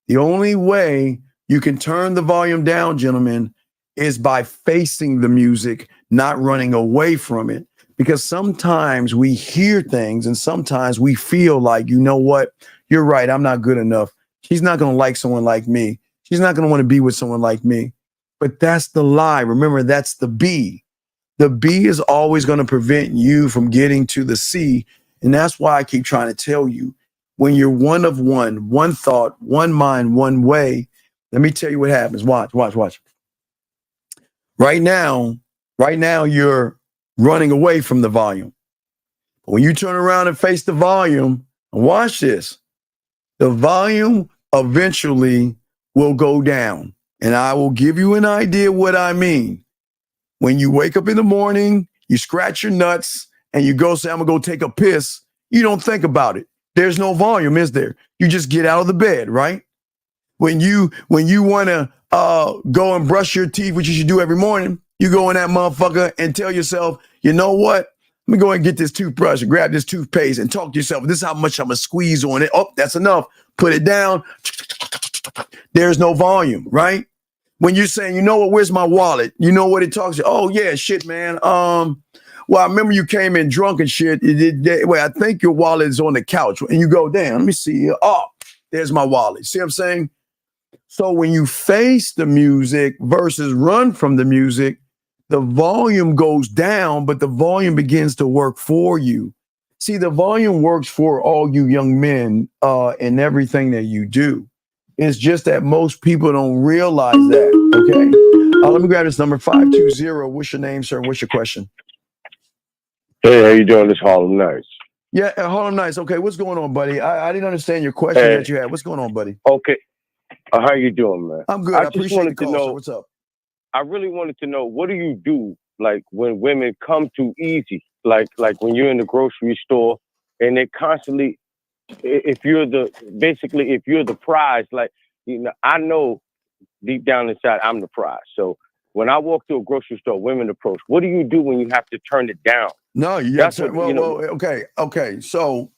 The only way you can turn the volume down, gentlemen, is by facing the music, not running away from it. Because sometimes we hear things and sometimes we feel like, you know what? You're right. I'm not good enough. She's not going to like someone like me. She's not going to want to be with someone like me. But that's the lie. Remember, that's the B. The B is always going to prevent you from getting to the C. And that's why I keep trying to tell you, when you're one of one thought, one mind, one way, let me tell you what happens. Watch. Right now, you're running away from the volume. But when you turn around and face the volume, and watch this, the volume eventually will go down. And I will give you an idea what I mean. When you wake up in the morning, you scratch your nuts, and you go say, I'm going to go take a piss, you don't think about it. There's no volume, is there? You just get out of the bed, right? When you want to go and brush your teeth, which you should do every morning, you go in that motherfucker and tell yourself, you know what? Let me go and get this toothbrush and grab this toothpaste and talk to yourself. This is how much I'm going to squeeze on it. Oh, that's enough. Put it down. There's no volume, right? When you're saying, you know what, where's my wallet? You know what it talks to? Oh, yeah, shit, man. Well, I remember you came in drunk and shit. Wait, I think your wallet is on the couch. And you go, damn, let me see. Oh, there's my wallet. See what I'm saying? So when you face the music versus run from the music, the volume goes down, but the volume begins to work for you. See, the volume works for all you young men in everything that you do. It's just that most people don't realize that, okay? Let me grab this number, 520. What's your name, sir? What's your question? Hey, how you doing? This Harlem Nights. Yeah, Harlem Nights. Okay, what's going on, buddy? I didn't understand your question that you had. What's going on, buddy? Okay. How you doing, man? I'm good. I appreciate the call, sir. What's up? I really wanted to know, what do you do, like, when women come too easy? Like when you're in the grocery store and they're constantly if you're the prize, like, you know, I know deep down inside I'm the prize. So when I walk to a grocery store, women approach. What do you do when you have to turn it down? No, you That's have to, what, you know. okay. So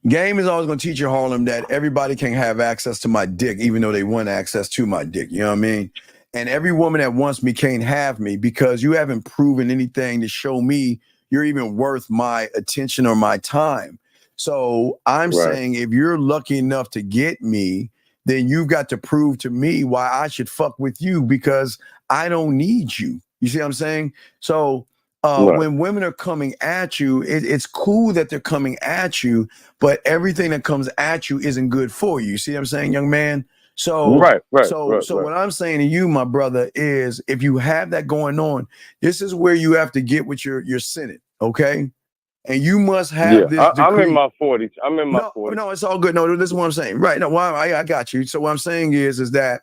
Game is always going to teach you, Harlem, that everybody can have access to my dick, even though they want access to my dick. You know what I mean? And every woman that wants me can't have me because you haven't proven anything to show me you're even worth my attention or my time. So I'm saying if you're lucky enough to get me, then you've got to prove to me why I should fuck with you because I don't need you. You see what I'm saying? So when women are coming at you, it's cool that they're coming at you, but everything that comes at you isn't good for you. You see what I'm saying, young man? So what I'm saying to you, my brother, is if you have that going on, this is where you have to get with your Senate, okay? And you must have this decree. I'm in my 40s. No, it's all good. No, this is what I'm saying. Right. No, I got you. So what I'm saying is that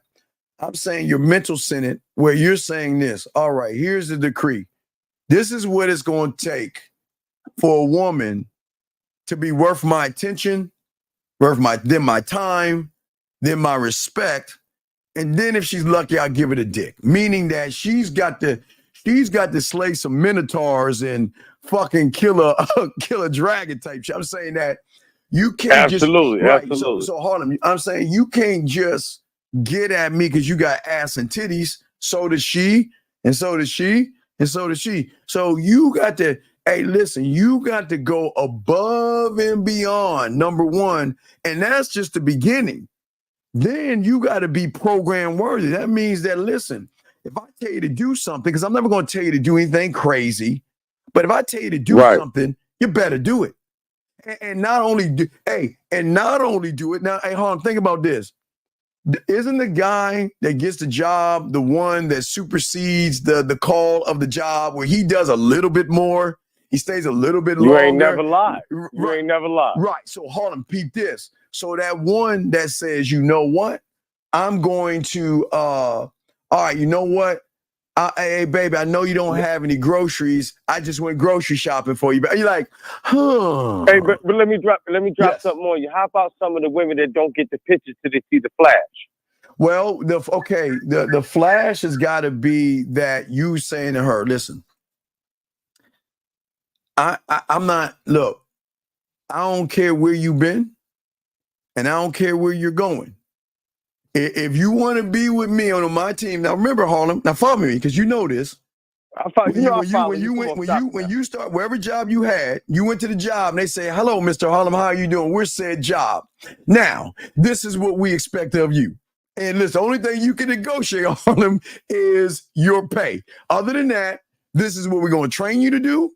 I'm saying your mental Senate, where you're saying this. All right, here's the decree. This is what it's going to take for a woman to be worth my attention, worth my time, then my respect, and then if she's lucky, I'll give it a dick. Meaning that she's got to slay some minotaurs and fucking kill a dragon type shit. I'm saying that you can't absolutely. So Harlem, I'm saying you can't just get at me because you got ass and titties. So does she, and so does she, and so does she. So you got to, hey, listen, you got to go above and beyond, number one, and that's just the beginning. Then you got to be program worthy. That means that, listen, if I tell you to do something, because I'm never going to tell you to do anything crazy, but if I tell you to do something, you better do it. And not only do it. Now, hey, Harlem, think about this. Isn't the guy that gets the job the one that supersedes the call of the job where he does a little bit more? He stays a little bit longer. You ain't never lied. You ain't never lied. Right. So Harlem, peep this. So that one that says, you know what? I'm going to, all right, you know what? Hey, baby, I know you don't have any groceries. I just went grocery shopping for you. You're like, huh. Hey, but let me drop something on you. How about some of the women that don't get the pictures till they see the flash? Well, the flash has got to be that you saying to her, listen, I'm not, look, I don't care where you've been and I don't care where you're going. If you want to be with me on my team, now remember, Harlem, now follow me because you know this. When you start wherever job you had, you went to the job and they say, hello, Mr. Harlem, how are you doing? We're said job. Now, this is what we expect of you. And listen, the only thing you can negotiate, Harlem, is your pay. Other than that, this is what we're going to train you to do.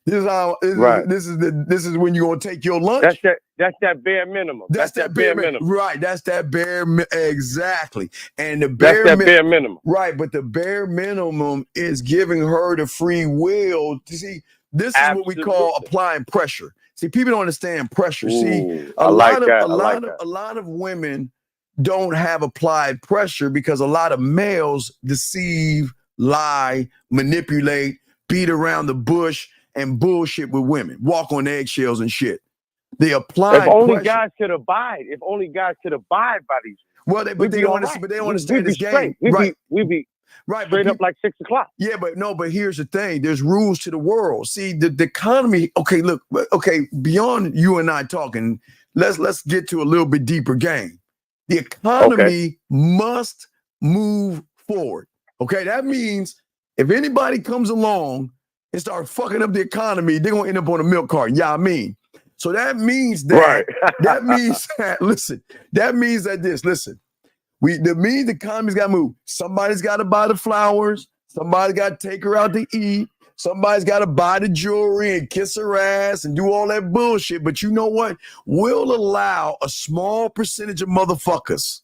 This is how. This is when you're going to take your lunch. That's that bare minimum. That's that bare minimum. Right. That's that bare exactly. And the bare minimum. Right. But the bare minimum is giving her the free will to see. This is what we call applying pressure. See, people don't understand pressure. See, a lot of women don't have applied pressure because a lot of males deceive, lie, manipulate, beat around the bush, and bullshit with women, walk on eggshells and shit. They apply. If only guys could abide. If only guys could abide by these. Well, they don't understand this game. We be straight up like 6 o'clock. Yeah, but here's the thing. There's rules to the world. See, the economy. Okay, look. Okay, beyond you and I talking, let's get to a little bit deeper game. The economy must move forward. Okay, that means if anybody comes along and start fucking up the economy, they're gonna end up on a milk carton. Yeah, I mean. So that means that that means that the economy's got to move. Somebody's got to buy the flowers. Somebody's got to take her out to eat. Somebody's got to buy the jewelry and kiss her ass and do all that bullshit. But you know what? We'll allow a small percentage of motherfuckers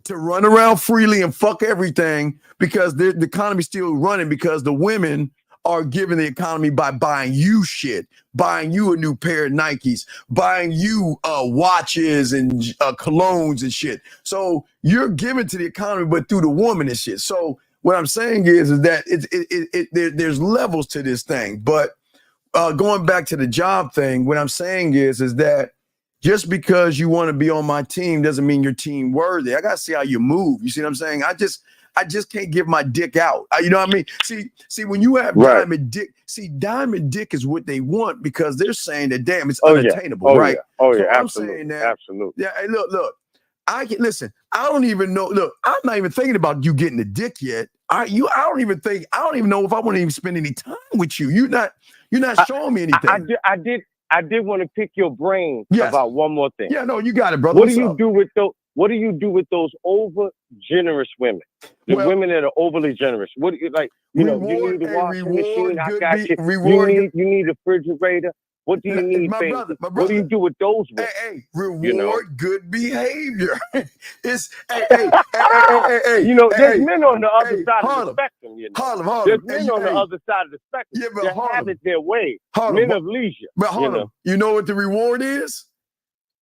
to run around freely and fuck everything because the economy's still running because the women are giving the economy by buying you shit, buying you a new pair of Nikes, buying you watches and colognes and shit. So you're giving to the economy, but through the woman and shit. So what I'm saying is that there's levels to this thing. But going back to the job thing, what I'm saying is that just because you want to be on my team doesn't mean you're team worthy. I gotta see how you move. You see what I'm saying? I just can't give my dick out. You know what I mean? See, when you have diamond dick, diamond dick is what they want because they're saying that damn, it's unattainable, right? Yeah, I'm absolutely. saying that, Absolutely. Yeah, hey, look. I don't even know. Look, I'm not even thinking about you getting the dick yet. I don't even know if I want to even spend any time with you. You're not showing me anything. I did want to pick your brain about one more thing. Yeah, no, you got it, brother. What do you do with those over generous women? The women that are overly generous. What do you like? You need a washing machine. I got you. You need a refrigerator. What do you need, my baby? brother, what do you do with those women? Hey, reward good behavior. It's hey. There's men on the other side of the spectrum. Harlem. There's men on the other side of the spectrum. Yeah, but that have it their way. Harlem, men of leisure. But Harlem, you know what the reward is?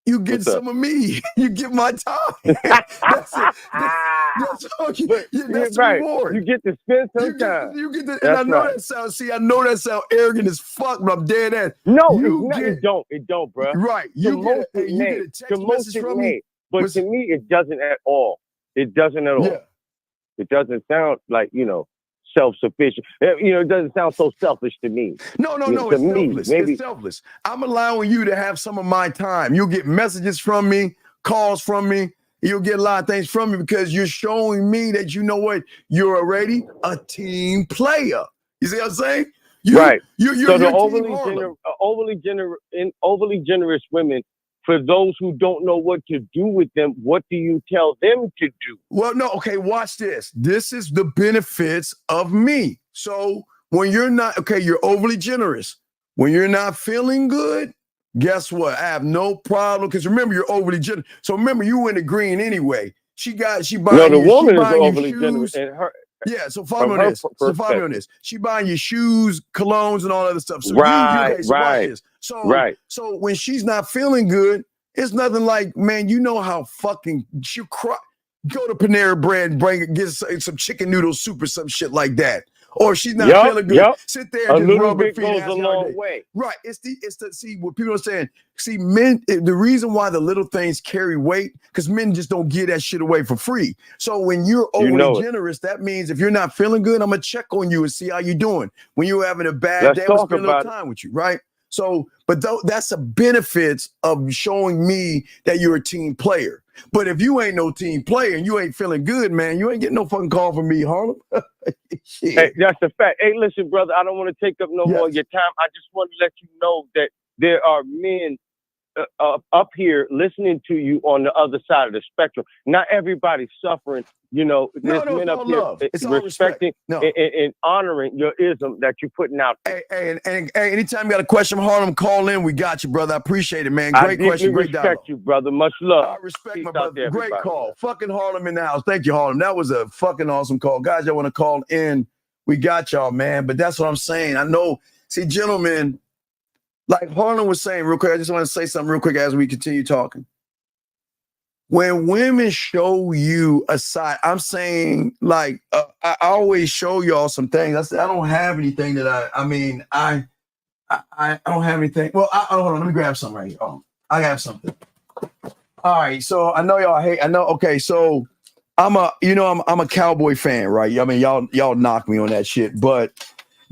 You get some of me. You get my time. That's it. That's all you, that's the reward. You get to spend some time. You get to, and I know that sounds. I know that sounds arrogant as fuck, but I'm dead ass. No, it don't, bro. Right. You get a text message from me. But to me, it doesn't at all. It doesn't at all. Yeah. It doesn't sound like self-sufficient. It doesn't sound so selfish to me. No, it's selfless. It's selfless. I'm allowing you to have some of my time. You'll get messages from me, calls from me. You'll get a lot of things from me because you're showing me that you know what? You're already a team player. You see what I'm saying? Right. You're the overly generous women, for those who don't know what to do with them, what do you tell them to do? Well, no, okay, watch this. This is the benefits of me. So when you're not, you're overly generous. When you're not feeling good, guess what? I have no problem because remember, you're overly generous. So remember, you in the green anyway. She buying the woman is overly generous. And her, yeah, so follow me on this. She buying your shoes, colognes, and all other stuff. So right. So when she's not feeling good, it's nothing like, man, you know how fucking she'll cry. Go to Panera Bread and get some chicken noodle soup or some shit like that. Or she's not feeling good. Sit there and just rub her feet. Goes a long way. Right. It's the see what people are saying. See, men, the reason why the little things carry weight, because men just don't give that shit away for free. So when you're overly generous, that means if you're not feeling good, I'm gonna check on you and see how you're doing. When you're having a bad day, I'm gonna spend a little time with you, right? So, but that's a benefit of showing me that you're a team player. But if you ain't no team player and you ain't feeling good, man, you ain't getting no fucking call from me, Harlem. Hey, that's a fact. Hey, listen, brother, I don't want to take up no more of your time. I just want to let you know that there are men up here listening to you on the other side of the spectrum. Not everybody's suffering. There's men up here respecting and honoring your ism that you're putting out there. Hey, anytime you got a question, Harlem, call in. We got you, brother. I appreciate it, man. Great question. Great dialogue. I respect you, brother. Much love. I respect my brother. Great call. Fucking Harlem in the house. Thank you, Harlem. That was a fucking awesome call. Guys, y'all want to call in? We got y'all, man. But that's what I'm saying. I know, see, gentlemen, like Harlem was saying real quick, I just want to say something real quick as we continue talking. When women show you a side, I'm saying, like, I always show y'all some things. I said, I don't have anything that I don't have anything. Well, hold on, let me grab something right here. Oh, I have something. All right, so I know y'all hate, okay, so I'm a Cowboy fan, right? I mean, y'all knock me on that shit, but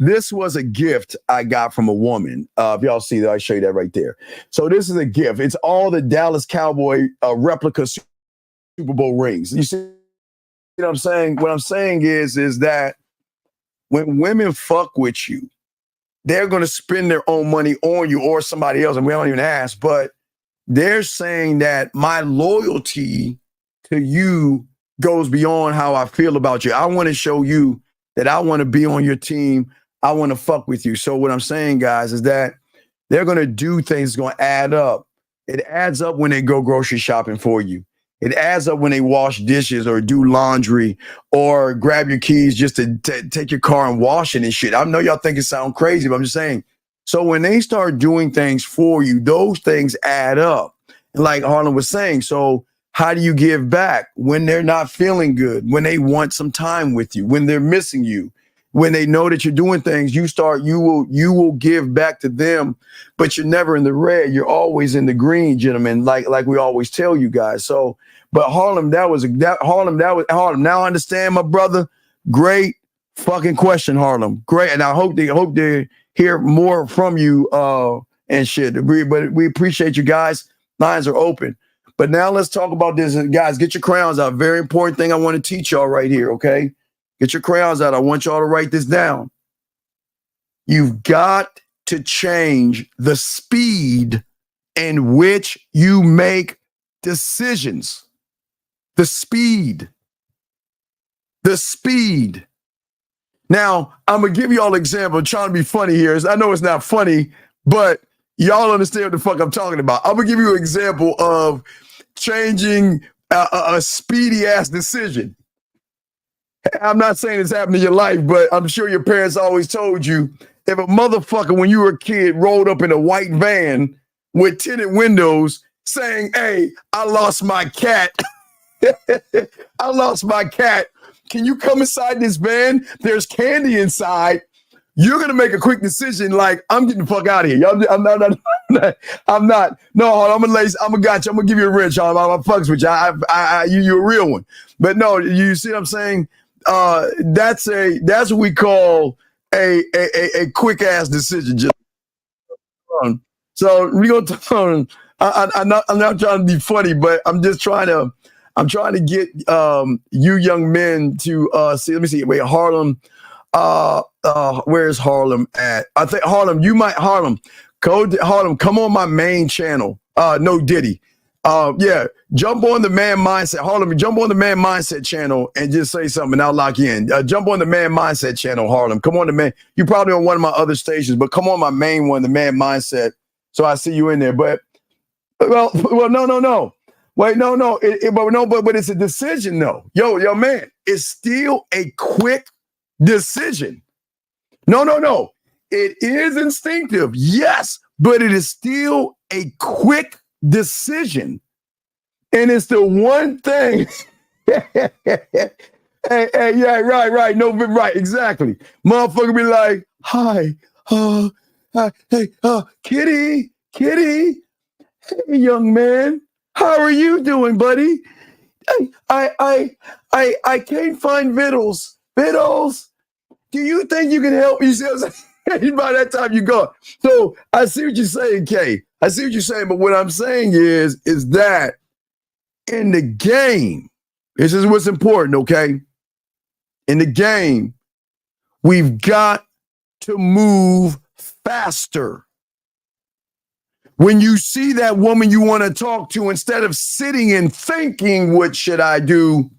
this was a gift I got from a woman. If y'all see that, I'll show you that right there. So this is a gift. It's all the Dallas Cowboy replica Super Bowl rings. You see what I'm saying? What I'm saying is that when women fuck with you, they're going to spend their own money on you or somebody else, and we don't even ask, but they're saying that my loyalty to you goes beyond how I feel about you. I want to show you that I want to be on your team. I want to fuck with you. So what I'm saying, guys, is that they're going to do things going to add up. It adds up when they go grocery shopping for you. It adds up when they wash dishes or do laundry or grab your keys just to take your car and wash it and shit. I know y'all think it sounds crazy, but I'm just saying. So when they start doing things for you, those things add up. And like Harlem was saying, so how do you give back when they're not feeling good, when they want some time with you, when they're missing you? when they know that you're doing things, you will give back to them, but you're never in the red. You're always in the green, gentlemen, like we always tell you guys. So, but Harlem, Harlem. Now I understand, my brother. Great fucking question, Harlem. Great. And I hope they hear more from you and shit. But we appreciate you guys. Lines are open. But now let's talk about this. Guys, get your crayons out. Very important thing I want to teach y'all right here, okay? Get your crayons out. I want y'all to write this down. You've got to change the speed in which you make decisions. The speed. The speed. Now, I'm going to give you all an example. I'm trying to be funny here. I know it's not funny, but y'all understand what the fuck I'm talking about. I'm going to give you an example of changing a speedy-ass decision. I'm not saying this happened in your life, but I'm sure your parents always told you, if a motherfucker, when you were a kid, rolled up in a white van with tinted windows saying, hey, I lost my cat. I lost my cat. Can you come inside this van? There's candy inside. You're going to make a quick decision like, I'm getting the fuck out of here. I'm not. No, I'm going to got you. I'm going to give you a wrench. I'm fucks with you. You're a real one. But no, you see what I'm saying? That's what we call a quick ass decision. So we gonna turn. I'm not trying to be funny, but I'm just trying to get you young men to see. Let me see. Wait, Harlem. Where's Harlem at? I think Harlem. Harlem. Come on my main channel. No Diddy. Yeah, jump on the Man Mindset. Harlem, jump on the Man Mindset channel and just say something and I'll lock you in. Jump on the Man Mindset channel, Harlem. Come on the man. You're probably on one of my other stations, but come on my main one, the Man Mindset. So I see you in there. But no. Wait, no. But it's a decision though. Yo, man, it's still a quick decision. No. It is instinctive, yes, but it is still a quick decision. And it's the one thing. hey, yeah, right. No, right, exactly. Motherfucker be like, hi, hey, Kitty, hey, young man, how are you doing, buddy? I can't find Vittles. Do you think you can help me? You see what I'm saying? By that time you go. So I see what you're saying, Kay. I see what you're saying, but what I'm saying is that in the game, this is what's important, okay? In the game, we've got to move faster. When you see that woman you want to talk to, instead of sitting and thinking, what should I do?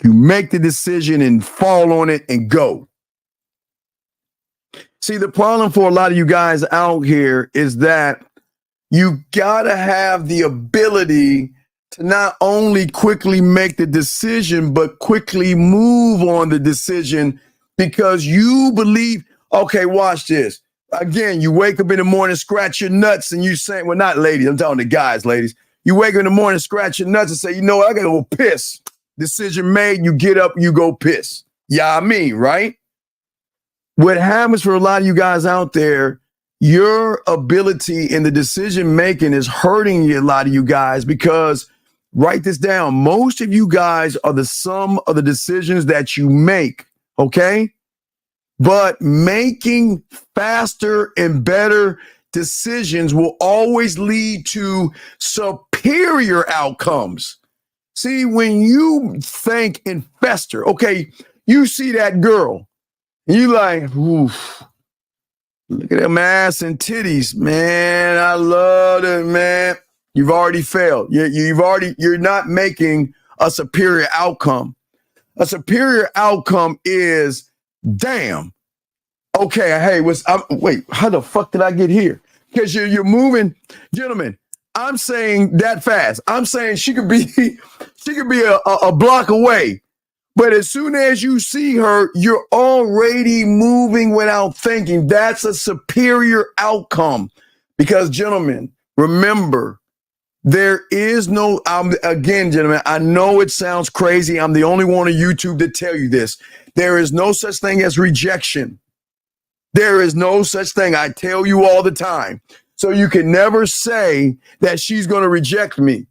You make the decision and fall on it and go. See, the problem for a lot of you guys out here is that you gotta have the ability to not only quickly make the decision, but quickly move on the decision because you believe, okay, watch this. Again, you wake up in the morning, scratch your nuts, and you say, well, not ladies, I'm talking to guys, ladies. You wake up in the morning, scratch your nuts and say, you know what, I gotta go piss. Decision made, you get up, you go piss. Yeah, I mean, right? What happens for a lot of you guys out there, your ability in the decision making is hurting a lot of you guys because, write this down, most of you guys are the sum of the decisions that you make, okay? But making faster and better decisions will always lead to superior outcomes. See, when you think and fester, okay, you see that girl, and you like, oof, look at them ass and titties, man. I love it, man. You've already failed. You're not making a superior outcome. A superior outcome is, damn. Okay, hey, wait, how the fuck did I get here? Because you're moving, gentlemen. I'm saying that fast. I'm saying she could be a block away. But as soon as you see her, you're already moving without thinking. That's a superior outcome. Because, gentlemen, remember, There is no, again, gentlemen, I know it sounds crazy. I'm the only one on YouTube to tell you this. There is no such thing as rejection. There is no such thing. I tell you all the time. So you can never say that she's going to reject me.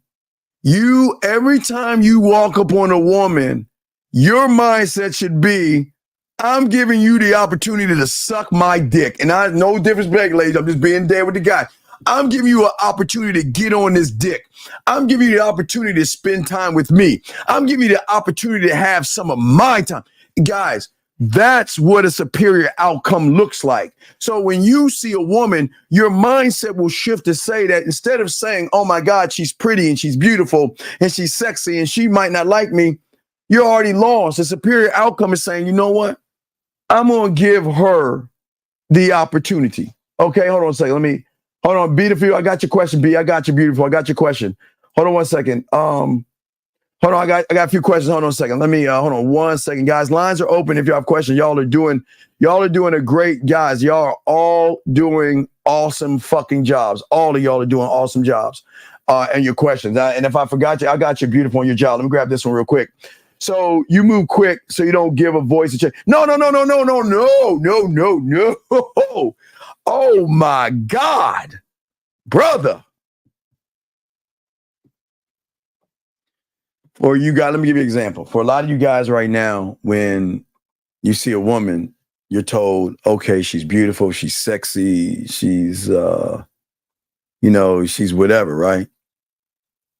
Every time you walk up on a woman, your mindset should be, I'm giving you the opportunity to suck my dick. And I no difference, ladies. I'm just being there with the guy. I'm giving you an opportunity to get on this dick. I'm giving you the opportunity to spend time with me. I'm giving you the opportunity to have some of my time. Guys, that's what a superior outcome looks like. So when you see a woman, your mindset will shift to say that instead of saying, oh my God, she's pretty and she's beautiful and she's sexy and she might not like me, you're already lost. The superior outcome is saying, you know what? I'm going to give her the opportunity. Okay, hold on a second. Hold on, B, I got your question, B. I got you, beautiful. I got your question. Hold on one second. Hold on, I got a few questions. Hold on a second. Hold on one second, guys. Lines are open if you have questions. Y'all are doing a great, guys. Y'all are all doing awesome fucking jobs. All of y'all are doing awesome jobs. And your questions. And if I forgot you, I got you, beautiful, on your job. Let me grab this one real quick. So you move quick so you don't give a voice a check. No. Oh my God, brother. For you guys, let me give you an example. For a lot of you guys right now, when you see a woman, you're told, okay, she's beautiful, she's sexy, she's, she's whatever, right?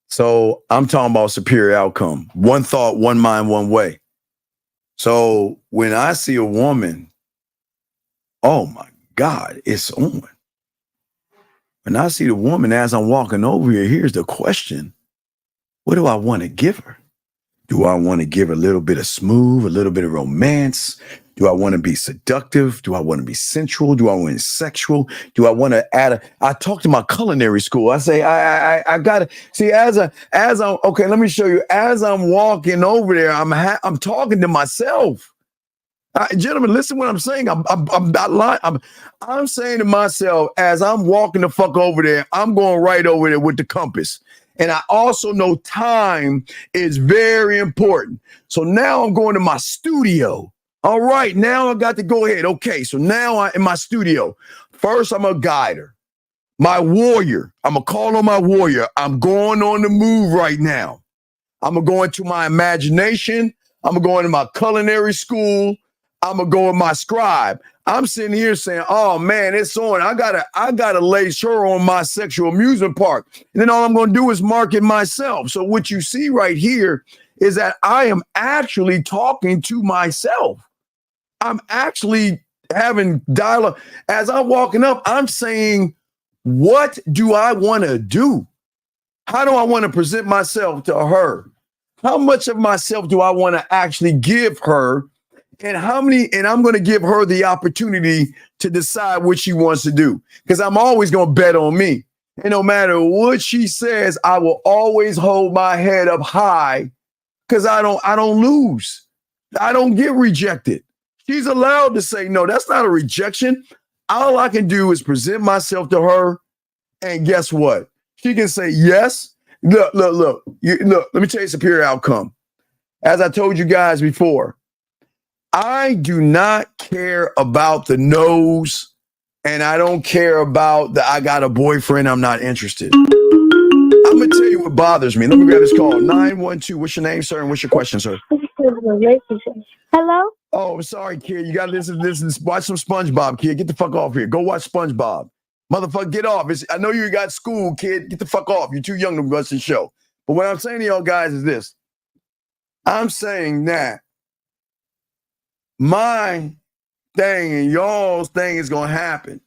So I'm talking about superior outcome. One thought, one mind, one way. So when I see a woman, oh my God, it's on. When I see the woman as I'm walking over here, here's the question. What do I want to give her? Do I want to give her a little bit of smooth, a little bit of romance? Do I want to be seductive? Do I want to be sensual? Do I want to be sexual? Do I want to I talk to my culinary school. I say, I gotta see okay, let me show you. As I'm walking over there, I'm talking to myself. Gentlemen, listen what I'm saying. I'm not lying. I'm saying to myself, as I'm walking the fuck over there, I'm going right over there with the compass. And I also know time is very important. So now I'm going to my studio. All right, now I got to go ahead. Okay, so now I'm in my studio. First, I'm a guider. My warrior. I'm going to call on my warrior. I'm going on the move right now. I'm going to go into my imagination. I'm going to go into my culinary school. I'm going to go with my scribe. I'm sitting here saying, oh man, it's on. I gotta lace her on my sexual amusement park. And then all I'm going to do is market myself. So what you see right here is that I am actually talking to myself. I'm actually having dialogue. As I'm walking up, I'm saying, what do I want to do? How do I want to present myself to her? How much of myself do I want to actually give her? And I'm going to give her the opportunity to decide what she wants to do, because I'm always going to bet on me. And no matter what she says, I will always hold my head up high, because I don't lose. I don't get rejected. She's allowed to say, no, that's not a rejection. All I can do is present myself to her. And guess what? She can say, yes. Look, let me tell you superior outcome. As I told you guys before, I do not care about the no's, and I don't care about I got a boyfriend, I'm not interested. I'm going to tell you what bothers me. Let me grab this call. 912, what's your name, sir, and what's your question, sir? Hello? Oh, I'm sorry, kid. You got to listen, watch some SpongeBob, kid. Get the fuck off here. Go watch SpongeBob. Motherfucker, get off. I know you got school, kid. Get the fuck off. You're too young to watch the show. But what I'm saying to y'all guys is this. I'm saying that my thing and y'all's thing is going to happen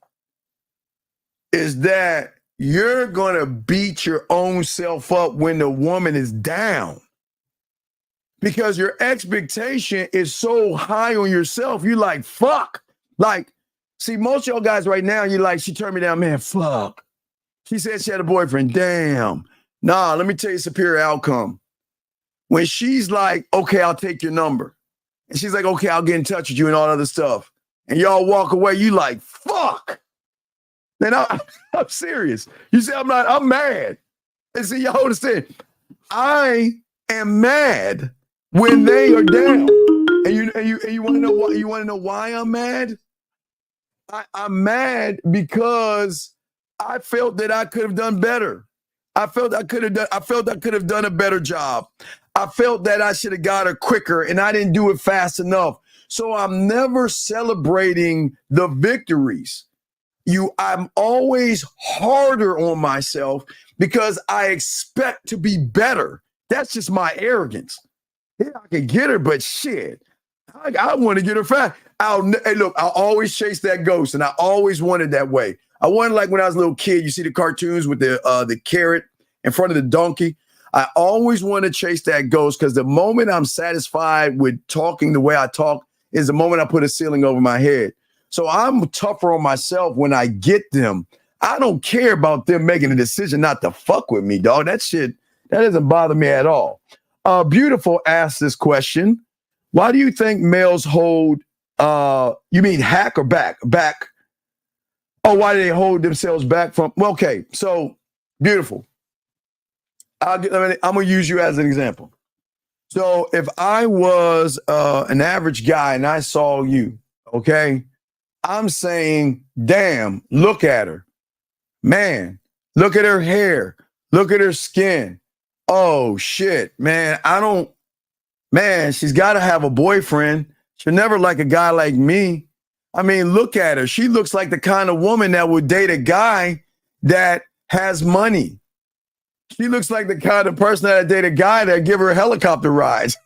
is that you're going to beat your own self up when the woman is down, because your expectation is so high on yourself. You're like, fuck. Like, see, most of y'all guys right now, you're like, she turned me down, man, fuck. She said she had a boyfriend. Damn. Nah, let me tell you superior outcome. When she's like, okay, I'll take your number. And she's like, okay, I'll get in touch with you and all other stuff. And y'all walk away, you like, fuck. Then I'm serious. You say I'm mad. And see, y'all understand, I am mad when they are down. And you want to know why? You want to know why I'm mad? I'm mad because I felt that I could have done better. I felt I could have done a better job. I felt that I should have got her quicker, and I didn't do it fast enough. So I'm never celebrating the victories. I'm always harder on myself because I expect to be better. That's just my arrogance. Yeah, I can get her, but shit, I want to get her fast. Hey, look, I'll always chase that ghost, and I always wanted that way. I wanted, like when I was a little kid, you see the cartoons with the carrot in front of the donkey. I always want to chase that ghost because the moment I'm satisfied with talking the way I talk is the moment I put a ceiling over my head. So I'm tougher on myself when I get them. I don't care about them making a decision not to fuck with me, dog. That shit, that doesn't bother me at all. Beautiful asked this question. Why do you think males hold, you mean hack or back? Back. Oh, why do they hold themselves back from? Well, okay, so beautiful. I'm going to use you as an example. So if I was an average guy and I saw you, okay, I'm saying, damn, look at her. Man, look at her hair. Look at her skin. Oh, shit, man, she's got to have a boyfriend. She'll never like a guy like me. I mean, look at her. She looks like the kind of woman that would date a guy that has money. She looks like the kind of person that would date a guy that give her helicopter rides.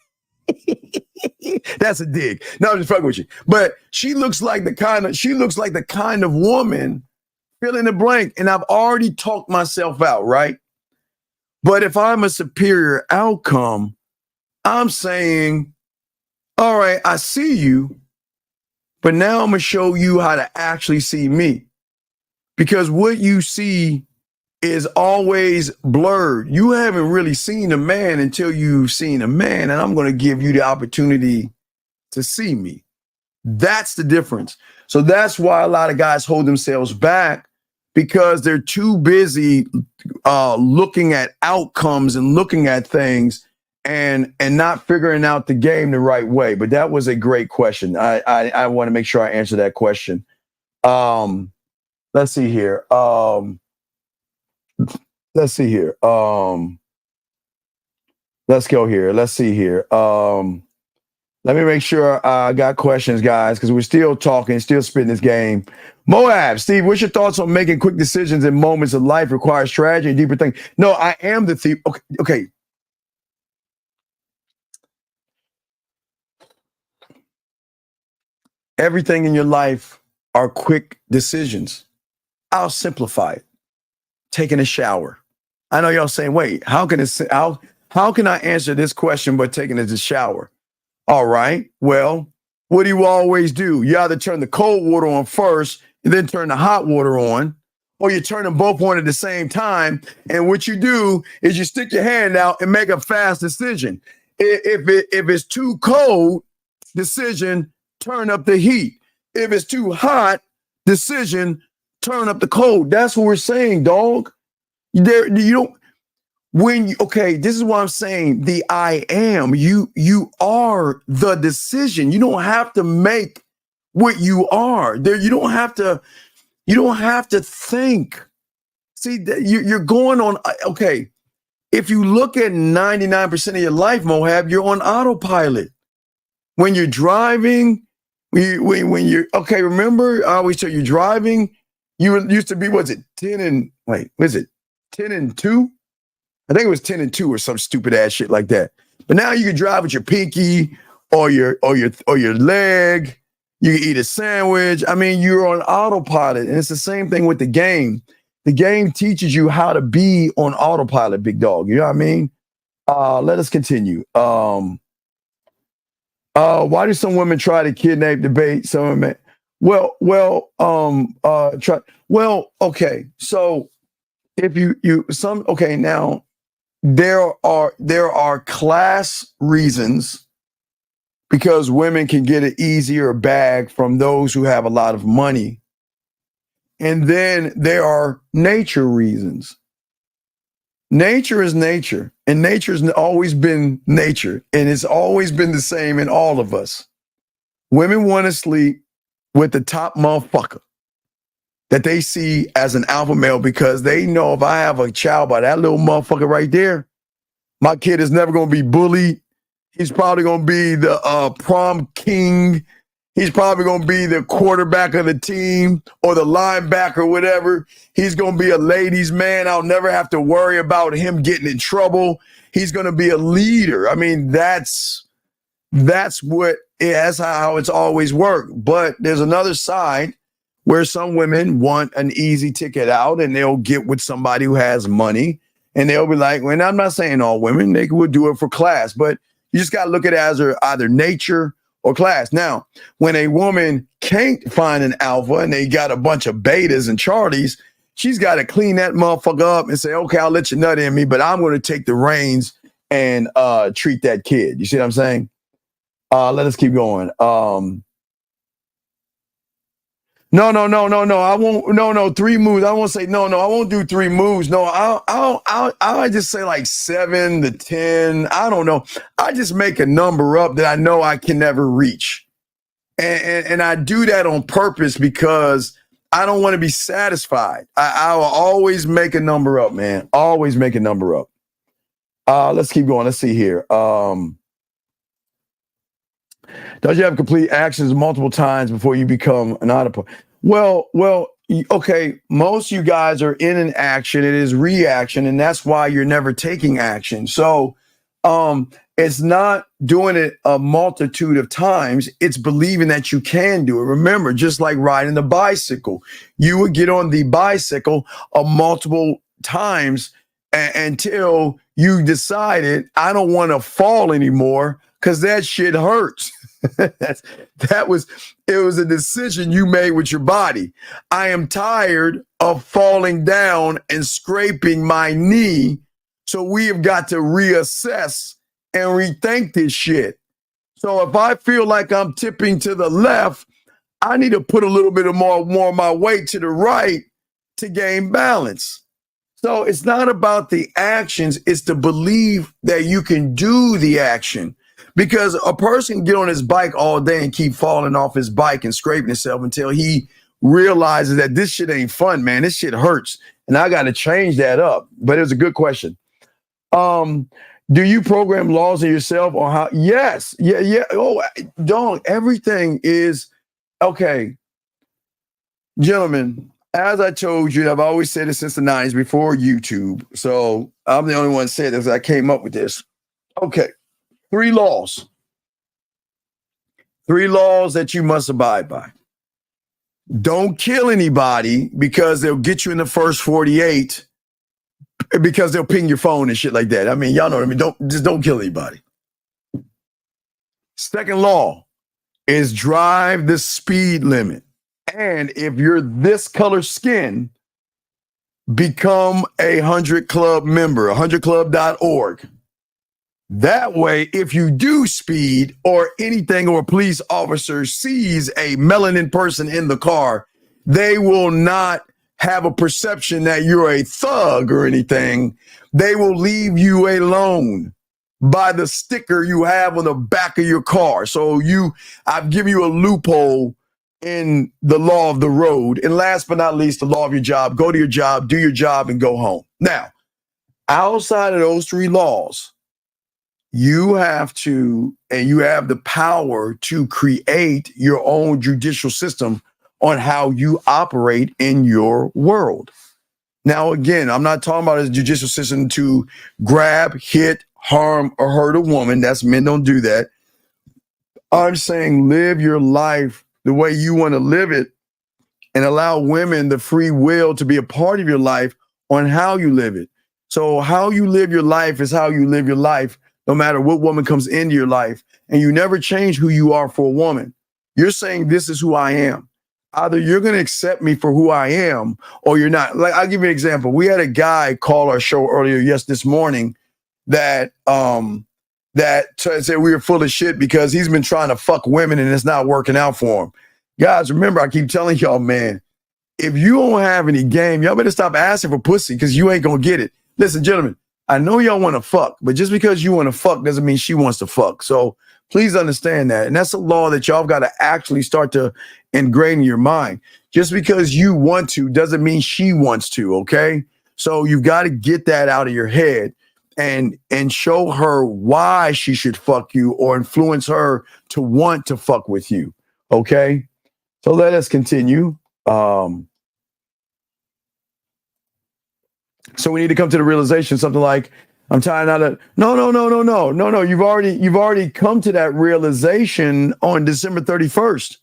That's a dig. No, I'm just fucking with you. But she looks like the kind of woman, fill in the blank. And I've already talked myself out, right? But if I'm a superior outcome, I'm saying, all right, I see you, but now I'm going to show you how to actually see me. Because what you see is always blurred. You haven't really seen a man until you've seen a man, and I'm going to give you the opportunity to see me. That's the difference. So that's why a lot of guys hold themselves back, because they're too busy looking at outcomes and looking at things and not figuring out the game the right way. But that was a great question. I want to make sure I answer that question. Let's see here. Let's see here. Let's go here. Let's see here. Let me make sure I got questions, guys, because we're still talking, still spitting this game. Moab, Steve, what's your thoughts on making quick decisions in moments of life require strategy and deeper thinking? No, I am the thief. Okay. Everything in your life are quick decisions. I'll simplify it. Taking a shower. I know y'all saying, wait, how can I answer this question by taking a shower? All right. Well, what do you always do? You either turn the cold water on first and then turn the hot water on, or you turn them both on at the same time. And what you do is you stick your hand out and make a fast decision. If it's too cold, decision, turn up the heat. If it's too hot, decision, turn up the cold. That's what we're saying, dog. This is what I'm saying. The I am, you are the decision. You don't have to make what you are. You don't have to think. See, you're going on, okay. If you look at 99% of your life, Moab, you're on autopilot. When you're driving, when you're, okay, remember, I always tell you, driving, you used to be, 10 and 2? I think it was 10 and 2 or some stupid ass shit like that. But now you can drive with your pinky or your leg. You can eat a sandwich. I mean, you're on autopilot. And it's the same thing with the game. The game teaches you how to be on autopilot, big dog. You know what I mean? Let us continue. Why do some women try to kidnap, debate? Some women, okay. So if now there are class reasons, because women can get an easier bag from those who have a lot of money. And then there are nature reasons. nature is nature, and nature's always been nature, and it's always been the same in all of us. Women want to sleep with the top motherfucker that they see as an alpha male because they know if I have a child by that little motherfucker right there, my kid is never going to be bullied. He's probably going to be the prom king. He's probably going to be the quarterback of the team or the linebacker, whatever. He's going to be a ladies' man. I'll never have to worry about him getting in trouble. He's going to be a leader. I mean, that's how it's always worked. But there's another side where some women want an easy ticket out and they'll get with somebody who has money and they'll be like, well, I'm not saying all women, they would do it for class, but you just got to look at it as either nature or class. Now, when a woman can't find an alpha and they got a bunch of betas and Charlies, she's got to clean that motherfucker up and say, okay, I'll let you nut in me, but I'm going to take the reins and treat that kid. You see what I'm saying? Let us keep going. No. I won't. No. 3 moves. I won't say no. I won't do 3 moves. No, I'll just say like 7 to 10. I don't know. I just make a number up that I know I can never reach, and I do that on purpose because I don't want to be satisfied. I will always make a number up, man. Always make a number up. Let's keep going. Let's see here. Does you have complete actions multiple times before you become an autopilot? Well, okay. Most of you guys are in an action. It is reaction, and that's why you're never taking action. So it's not doing it a multitude of times. It's believing that you can do it. Remember, just like riding the bicycle, you would get on the bicycle multiple times until you decided, I don't want to fall anymore because that shit hurts. It was a decision you made with your body. I am tired of falling down and scraping my knee. So we have got to reassess and rethink this shit. So if I feel like I'm tipping to the left, I need to put a little bit more of my weight to the right to gain balance. So it's not about the actions, it's to believe that you can do the action. Because a person can get on his bike all day and keep falling off his bike and scraping himself until he realizes that this shit ain't fun, man. This shit hurts. And I got to change that up. But it was a good question. Do you program laws in yourself or how? Yes. Yeah. Oh, don't. Everything is okay. Gentlemen, as I told you, I've always said it since the 90s before YouTube. So I'm the only one saying this. I came up with this. Okay. 3 laws. 3 laws that you must abide by. Don't kill anybody because they'll get you in the first 48 because they'll ping your phone and shit like that. I mean, y'all know what I mean. Don't kill anybody. Second law is drive the speed limit. And if you're this color skin, become a 100 Club member, 100club.org. That way, if you do speed or anything or a police officer sees a melanin person in the car, they will not have a perception that you're a thug or anything. They will leave you alone by the sticker you have on the back of your car. So I've given you a loophole in the law of the road. And last but not least, the law of your job. Go to your job, do your job, and go home. Now, outside of those 3 laws, you have to, and you have the power to create your own judicial system on how you operate in your world. Now, again, I'm not talking about a judicial system to grab, hit, harm, or hurt a woman. That's men don't do that. I'm saying live your life the way you want to live it and allow women the free will to be a part of your life on how you live it. So how you live your life is how you live your life, no matter what woman comes into your life. And you never change who you are for a woman. You're saying, this is who I am. Either you're going to accept me for who I am or you're not. Like, I'll give you an example. We had a guy call our show earlier, this morning, that said we were full of shit because he's been trying to fuck women and it's not working out for him. Guys, remember, I keep telling y'all, man, if you don't have any game, y'all better stop asking for pussy because you ain't going to get it. Listen, gentlemen, I know y'all want to fuck, but just because you want to fuck doesn't mean she wants to fuck. So please understand that. And that's a law that y'all got to actually start to ingrain in your mind. Just because you want to doesn't mean she wants to, okay? So you've got to get that out of your head and show her why she should fuck you or influence her to want to fuck with you, okay? So let us continue. So we need to come to the realization, something like, I'm tired out of no. You've already come to that realization on December 31st.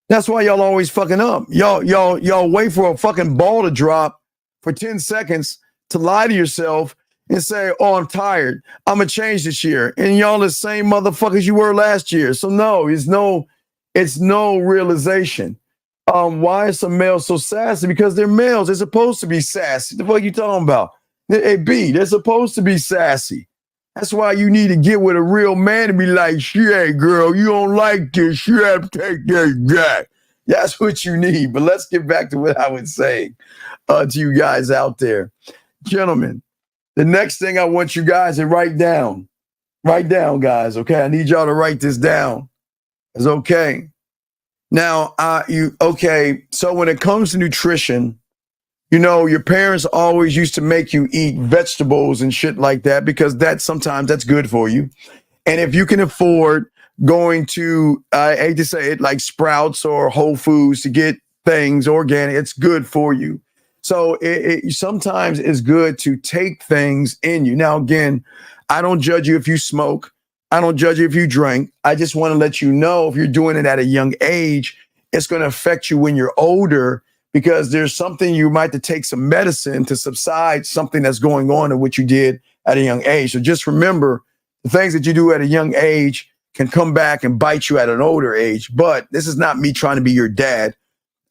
That's why y'all always fucking up. Y'all wait for a fucking ball to drop for 10 seconds to lie to yourself and say, oh, I'm tired. I'm gonna change this year. And y'all the same motherfuckers you were last year. So no, it's no realization. Why is some males so sassy? Because they're males. They're supposed to be sassy. The fuck you talking about? Hey, B, they're supposed to be sassy. That's why you need to get with a real man and be like, shit, girl, you don't like this. You have to take this back. That's what you need. But let's get back to what I was saying to you guys out there. Gentlemen, the next thing I want you guys to write down, guys, okay? I need y'all to write this down. It's okay. Now, so when it comes to nutrition, you know, your parents always used to make you eat vegetables and shit like that because sometimes that's good for you. And if you can afford going to, I hate to say it, like Sprouts or Whole Foods to get things organic, it's good for you. So it sometimes it's good to take things in you. Now, again, I don't judge you if you smoke. I don't judge you if you drink. I just want to let you know if you're doing it at a young age, it's going to affect you when you're older because there's something you might have to take some medicine to subside something that's going on in what you did at a young age. So just remember the things that you do at a young age can come back and bite you at an older age. But this is not me trying to be your dad.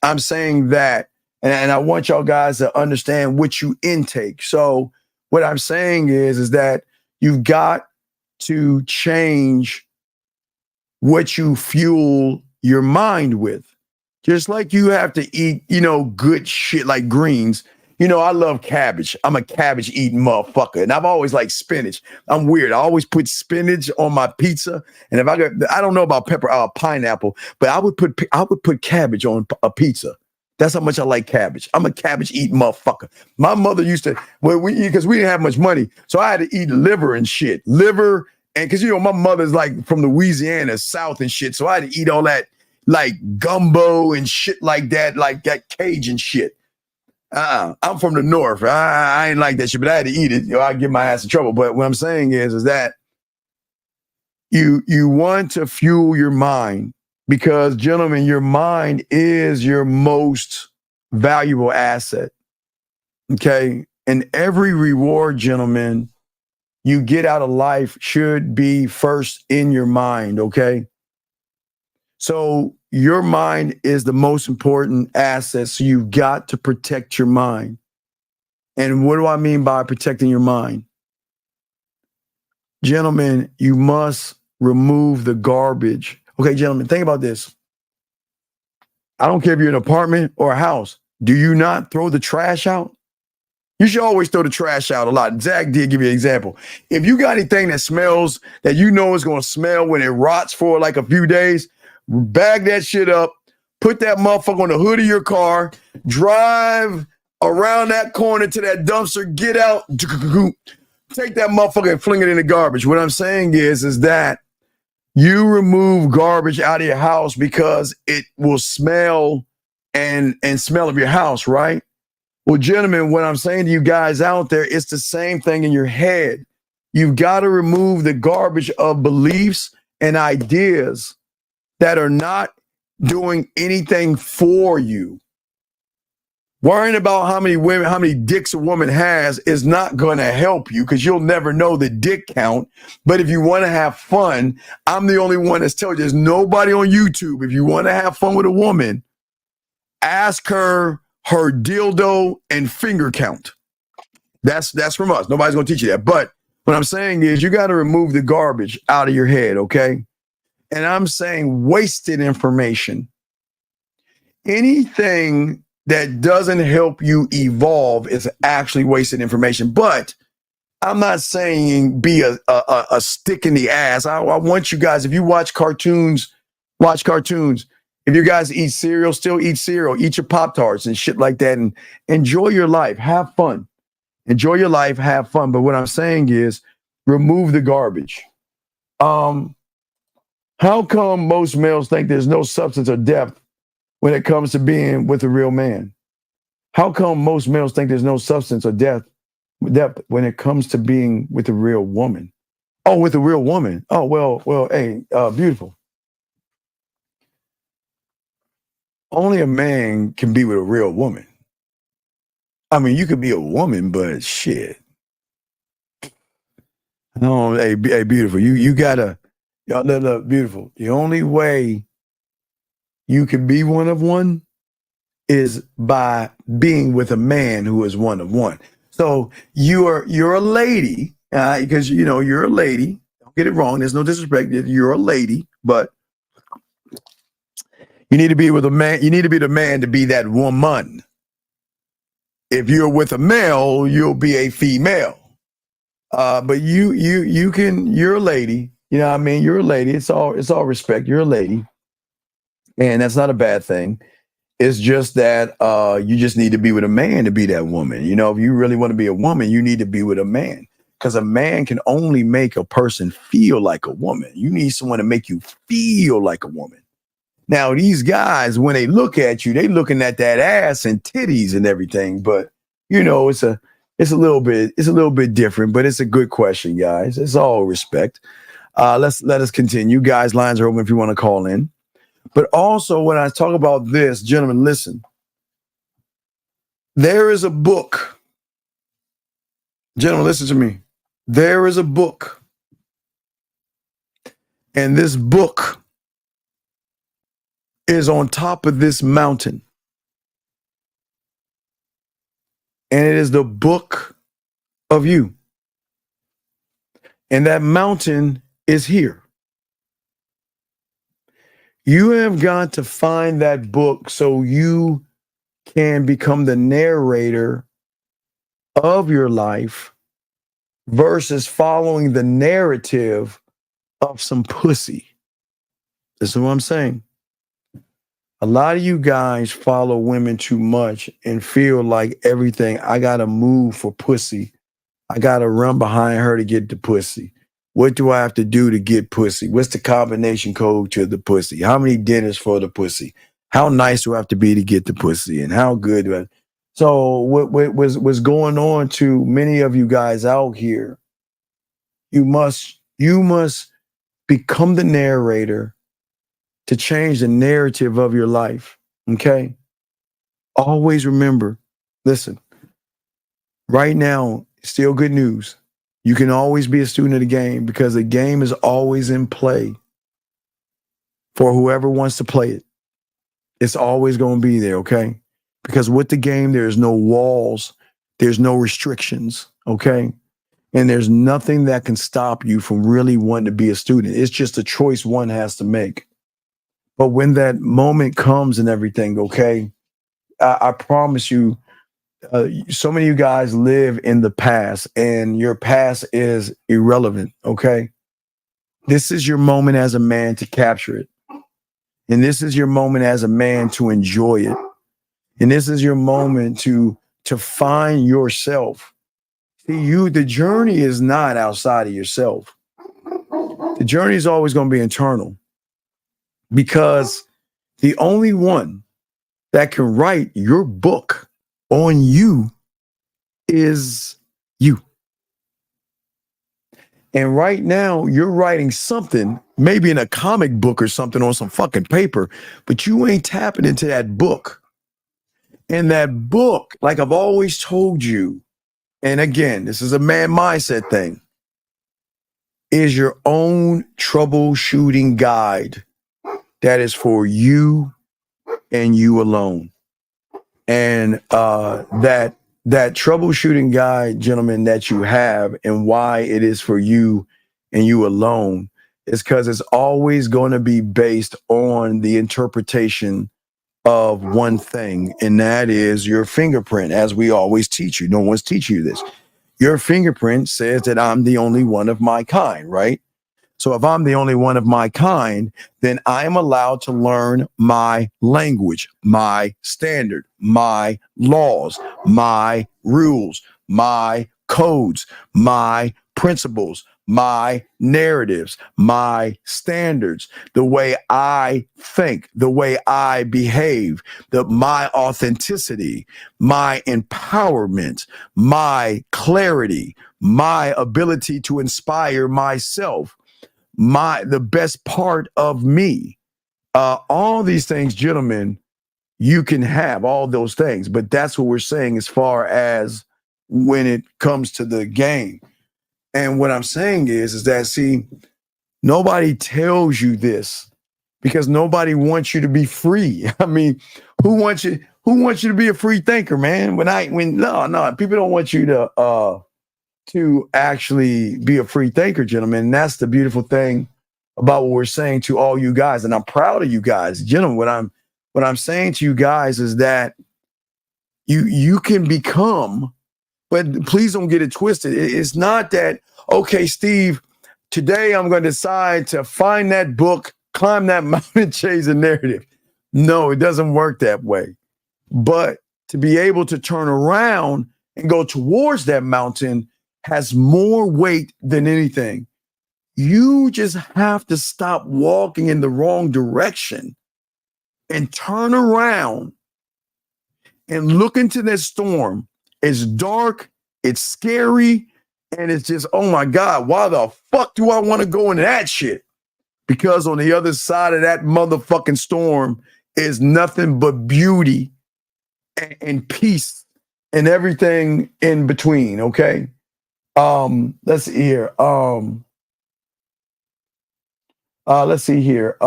I'm saying that, and I want y'all guys to understand what you intake. So what I'm saying is that you've got to change what you fuel your mind with. Just like you have to eat, good shit like greens. I love cabbage. I'm a cabbage eating motherfucker. And I've always liked spinach. I'm weird. I always put spinach on my pizza. And if I don't know about pineapple, but I would put cabbage on a pizza. That's how much I like cabbage. I'm a cabbage eating motherfucker. My mother used to, because we didn't have much money. So I had to eat liver and shit. Liver, and because, my mother's like from Louisiana, South and shit. So I had to eat all that like gumbo and shit like that Cajun shit. I'm from the North. I ain't like that shit, but I had to eat it. I'd get my ass in trouble. But what I'm saying is that you want to fuel your mind. Because, gentlemen, your mind is your most valuable asset, okay? And every reward, gentlemen, you get out of life should be first in your mind, okay? So your mind is the most important asset, so you've got to protect your mind. And what do I mean by protecting your mind? Gentlemen, you must remove the garbage. Okay, gentlemen, think about this. I don't care if you're in an apartment or a house. Do you not throw the trash out? You should always throw the trash out a lot. Zach did give you an example. If you got anything that smells, that you know is going to smell when it rots for like a few days, bag that shit up, put that motherfucker on the hood of your car, drive around that corner to that dumpster, get out, take that motherfucker and fling it in the garbage. What I'm saying is that you remove garbage out of your house because it will smell and smell of your house, right? Well, gentlemen, what I'm saying to you guys out there, it's the same thing in your head. You've got to remove the garbage of beliefs and ideas that are not doing anything for you. Worrying about how many dicks a woman has is not going to help you because you'll never know the dick count. But if you want to have fun, I'm the only one that's telling you there's nobody on YouTube. If you want to have fun with a woman, ask her dildo and finger count. That's from us. Nobody's going to teach you that. But what I'm saying is you got to remove the garbage out of your head, okay? And I'm saying wasted information. Anything that doesn't help you evolve is actually wasted information. But I'm not saying be a stick in the ass. I want you guys, if you watch cartoons, watch cartoons. If you guys eat cereal, still eat cereal, eat your Pop-Tarts and shit like that, and enjoy your life. Have fun. Enjoy your life, have fun. But what I'm saying is remove the garbage. How come most males think there's no substance or depth when it comes to being with a real man? How come most males think there's no substance or depth when it comes to being with a real woman? Oh, with a real woman. Oh, well, hey, beautiful. Only a man can be with a real woman. I mean, you could be a woman, but shit. No, hey, beautiful. You gotta, y'all look, beautiful. The only way you can be one of one is by being with a man who is one of one. So you're a lady, because you're a lady. Don't get it wrong. There's no disrespect. You're a lady, but you need to be with a man. You need to be the man to be that woman. If you're with a male, you'll be a female. But you're a lady. You know what I mean? You're a lady. It's all respect. You're a lady. And that's not a bad thing. It's just that you just need to be with a man to be that woman. If you really want to be a woman, you need to be with a man. Because a man can only make a person feel like a woman. You need someone to make you feel like a woman. Now, these guys, when they look at you, they looking at that ass and titties and everything. But, it's a little bit different, but it's a good question, guys. It's all respect. Let us continue. Guys, lines are open if you want to call in. But also, when I talk about this, gentlemen, listen. There is a book. Gentlemen, listen to me. There is a book. And this book is on top of this mountain. And it is the book of you. And that mountain is here. You have got to find that book so you can become the narrator of your life versus following the narrative of some pussy. This is what I'm saying. A lot of you guys follow women too much and feel like everything, I got to move for pussy. I got to run behind her to get the pussy. What do I have to do to get pussy? What's the combination code to the pussy? How many dinners for the pussy? How nice do I have to be to get the pussy? And how good do I? So what was going on to many of you guys out here, you must become the narrator to change the narrative of your life, okay? Always remember, listen, right now, still good news. You can always be a student of the game because the game is always in play for whoever wants to play it. It's always going to be there, okay? Because with the game, there's no walls, there's no restrictions, okay? And there's nothing that can stop you from really wanting to be a student. It's just a choice one has to make. But when that moment comes and everything, okay, I promise you, so many of you guys live in the past and your past is irrelevant, okay? This is your moment as a man to capture it. And this is your moment as a man to enjoy it. And this is your moment to find yourself. See, the journey is not outside of yourself. The journey is always going to be internal. Because the only one that can write your book on you is you. And right now, you're writing something, maybe in a comic book or something on some fucking paper, but you ain't tapping into that book. And that book, like I've always told you, and again, this is a man mindset thing, is your own troubleshooting guide. That is for you and you alone. And that troubleshooting guide, gentlemen, that you have and why it is for you and you alone is because it's always going to be based on the interpretation of one thing, and that is your fingerprint, as we always teach you. No one's teaching you this. your fingerprint says that I'm the only one of my kind, right? So if I'm the only one of my kind, then I am allowed to learn my language, my standard, my laws, my rules, my codes, my principles, my narratives, my standards, the way I think, the way I behave, my authenticity, my empowerment, my clarity, my ability to inspire myself, the best part of me. All these things, gentlemen, you can have all those things, but that's what we're saying as far as when it comes to the game. And what I'm saying is that, see, nobody tells you this because nobody wants you to be free. I mean, who wants you to be a free thinker, man? No, people don't want you to actually be a free thinker, gentlemen. And that's the beautiful thing about what we're saying to all you guys. And I'm proud of you guys, gentlemen. What I'm saying to you guys is that you can become. But please don't get it twisted. It's not that, okay, Steve, today I'm going to decide to find that book, climb that mountain, chase a narrative. No, it doesn't work that way. But to be able to turn around and go towards that mountain has more weight than anything. You just have to stop walking in the wrong direction and turn around and look into that storm. It's dark, it's scary, and it's just, oh my God, why the fuck do I want to go into that shit? Because on the other side of that motherfucking storm is nothing but beauty and peace and everything in between, okay? Let's see here. Let's see here.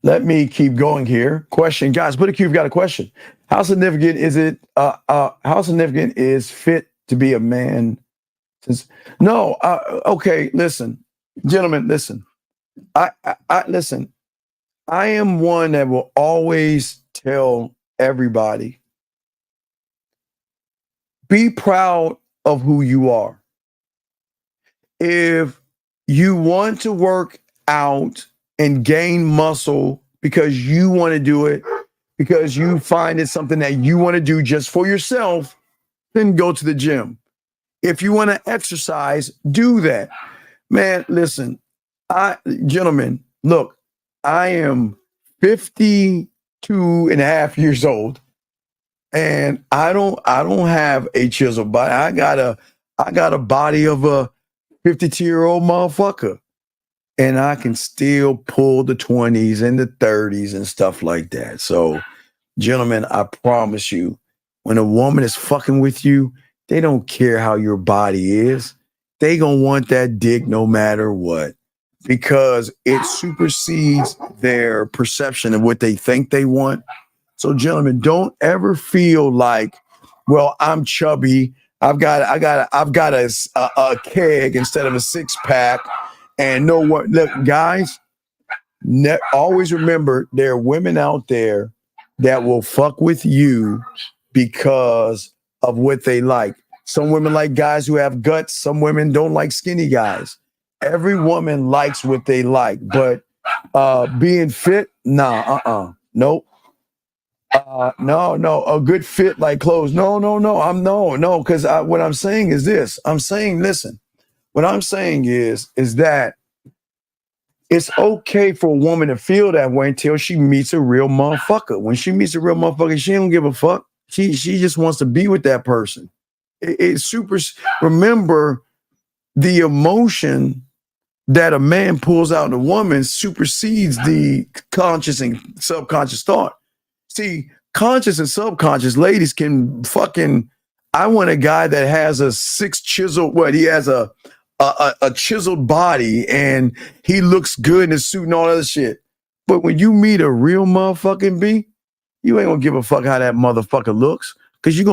Let me keep going here. Question, guys, put a Q if you've got a question. How significant is it? How significant is fit to be a man? Okay, listen, gentlemen, listen. I listen. I am one that will always tell everybody, be proud of who you are. If you want to work out and gain muscle because you want to do it, because you find it's something that you want to do just for yourself, then go to the gym. If you want to exercise, do that. Man, listen, gentlemen, look, I am 52 and a half years old, and I don't have a chiseled body. I got a body of a 52-year-old motherfucker. And I can still pull the 20s and the 30s and stuff like that. So, gentlemen, I promise you, when a woman is fucking with you, they don't care how your body is. They gonna want that dick no matter what, because it supersedes their perception of what they think they want. So, gentlemen, don't ever feel like, well, I'm chubby. I've got a keg instead of a 6-pack. And know what? Look, guys, always remember there are women out there that will fuck with you because of what they like. Some women like guys who have guts. Some women don't like skinny guys. Every woman likes what they like, but being fit, nope. No. A good fit like clothes. No. Because what I'm saying is this. I'm saying, listen. What I'm saying is that it's okay for a woman to feel that way until she meets a real motherfucker. When she meets a real motherfucker, she don't give a fuck. She just wants to be with that person. It's super. Remember, the emotion that a man pulls out in a woman supersedes the conscious and subconscious thought. See, conscious and subconscious ladies can fucking. I want a guy that has a he has a chiseled body and he looks good in his suit and all that shit. But when you meet a real motherfucking B, you ain't gonna give a fuck how that motherfucker looks, because you're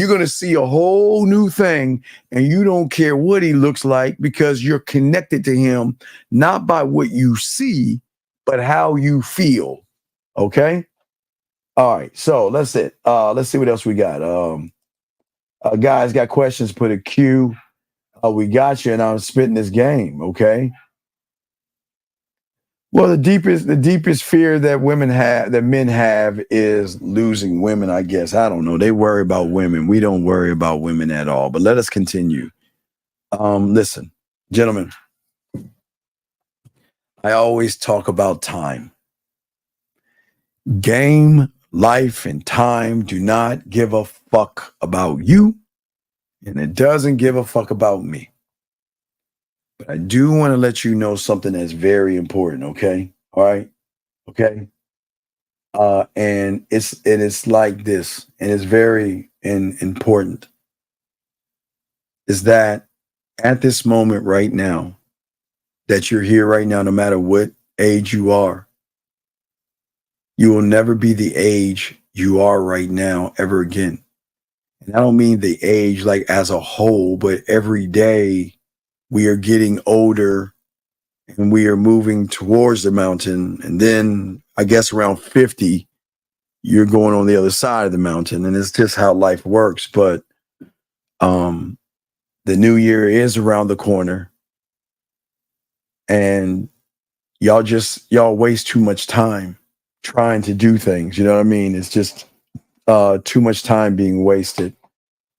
gonna see a whole new thing, and you don't care what he looks like because you're connected to him not by what you see, but how you feel. Okay. All right, so let's see what else we got. Guys got questions, put a Q. We got you, and I'm spitting this game, okay? Well, the deepest fear that men have is losing women, I guess. I don't know. They worry about women. We don't worry about women at all. But let us continue. Listen, gentlemen, I always talk about time. Game, life, and time do not give a fuck about you, and it doesn't give a fuck about me. But I do want to let you know something that's very important, okay? All right? Okay? And it's like this, and it's very important, is that at this moment right now, that you're here right now, no matter what age you are, you will never be the age you are right now ever again. And I don't mean the age like as a whole, but every day we are getting older and we are moving towards the mountain. And then I guess around 50, you're going on the other side of the mountain. And it's just how life works. But the new year is around the corner. And y'all waste too much time trying to do things. You know what I mean? It's just too much time being wasted.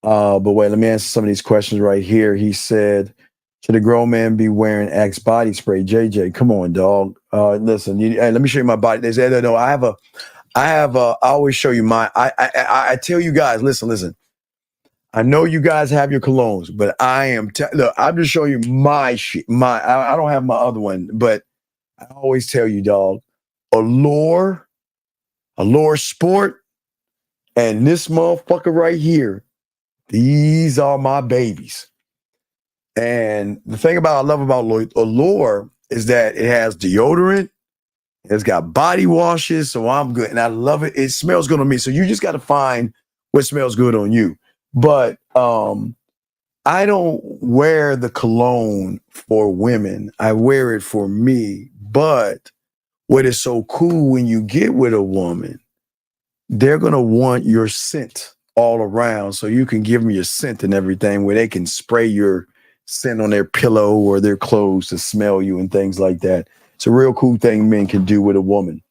But wait, let me answer some of these questions right here. He said, should a grown man be wearing Axe body spray? JJ, come on, dog. Listen, let me show you my body. They say, no, I always show you I tell you guys, listen. I know you guys have your colognes, but look, I'm just showing you my shit. I don't have my other one, but I always tell you, dog, Allure Sport, and this motherfucker right here, these are my babies. And the thing I love about Allure is that it has deodorant, it's got body washes, so I'm good. And I love it. It smells good on me. So you just got to find what smells good on you. But I don't wear the cologne for women. I wear it for me. But what is so cool when you get with a woman, they're going to want your scent all around. So you can give them your scent and everything where they can spray your scent on their pillow or their clothes to smell you and things like that. It's a real cool thing men can do with a woman.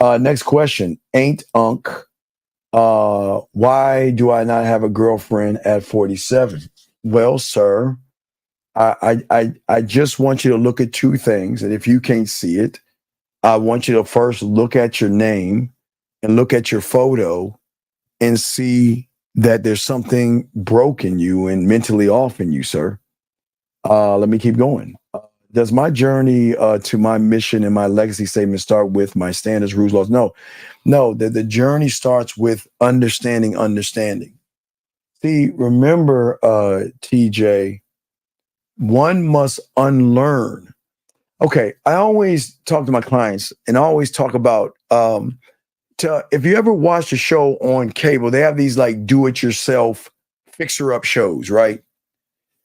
Next question. Ain't Unk. Why do I not have a girlfriend at 47? Well, sir, I just want you to look at two things. And if you can't see it, I want you to first look at your name and look at your photo and see that there's something broke in you and mentally off in you, sir. Let me keep going. Does my journey to my mission and my legacy statement start with my standards, rules, laws? No, the journey starts with understanding. See, remember, TJ, one must unlearn. Okay, I always talk to my clients and I always talk about, if you ever watch a show on cable, they have these like do-it-yourself fixer-up shows, right?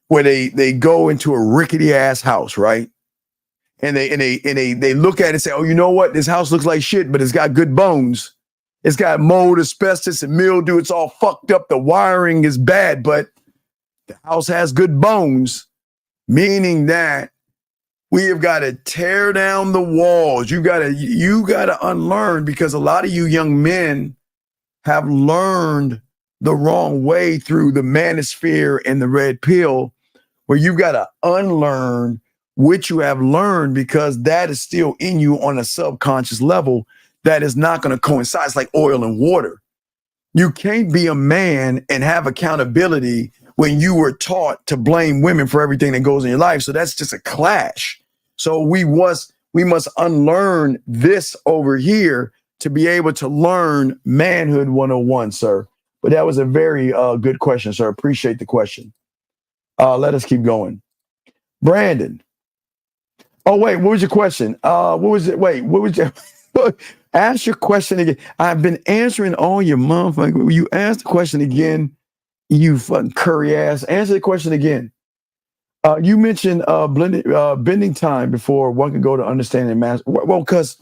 Where they go into a rickety ass house, right? And they look at it and say, oh, you know what? This house looks like shit, but it's got good bones. It's got mold, asbestos, and mildew. It's all fucked up. The wiring is bad, but the house has good bones, meaning that we have got to tear down the walls. You gotta unlearn, because a lot of you young men have learned the wrong way through the manosphere and the red pill, where you've got to unlearn what you have learned, because that is still in you on a subconscious level that is not going to coincide. It's like oil and water. You can't be a man and have accountability when you were taught to blame women for everything that goes in your life. So that's just a clash. So we must unlearn this over here to be able to learn manhood 101, sir. But that was a very good question, sir. Appreciate the question. Let us keep going. Brandon. Oh, wait, what was your question? What was it? Wait, what was your... Ask your question again. I've been answering all your motherfuckers. You asked the question again, you fucking curry ass. Answer the question again. You mentioned bending time before one can go to understanding mass. Well, because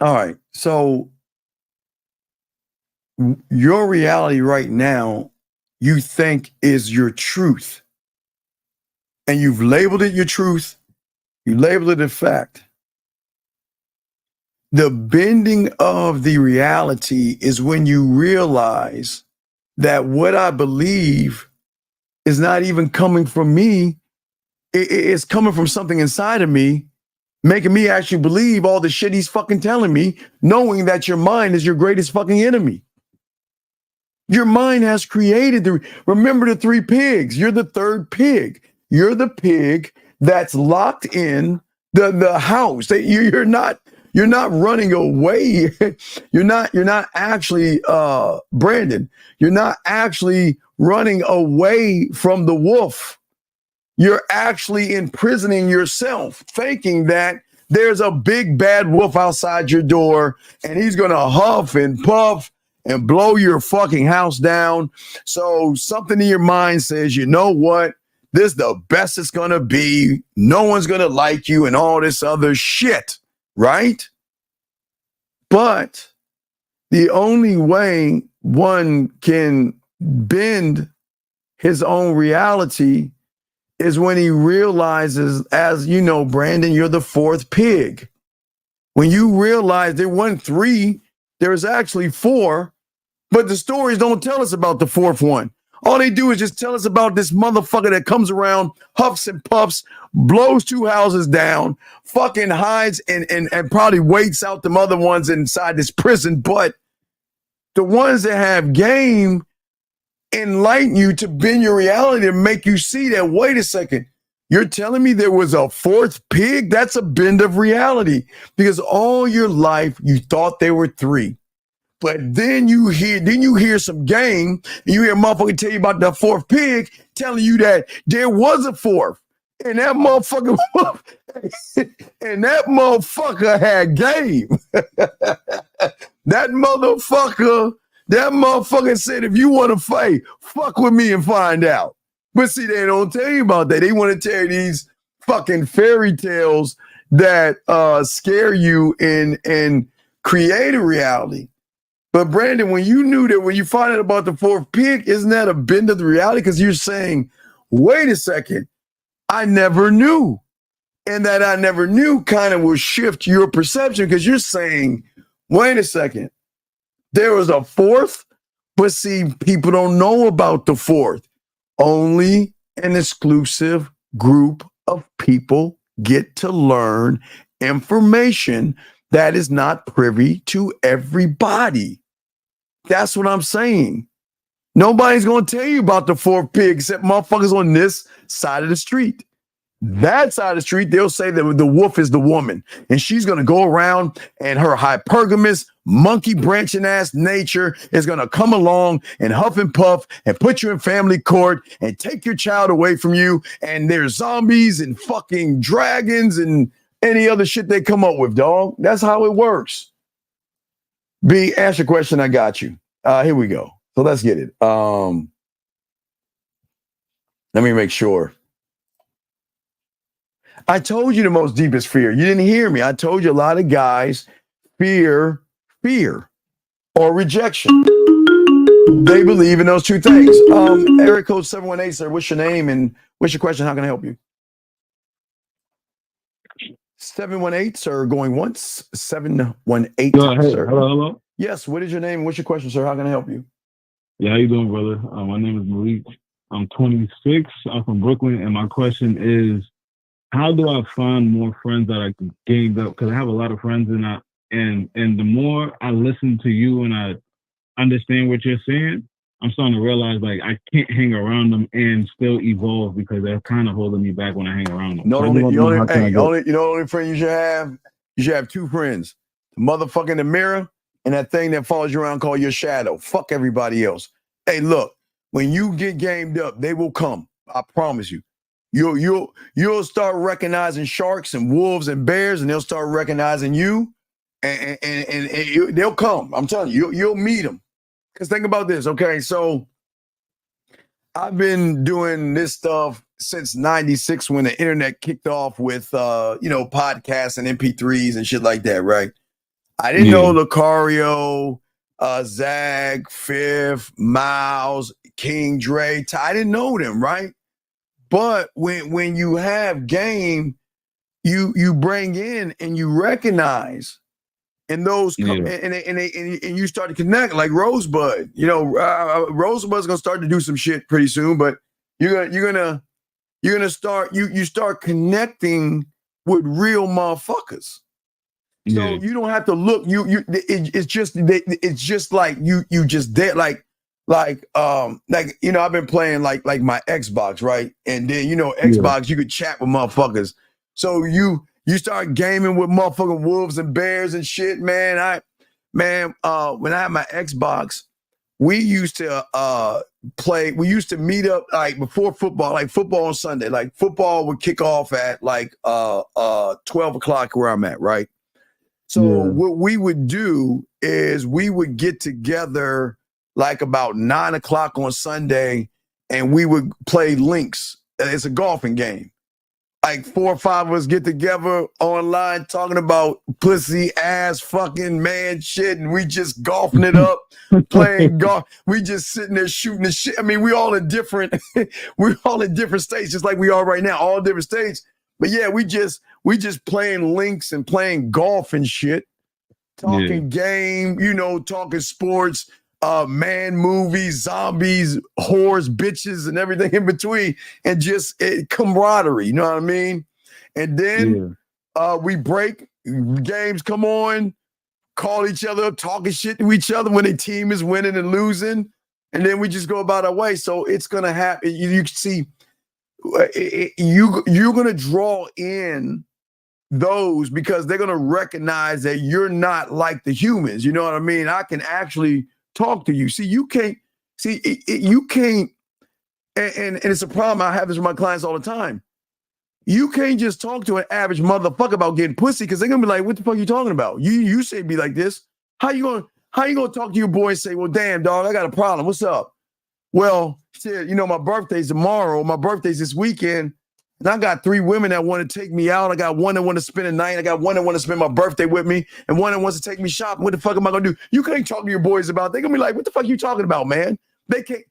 All right. So your reality right now, you think is your truth. And you've labeled it your truth. You labeled it a fact. The bending of the reality is when you realize that what I believe is not even coming from me. It's coming from something inside of me, making me actually believe all the shit he's fucking telling me, knowing that your mind is your greatest fucking enemy. Your mind has created remember the three pigs. You're the third pig. You're the pig that's locked in the house. You're not running away. You're not actually, Brandon, you're not actually running away from the wolf. You're actually imprisoning yourself, thinking that there's a big bad wolf outside your door and he's going to huff and puff and blow your fucking house down. So something in your mind says, you know what? This is the best it's going to be. No one's going to like you and all this other shit, right? But the only way one can bend his own reality is when he realizes, as you know, Brandon, you're the fourth pig. When you realize there weren't three, there's actually four, but the stories don't tell us about the fourth one. All they do is just tell us about this motherfucker that comes around, huffs and puffs, blows two houses down, fucking hides and probably waits out the other ones inside this prison. But the ones that have game enlighten you to bend your reality and make you see that, wait a second, you're telling me there was a fourth pig? That's a bend of reality, because all your life you thought there were three. But then you hear some game, and you hear a motherfucker tell you about the fourth pig, telling you that there was a fourth. And that motherfucker had game. That motherfucker said, if you want to fight, fuck with me and find out. But see, they don't tell you about that. They want to tell you these fucking fairy tales that scare you and create a reality. But Brandon, when you knew that, when you found out about the fourth pig, isn't that a bend of the reality? Because you're saying, wait a second, I never knew. And that I never knew kind of will shift your perception, because you're saying, wait a second, there was a fourth, but see, people don't know about the fourth. Only an exclusive group of people get to learn information that is not privy to everybody. That's what I'm saying. Nobody's going to tell you about the fourth pig except motherfuckers on this side of the street. That side of the street, they'll say that the wolf is the woman, and she's going to go around, and her hypergamous, monkey branching ass nature is going to come along and huff and puff and put you in family court and take your child away from you. And there's zombies and fucking dragons and any other shit they come up with, dog. That's how it works. B, ask your question. I got you. Here we go. So let's get it. Let me make sure. I told you the most deepest fear. You didn't hear me. I told you a lot of guys fear or rejection. They believe in those two things. Eric code 718, sir. What's your name and what's your question? How can I help you? 718, sir. Going once. 718, hey, sir. Hello. Yes. What is your name? What's your question, sir? How can I help you? Yeah, how you doing, brother? My name is Malik. I'm 26. I'm from Brooklyn, and my question is, how do I find more friends that I can gain up? Because I have a lot of friends, and the more I listen to you and I understand what you're saying, I'm starting to realize like I can't hang around them and still evolve, because they're kind of holding me back when I hang around them. The only friend you should have? You should have two friends. The motherfucker in the mirror and that thing that follows you around called your shadow. Fuck everybody else. Hey, look, when you get gamed up, they will come. I promise you. You'll start recognizing sharks and wolves and bears, and they'll start recognizing you, and they'll come. I'm telling you, you'll meet them. Because think about this, okay? So I've been doing this stuff since 96 when the internet kicked off with, podcasts and MP3s and shit like that, right? I didn't know Lucario, Zag, Fifth, Miles, King Dre. I didn't know them, right? But when you have game, you bring in and you recognize, and those and you start to connect like Rosebud. You know, Rosebud's gonna start to do some shit pretty soon, but you're gonna start you start connecting with real motherfuckers. So you don't have to look. It's just like you just dead like you know, I've been playing like my Xbox, right? And then you know Xbox, you could chat with motherfuckers. So you start gaming with motherfucking wolves and bears and shit, man. When I had my Xbox, we used to play. We used to meet up like before football, like football on Sunday. Like football would kick off at like 12 o'clock where I'm at, right? So what we would do is we would get together like about 9 o'clock on Sunday, and we would play links. It's a golfing game. Like 4 or 5 of us get together online talking about pussy, ass, fucking man shit, and we just golfing it up, playing golf. We just sitting there shooting the shit. I mean, we're all in different states, just like we are right now, all different states. But yeah, we just playing links and playing golf and shit, talking game, you know, talking sports, man movies, zombies, whores, bitches, and everything in between, and just camaraderie, you know what I mean? And then we break, games come on, call each other up, talking shit to each other when a team is winning and losing, and then we just go about our way. So it's gonna happen. You can see you're gonna draw in those because they're gonna recognize that you're not like the humans. You know what I mean? I can actually talk to you. See, you can't. See, you can't. And it's a problem. I have this with my clients all the time. You can't just talk to an average motherfucker about getting pussy because they're gonna be like, "What the fuck are you talking about? You say be like this. How you gonna talk to your boy and say, well, damn, dog, I got a problem. What's up? Well, shit, you know, my birthday's tomorrow. My birthday's this weekend. And I got 3 women that want to take me out. I got one that want to spend a night. I got one that want to spend my birthday with me. And one that wants to take me shopping. What the fuck am I going to do? You can't talk to your boys about it. They're going to be like, what the fuck are you talking about, man? They can't.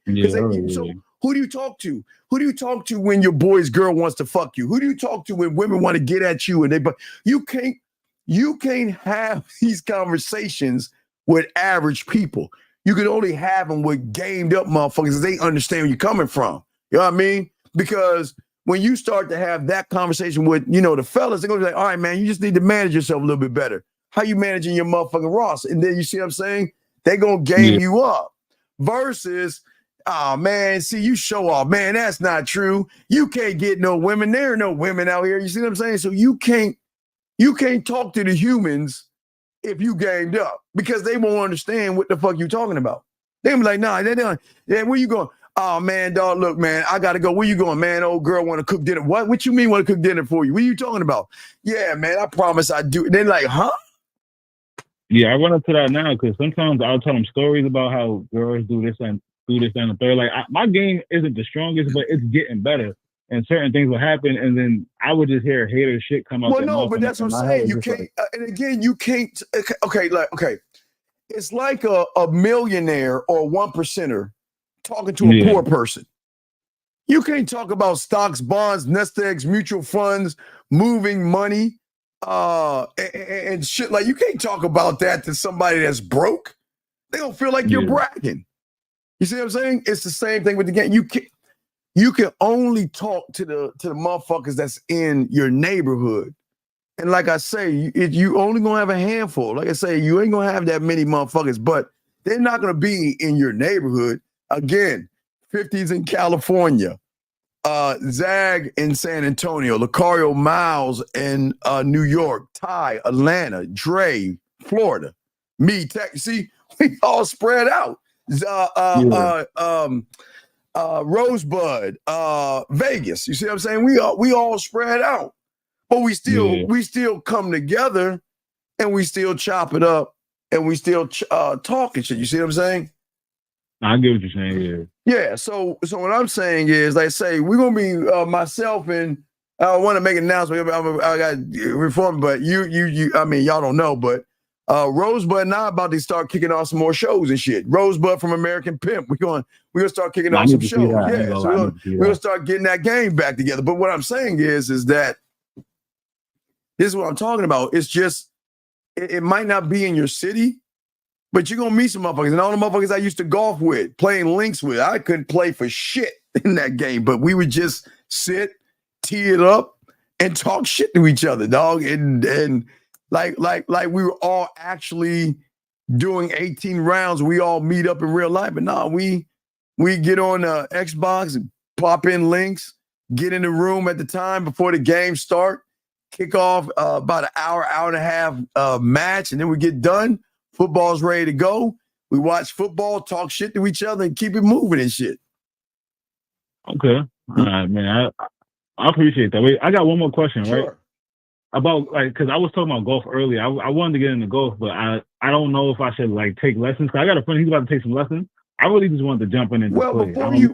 So who do you talk to? Who do you talk to when your boy's girl wants to fuck you? Who do you talk to when women want to get at you? But you can't have these conversations with average people. You can only have them with gamed up motherfuckers. They understand where you're coming from. You know what I mean? Because when you start to have that conversation with, you know, the fellas, they're going to be like, all right, man, you just need to manage yourself a little bit better. How you managing your motherfucking Ross? And then you see what I'm saying? They're going to game you up. Versus, oh, man, see, you show off. Man, that's not true. You can't get no women. There are no women out here. You see what I'm saying? So you can't talk to the humans if you gamed up because they won't understand what the fuck you talking about. They'll be like, nah, where you going? Oh, man, dog, look, man, I got to go. Where you going, man? Old girl want to cook dinner. What you mean want to cook dinner for you? What are you talking about? Yeah, man, I promise I do. And they're like, huh? Yeah, I run up to that now because sometimes I'll tell them stories about how girls do this and the third. Like, my game isn't the strongest, but it's getting better. And certain things will happen, and then I would just hear hater shit come out. Well, no, but that's what I'm saying. You can't, and again, you can't. Okay, it's like a millionaire or a 1%er talking to a poor person. You can't talk about stocks, bonds, nest eggs, mutual funds, moving money, and shit. Like, you can't talk about that to somebody that's broke. They don't feel like you're bragging. You see what I'm saying? It's the same thing with the game. You can only talk to the motherfuckers that's in your neighborhood. And like I say, you only gonna have a handful. Like I say, you ain't gonna have that many motherfuckers, but they're not gonna be in your neighborhood. Again, 50s in California, Zag in San Antonio, Lucario Miles in New York, Ty, Atlanta, Dre, Florida, me, see, we all spread out. Rosebud, Vegas. You see what I'm saying? We all spread out, but we still come together, and we still chop it up, and we still talk and shit. You see what I'm saying? I get what you're saying. Yeah. So what I'm saying is, like I say, we're gonna be myself and I want to make an announcement. I got reform, but you. I mean, y'all don't know, but Rosebud and I about to start kicking off some more shows and shit. Rosebud from American Pimp. We're gonna start kicking off some shows. Yeah, so we're gonna start getting that game back together. But what I'm saying is that this is what I'm talking about. It's just it might not be in your city, but you're gonna meet some motherfuckers. And all the motherfuckers I used to golf with, playing links with, I couldn't play for shit in that game, but we would just sit, tee it up, and talk shit to each other, dog. And like we were all actually doing 18 rounds. We all meet up in real life, but no, we get on Xbox and pop in links, get in the room at the time before the game start, kick off about an hour and a half match, and then we get done. Football's ready to go. We watch football, talk shit to each other, and keep it moving and shit. Okay. All right, man. I appreciate that. Wait, I got one more question, right? About because I was talking about golf earlier. I wanted to get into golf, but I don't know if I should take lessons. I got a friend, he's about to take some lessons. I really just wanted to jump in and play. Before I tell you,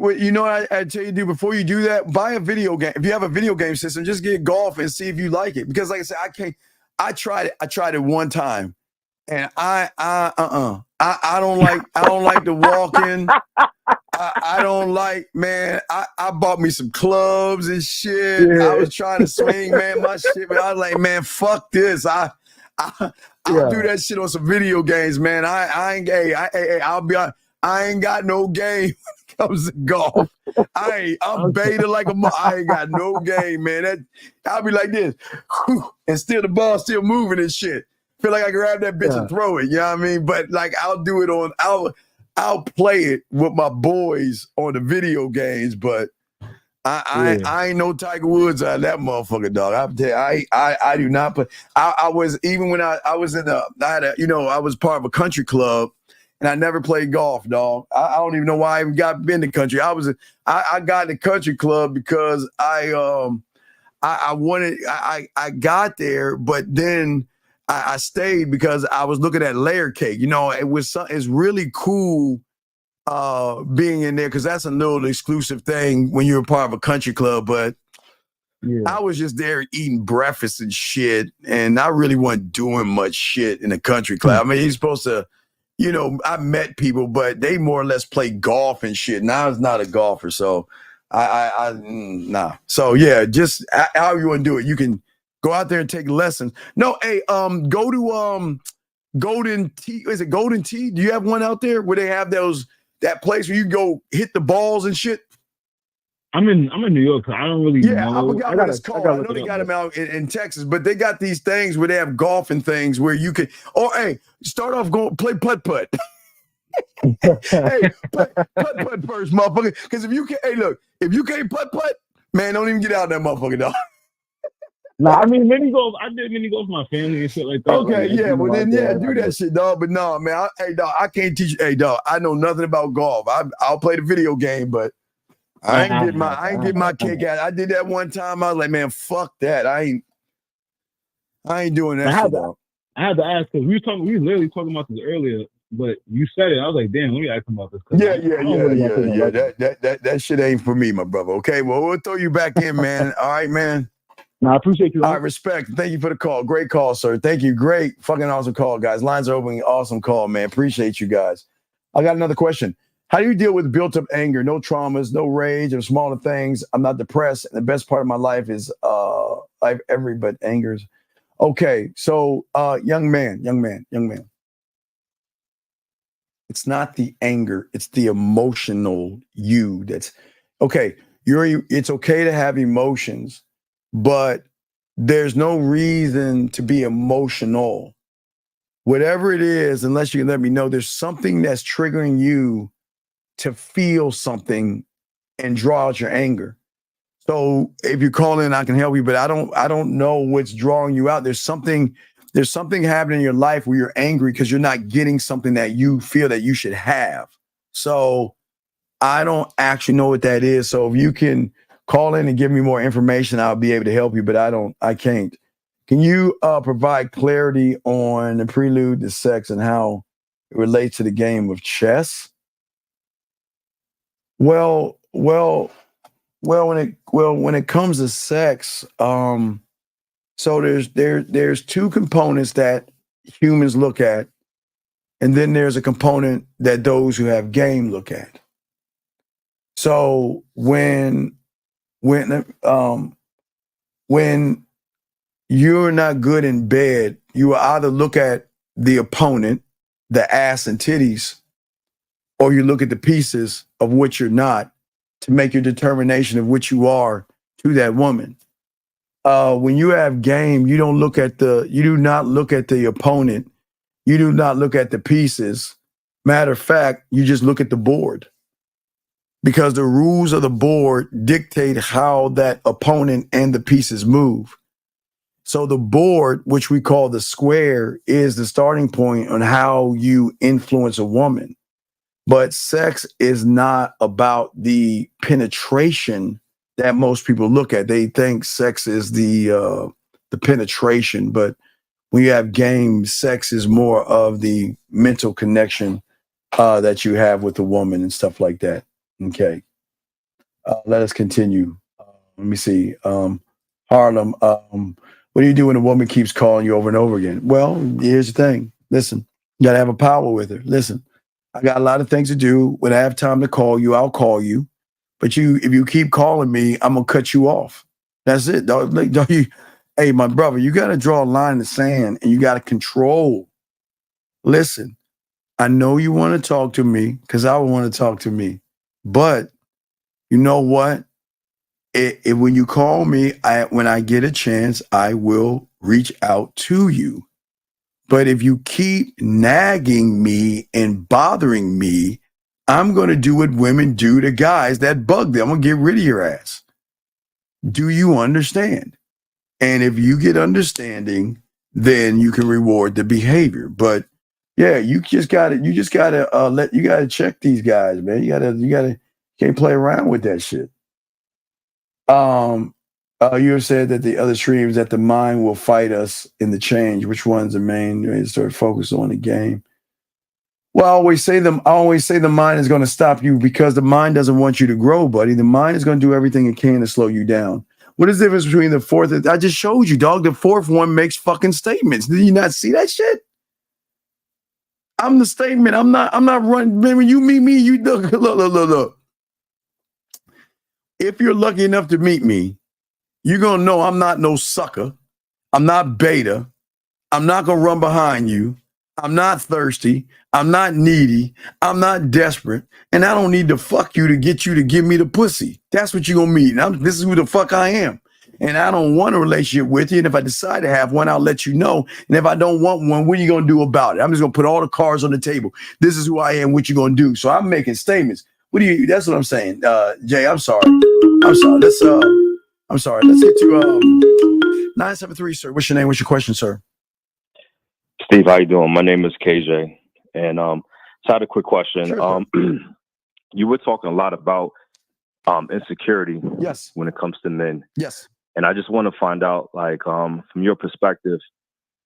before you do that, buy a video game. If you have a video game system, just get golf and see if you like it. Because like I said, I tried it one time, and I don't like to walk in. I don't like, man. I bought me some clubs and shit. Yeah. I was trying to swing, man, my shit. But I was like, man, fuck this. I'll do that shit on some video games, man. I ain't got no game when it comes to golf. I'm beta like I ain't got no game, man. I'll be like this, and still the ball still moving and shit. Feel like I grab that bitch and throw it. You know what I mean? But like I'll do it I'll play it with my boys on the video games, but I ain't no Tiger Woods out of that motherfucker, dog. I do not play. I was even when I was I was part of a country club, and I never played golf, dog. I don't even know why I even got in the country. I got in the country club because I got there, but then I stayed because I was looking at layer cake. It's really cool being in there because that's a little exclusive thing when you're a part of a country club. But I was just there eating breakfast and shit, and I really wasn't doing much shit in a country club. I mean, you're supposed to, I met people, but they more or less play golf and shit. And I was not a golfer, so nah. So yeah, just how you want to do it. You can go out there and take lessons. No, hey, go to Golden Tee. Is it Golden Tee? Do you have one out there where they have that place where you go hit the balls and shit? I'm in New York, so I don't really know. I forgot what it's called. I know they got them out in Texas, but they got these things where they have golfing things where you can. Or hey, start off play putt. Hey, putt first, motherfucker. Because if you can't putt, man, don't even get out that motherfucker, dog. Nah, I mean mini golf. I did mini golf with my family and shit like that. Okay, well then, do that shit, dog. But no, man, I can't teach you. Hey, dog, I know nothing about golf. I'll play the video game, but I ain't get my kick out. I did that one time. I was like, man, fuck that. I ain't doing that shit, dog. I had to ask because we were literally talking about this earlier, but you said it. I was like, damn, let me ask him about this. Yeah. That shit ain't for me, my brother. Okay, well, we'll throw you back in, man. All right, man. No, I appreciate you. All right, respect. Thank you for the call. Great call, sir. Thank you. Great fucking awesome call, guys. Lines are open. Awesome call, man. Appreciate you guys. I got another question. How do you deal with built-up anger? No traumas, no rage, or smaller things. I'm not depressed. And the best part of my life is but angers. Okay, so young man. It's not the anger. It's the emotional you that's okay. It's okay to have emotions, but there's no reason to be emotional. Whatever it is, unless you can let me know, there's something that's triggering you to feel something and draw out your anger. So if you call in, I can help you, but I don't know what's drawing you out. There's something happening in your life where you're angry because you're not getting something that you feel that you should have. So I don't actually know what that is. So if you can call in and give me more information, I'll be able to help you, but I can't. Can you provide clarity on the prelude to sex and how it relates to the game of chess? Well, when it comes to sex, so there's two components that humans look at, and then there's a component that those who have game look at. So when you're not good in bed, you either look at the opponent, the ass and titties, or you look at the pieces of which you're not to make your determination of which you are to that woman. When you have game, you do not look at the opponent. You do not look at the pieces. Matter of fact, you just look at the board, because the rules of the board dictate how that opponent and the pieces move. So the board, which we call the square, is the starting point on how you influence a woman. But sex is not about the penetration that most people look at. They think sex is the penetration, but when you have game, sex is more of the mental connection that you have with the woman and stuff like that. Okay. Let us continue. Let me see. Harlem, what do you do when a woman keeps calling you over and over again? Well, here's the thing. Listen, you got to have a power with her. Listen, I got a lot of things to do. When I have time to call you, I'll call you. But if you keep calling me, I'm going to cut you off. That's it. Hey, my brother, you got to draw a line in the sand, and you got to control. Listen, I know you want to talk to me because I want to talk to me. But you know what? When you call me, when I get a chance, I will reach out to you. But if you keep nagging me and bothering me, I'm going to do what women do to guys that bug them. I'm going to get rid of your ass. Do you understand? And if you get understanding, then you can reward the behavior. But yeah, you gotta check these guys, man. You can't play around with that shit. You have said that the other streams that the mind will fight us in the change. Which one's the main? Start focus on the game. Well, I always say the mind is going to stop you because the mind doesn't want you to grow, buddy. The mind is going to do everything it can to slow you down. What is the difference between the fourth? I just showed you, dog. The fourth one makes fucking statements. Did you not see that shit? I'm the statement. I'm not running. Man, when you meet me, you look. If you're lucky enough to meet me, you're going to know I'm not no sucker. I'm not beta. I'm not going to run behind you. I'm not thirsty. I'm not needy. I'm not desperate. And I don't need to fuck you to get you to give me the pussy. That's what you're going to meet. This is who the fuck I am. And I don't want a relationship with you. And if I decide to have one, I'll let you know. And if I don't want one, what are you going to do about it? I'm just going to put all the cards on the table. This is who I am. What you going to do? So I'm making statements. That's what I'm saying. Jay, I'm sorry. Let's get to 973, sir. What's your name? What's your question, sir? Steve, how you doing? My name is KJ. And so I had a quick question. Sure. You were talking a lot about insecurity. Yes. When it comes to men. Yes. And I just want to find out, like, from your perspective,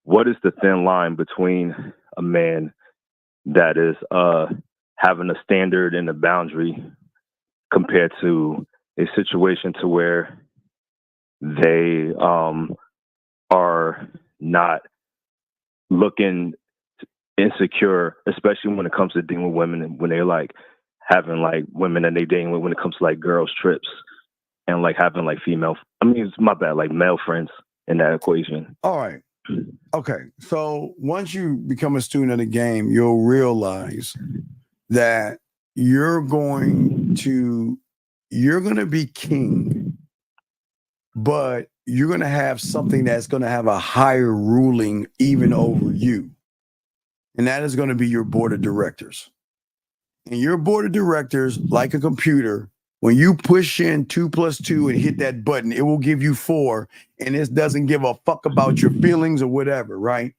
what is the thin line between a man that is having a standard and a boundary compared to a situation to where they are not looking insecure, especially when it comes to dealing with women and when they're like having like women that they dating with when it comes to like girls trips and like having like like male friends in that equation. All right. Okay. So once you become a student of the game, you'll realize that you're going to be king, but you're going to have something that's going to have a higher ruling even over you. And that is going to be your board of directors. And your board of directors, like a computer, when you push in 2 + 2 and hit that button, it will give you 4. And it doesn't give a fuck about your feelings or whatever, right?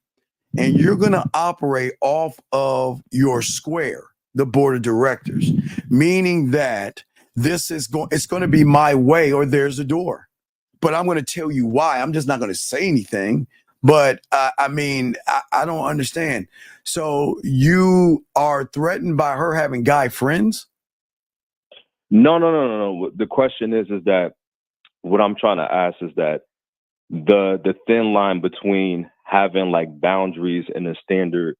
And you're going to operate off of your square, the board of directors, meaning that it's going to be my way or there's a door. But I'm going to tell you why. I'm just not going to say anything. But I don't understand. So you are threatened by her having guy friends? No. The question is that what I'm trying to ask is that the thin line between having like boundaries and a standard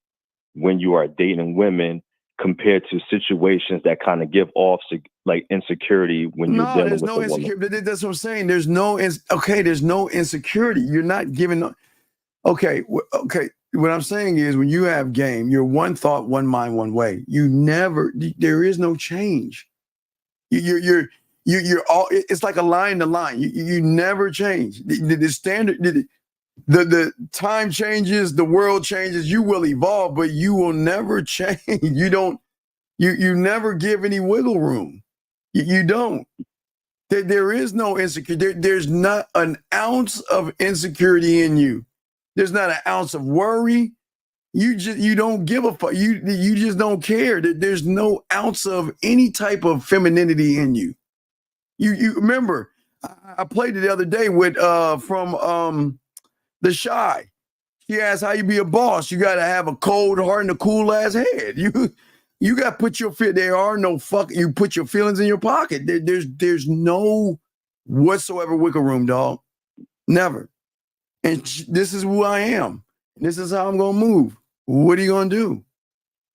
when you are dating women compared to situations that kind of give off like insecurity when you're dealing with a woman? Insecurity. That's what I'm saying. There's no insecurity. You're not giving. Okay. What I'm saying is, when you have game, you're one thought, one mind, one way. There is no change. You're all. It's like a line to line. You never change. The standard. The time changes, the world changes. You will evolve, but you will never change. You never give any wiggle room. You don't. There is no insecurity. There's not an ounce of insecurity in you. There's not an ounce of worry. You don't give a fuck. You just don't care. There's no ounce of any type of femininity in you. You remember, I played it the other day with from The Shy. She asked how you be a boss. You got to have a cold heart and a cool ass head. You got to put your feet. There are no fuck. You put your feelings in your pocket. There's no whatsoever wiggle room, dog. Never. And this is who I am. This is how I'm gonna move. What are you gonna do?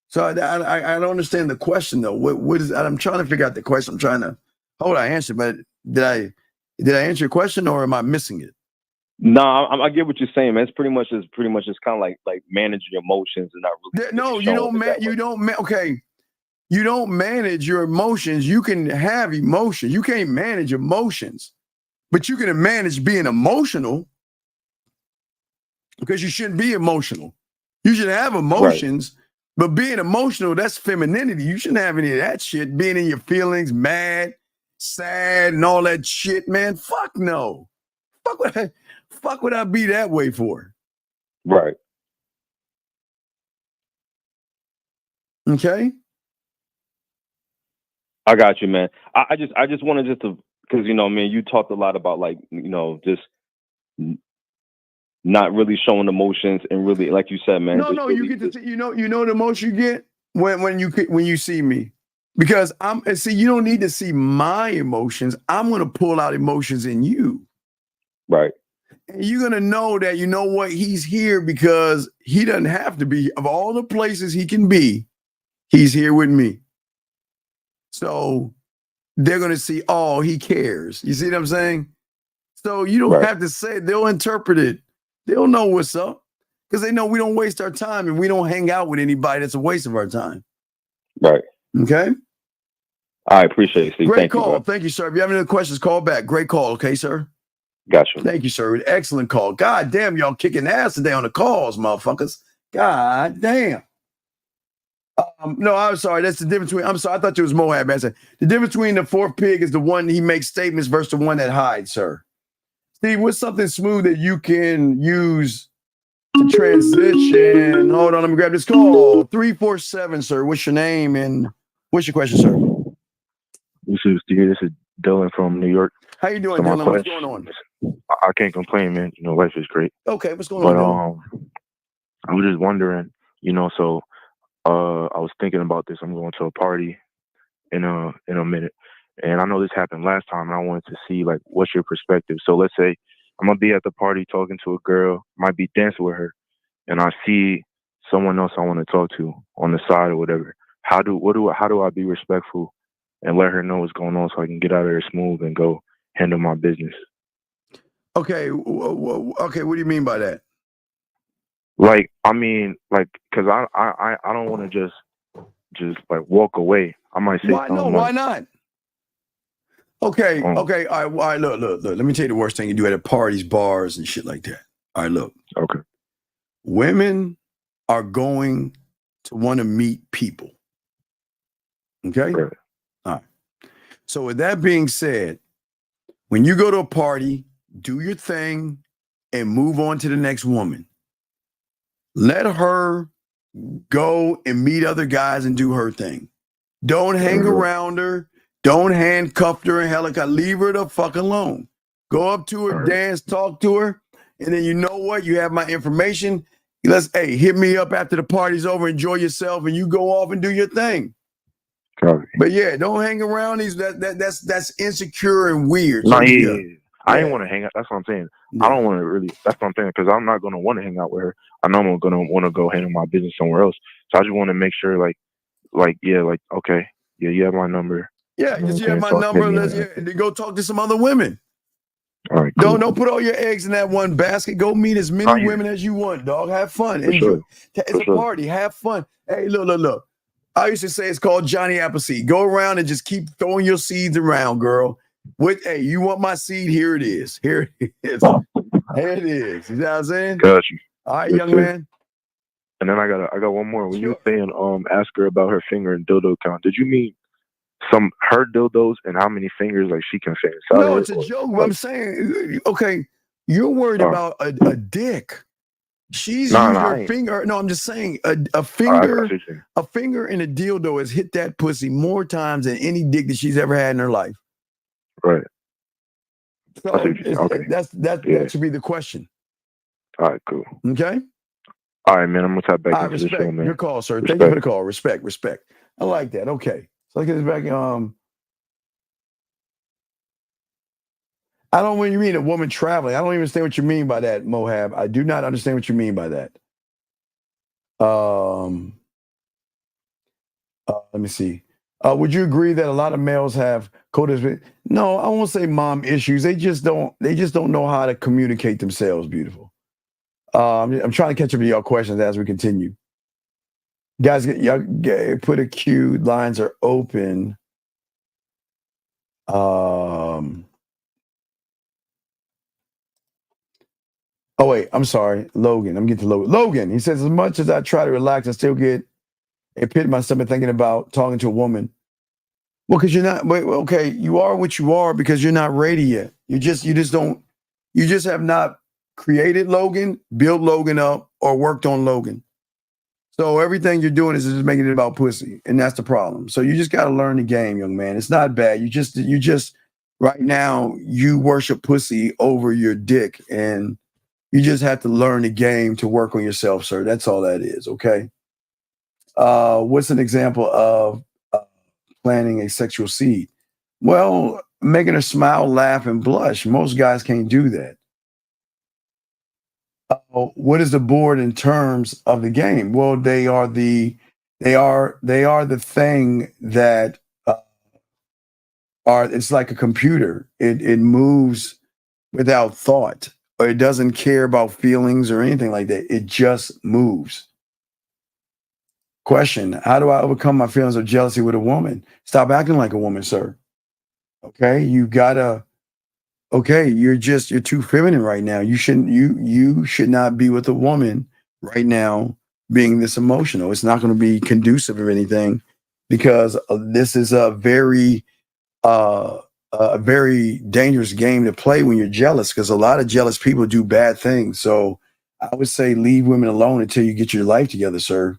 So I don't understand the question though. What is? I'm trying to figure out the question. I'm trying to hold. I answered, but did I answer your question or am I missing it? No, I get what you're saying, man. It's pretty much just kind of like managing your emotions and not really. No, you don't manage your emotions. You can have emotions. You can't manage emotions, but you can manage being emotional, because you shouldn't be emotional. You should have emotions, right. But being emotional, that's femininity. You shouldn't have any of that shit. Being in your feelings, mad, sad, and all that shit, man. Fuck no. Fuck would I be that way for? Right. Okay. I got you, man. I just wanted to, because man, you talked a lot about just not really showing emotions and really, like you said, man. No, really, you get to see, the emotion you get when you see me, because you don't need to see my emotions. I'm gonna pull out emotions in you. Right. And you're gonna know that he's here because he doesn't have to be. Of all the places he can be, he's here with me. So they're gonna see, oh, he cares. You see what I'm saying? So you don't have to say it. They'll interpret it. They'll know what's up because they know we don't waste our time and we don't hang out with anybody that's a waste of our time. Right. Okay. I appreciate it, Steve. Great Thank call. You, thank you, sir. If you have any other questions, call back. Great call. Okay, sir. Gotcha. Thank you, sir. Excellent call. God damn, y'all kicking ass today on the calls, motherfuckers. God damn. No, I'm sorry. That's the difference between. I'm sorry. I thought it was Moab. The difference between the fourth pig is the one he makes statements versus the one that hides, sir. Steve, what's something smooth that you can use to transition? Hold on, let me grab this call. 347, sir. What's your name and what's your question, sir? This is Steve. This is Dylan from New York. How you doing, Dylan? What's going on? I can't complain, man. Life is great. Okay, what's going on? I was just wondering, so I was thinking about this. I'm going to a party in a minute. And I know this happened last time, and I wanted to see, what's your perspective? So let's say I'm going to be at the party talking to a girl, might be dancing with her, and I see someone else I want to talk to on the side or whatever. How do I be respectful and let her know what's going on so I can get out of there smooth and go handle my business? Okay. Okay. What do you mean by that? Because I don't want to just walk away. I might say, why not? Okay. Okay. All right. Look. Let me tell you the worst thing you do at parties, bars, and shit like that. All right. Look. Okay. Women are going to want to meet people. Okay. Right. All right. So with that being said, when you go to a party, do your thing and move on to the next woman. Let her go and meet other guys and do her thing. Don't hang around her. Don't handcuff her and helicopter. Leave her the fuck alone. Go up to her, dance, talk to her, and then you know what? You have my information. Hit me up after the party's over. Enjoy yourself, and you go off and do your thing. Copy. But yeah, don't hang around these. That's insecure and weird. No, So, yeah. I ain't want to hang out. That's what I'm saying. I don't want to really. That's what I'm saying, because I'm not going to want to hang out with her. I know I'm going to want to go handle my business somewhere else. So I just want to make sure, okay, yeah, you have my number. Yeah, you have my number. Let's go talk to some other women. All right, cool. Don't put all your eggs in that one basket. Go meet as many women as you want, dog. Have fun. Enjoy. Sure. It's a party. Have fun. Hey, look. I used to say it's called Johnny Appleseed. Go around and just keep throwing your seeds around, girl. Hey, you want my seed? Here it is. Here it is. Here it is. You know what I'm saying? Got you. All right, young man. And then I got one more. When you were saying ask her about her finger and dildo count, did you mean her dildos and how many fingers like she can fit inside? No, it's a joke. I'm saying, okay, you're worried about a dick. She's used her finger. No, I'm just saying a finger and a dildo has hit that pussy more times than any dick that she's ever had in her life. Right. So that should be the question. All right, cool. Okay. All right, man. I'm gonna tap back into the show, man. Your call, sir. Thank you for the call. Respect. I like that. Okay. So let's get this back. I don't know when you mean a woman traveling. I don't even understand what you mean by that, Mohab. I do not understand what you mean by that. Let me see. Would you agree that a lot of males have codependent? No, I won't say mom issues. They just don't know how to communicate themselves. Beautiful. I'm trying to catch up to y'all questions as we continue. Guys, y'all put a queue. Lines are open. Oh, wait, I'm sorry. Logan, I'm getting to Logan. Logan, he says, as much as I try to relax, I still get a pit in my stomach thinking about talking to a woman. Well, because you're not, okay, you are what you are because you're not ready yet. You just have not created Logan, built Logan up, or worked on Logan. So everything you're doing is just making it about pussy, and that's the problem. So you just got to learn the game, young man. It's not bad. You just right now, you worship pussy over your dick, and you just have to learn the game to work on yourself, sir. That's all that is, okay? What's an example of planting a sexual seed? Well, making her smile, laugh, and blush. Most guys can't do that. What is the board in terms of the game? Well, they are the thing that it's like a computer. It moves without thought. Or it doesn't care about feelings or anything like that. It just moves. Question: how do I overcome my feelings of jealousy with a woman? Stop acting like a woman, sir. Okay, you gotta. Okay, you're too feminine right now. You should not be with a woman right now being this emotional. It's not going to be conducive of anything because this is a very dangerous game to play when you're jealous, because a lot of jealous people do bad things. So I would say leave women alone until you get your life together, sir.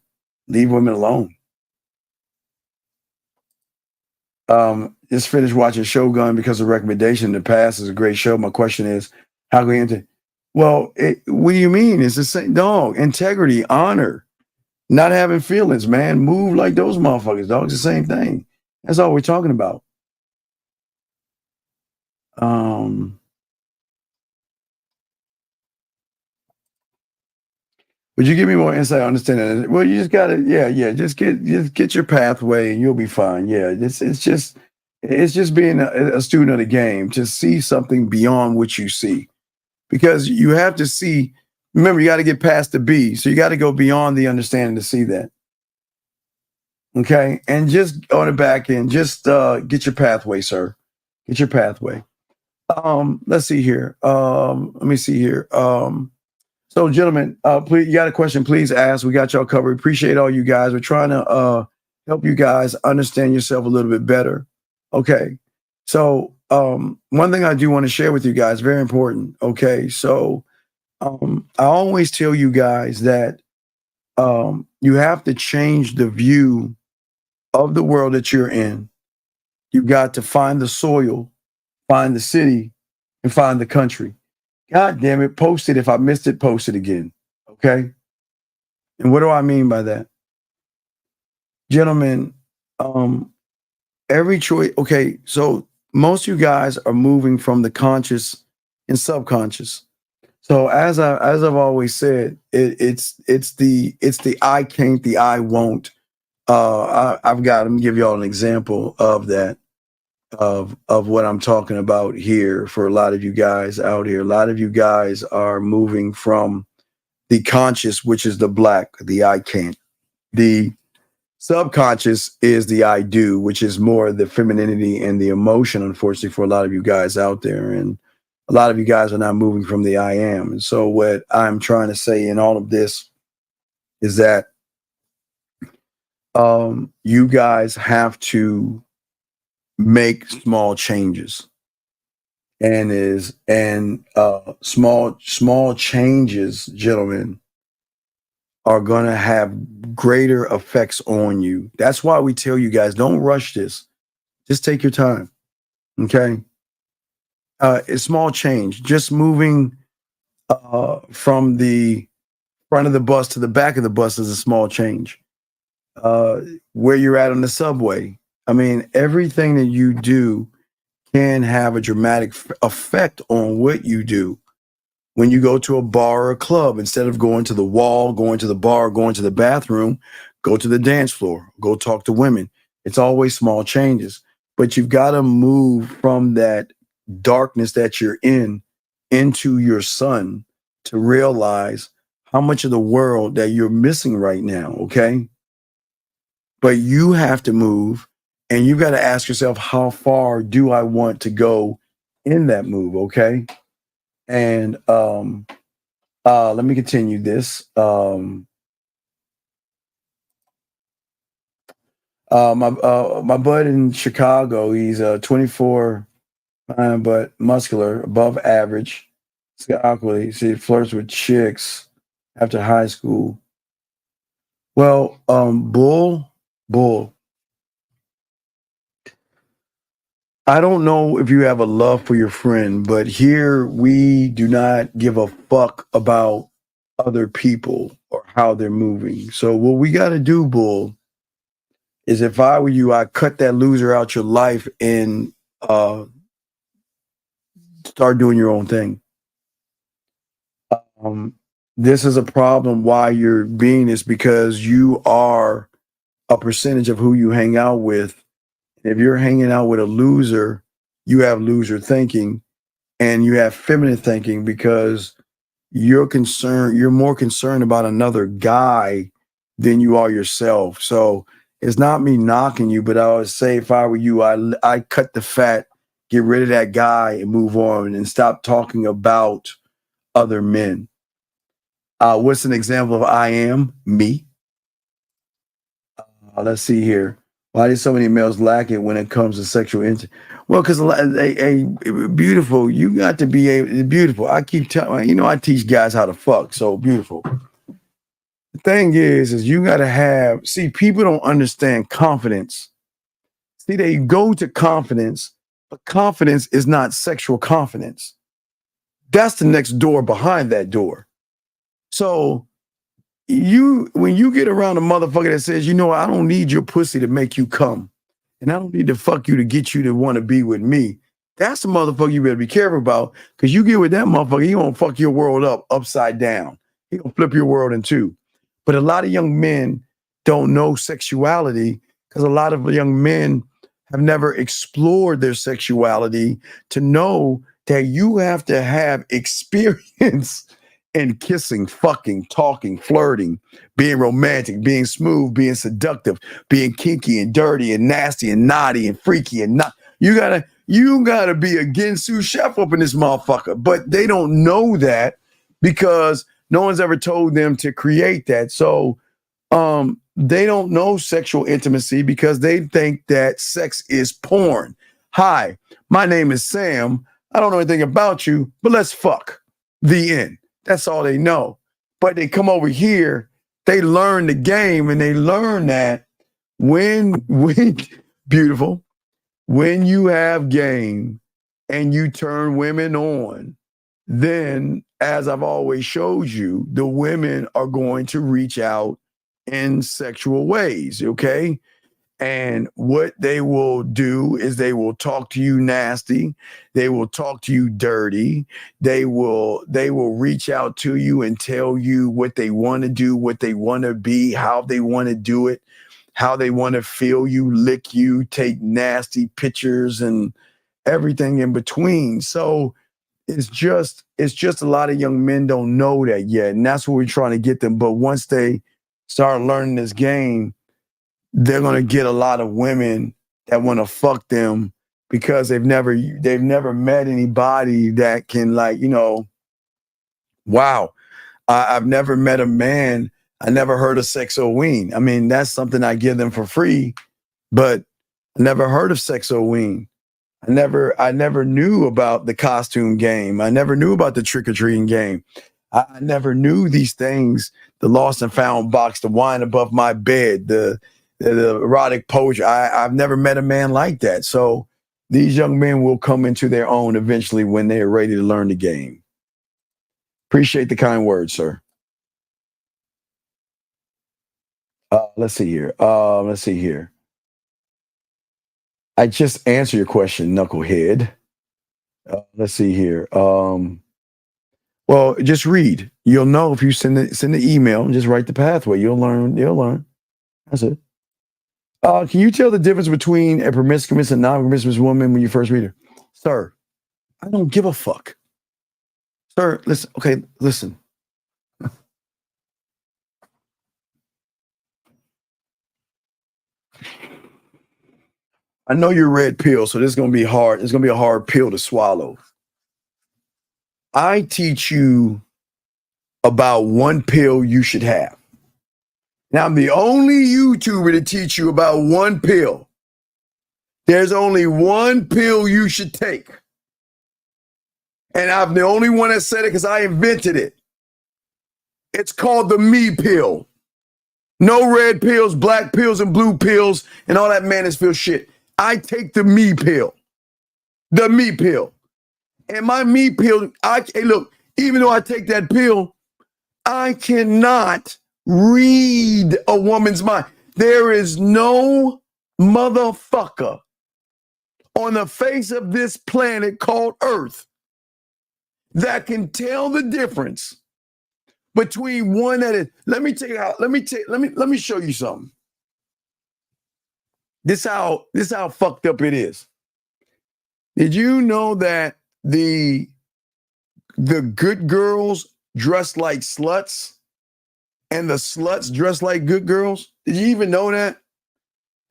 Leave women alone. Just finished watching Shogun because of recommendation in the past. Is a great show. My question is, how can we enter? Well, what do you mean? It's the same, dog. Integrity, honor, not having feelings, man. Move like those motherfuckers, dog. It's the same thing. That's all we're talking about. Would you give me more insight on understanding? Well, you just gotta, just get your pathway and you'll be fine. Yeah, it's just being a student of the game to see something beyond what you see, because you have to see. Remember, you got to get past the B, so you got to go beyond the understanding to see that. Okay, and just on the back end, just get your pathway, sir. Get your pathway. Let's see here. Let me see here. So, gentlemen, please, you got a question, please ask. We got y'all covered. Appreciate all you guys. We're trying to help you guys understand yourself a little bit better. Okay. So, one thing I do want to share with you guys, very important. Okay. So, I always tell you guys that you have to change the view of the world that you're in. You've got to find the soil, find the city, and find the country. God damn it, post it. If I missed it, post it again. Okay? And what do I mean by that? Gentlemen, every choice, okay, so most of you guys are moving from the conscious and subconscious. So as I've always said, it's the I can't, the I won't. Let me give y'all an example of that, of what I'm talking about here for a lot of you guys out here. A lot of you guys are moving from the conscious, which is the black, the I can't. The subconscious is the I do, which is more the femininity and the emotion, unfortunately, for a lot of you guys out there. And a lot of you guys are not moving from the I am. And so what I'm trying to say in all of this is that you guys have to make small changes. And small changes, gentlemen, are going to have greater effects on you. That's why we tell you guys, don't rush this. Just take your time. Okay? A small change, just moving from the front of the bus to the back of the bus is a small change. Where you're at on the subway. I mean, everything that you do can have a dramatic effect on what you do. When you go to a bar or a club, instead of going to the wall, going to the bar, going to the bathroom, go to the dance floor, go talk to women. It's always small changes. But you've got to move from that darkness that you're in into your sun to realize how much of the world that you're missing right now, okay? But you have to move, and you've got to ask yourself, how far do I want to go in that move, okay? And let me continue this. My bud in Chicago, he's 24, but muscular, above average. He flirts with chicks after high school. Well, Bull. I don't know if you have a love for your friend, but here we do not give a fuck about other people or how they're moving. So what we got to do, Bull, is if I were you, I'd cut that loser out your life and start doing your own thing. This is a problem why you're being this, because you are a percentage of who you hang out with. If you're hanging out with a loser, you have loser thinking, and you have feminine thinking because you're more concerned about another guy than you are yourself. So it's not me knocking you, but I would say if I were you, I cut the fat, get rid of that guy and move on and stop talking about other men. What's an example of I am? Me. Let's see here. Why do so many males lack it when it comes to sexual intimacy? Well, because beautiful, you got to be beautiful. I keep telling, I teach guys how to fuck. So beautiful. The thing is you got to people don't understand confidence. See, they go to confidence, but confidence is not sexual confidence. That's the next door behind that door. So when you get around a motherfucker that says, I don't need your pussy to make you come, and I don't need to fuck you to get you to want to be with me, that's the motherfucker you better be careful about, because you get with that motherfucker, he gonna fuck your world upside down. He gonna flip your world in two. But a lot of young men don't know sexuality because a lot of young men have never explored their sexuality to know that you have to have experience in kissing, fucking, talking, flirting, being romantic, being smooth, being seductive, being kinky and dirty and nasty and naughty and freaky and not. You gotta be a Ginsu chef up in this motherfucker. But they don't know that because no one's ever told them to create that. So they don't know sexual intimacy because they think that sex is porn. Hi, my name is Sam. I don't know anything about you, but let's fuck. The end. That's all they know. But they come over here, they learn the game, and they learn that when beautiful, when you have game and you turn women on, then as I've always showed you, the women are going to reach out in sexual ways, okay? And what they will do is they will talk to you nasty. They will talk to you dirty. They will reach out to you and tell you what they want to do, what they want to be, how they want to do it, how they want to feel you, lick you, take nasty pictures and everything in between. So it's just a lot of young men don't know that yet. And that's what we're trying to get them. But once they start learning this game, they're going to get a lot of women that want to fuck them because they've never met anybody that can, like, you know, wow, I've never met a man. I never heard of Sex-O-Ween. I mean, that's something I give them for free, but I never heard of Sex-O-Ween. I never knew about the costume game. I never knew about the trick-or-treating game. I never knew these things, the lost and found box, the wine above my bed, the erotic poetry. I've never met a man like that. So these young men will come into their own eventually when they're ready to learn the game. Appreciate the kind words, sir. Let's see here. I just answered your question, knucklehead. Let's see here. Well, just read. You'll know if you send the email and just write the pathway. You'll learn. That's it. Can you tell the difference between a promiscuous and non-promiscuous woman when you first read her? Sir, I don't give a fuck. Sir, listen. Okay, listen. I know you're red pill, so this is going to be hard. It's going to be a hard pill to swallow. I teach you about one pill you should have. Now, I'm the only YouTuber to teach you about one pill. There's only one pill you should take. And I'm the only one that said it because I invented it. It's called the me pill. No red pills, black pills, and blue pills, and all that manosphere shit. I take the me pill. The me pill. And my me pill, hey, look, even though I take that pill, I cannot read a woman's mind. There is no motherfucker on the face of this planet called Earth that can tell the difference between one that is. Let me show you something. This how fucked up it is. Did you know that the good girls dress like sluts and the sluts dress like good girls? Did you even know that?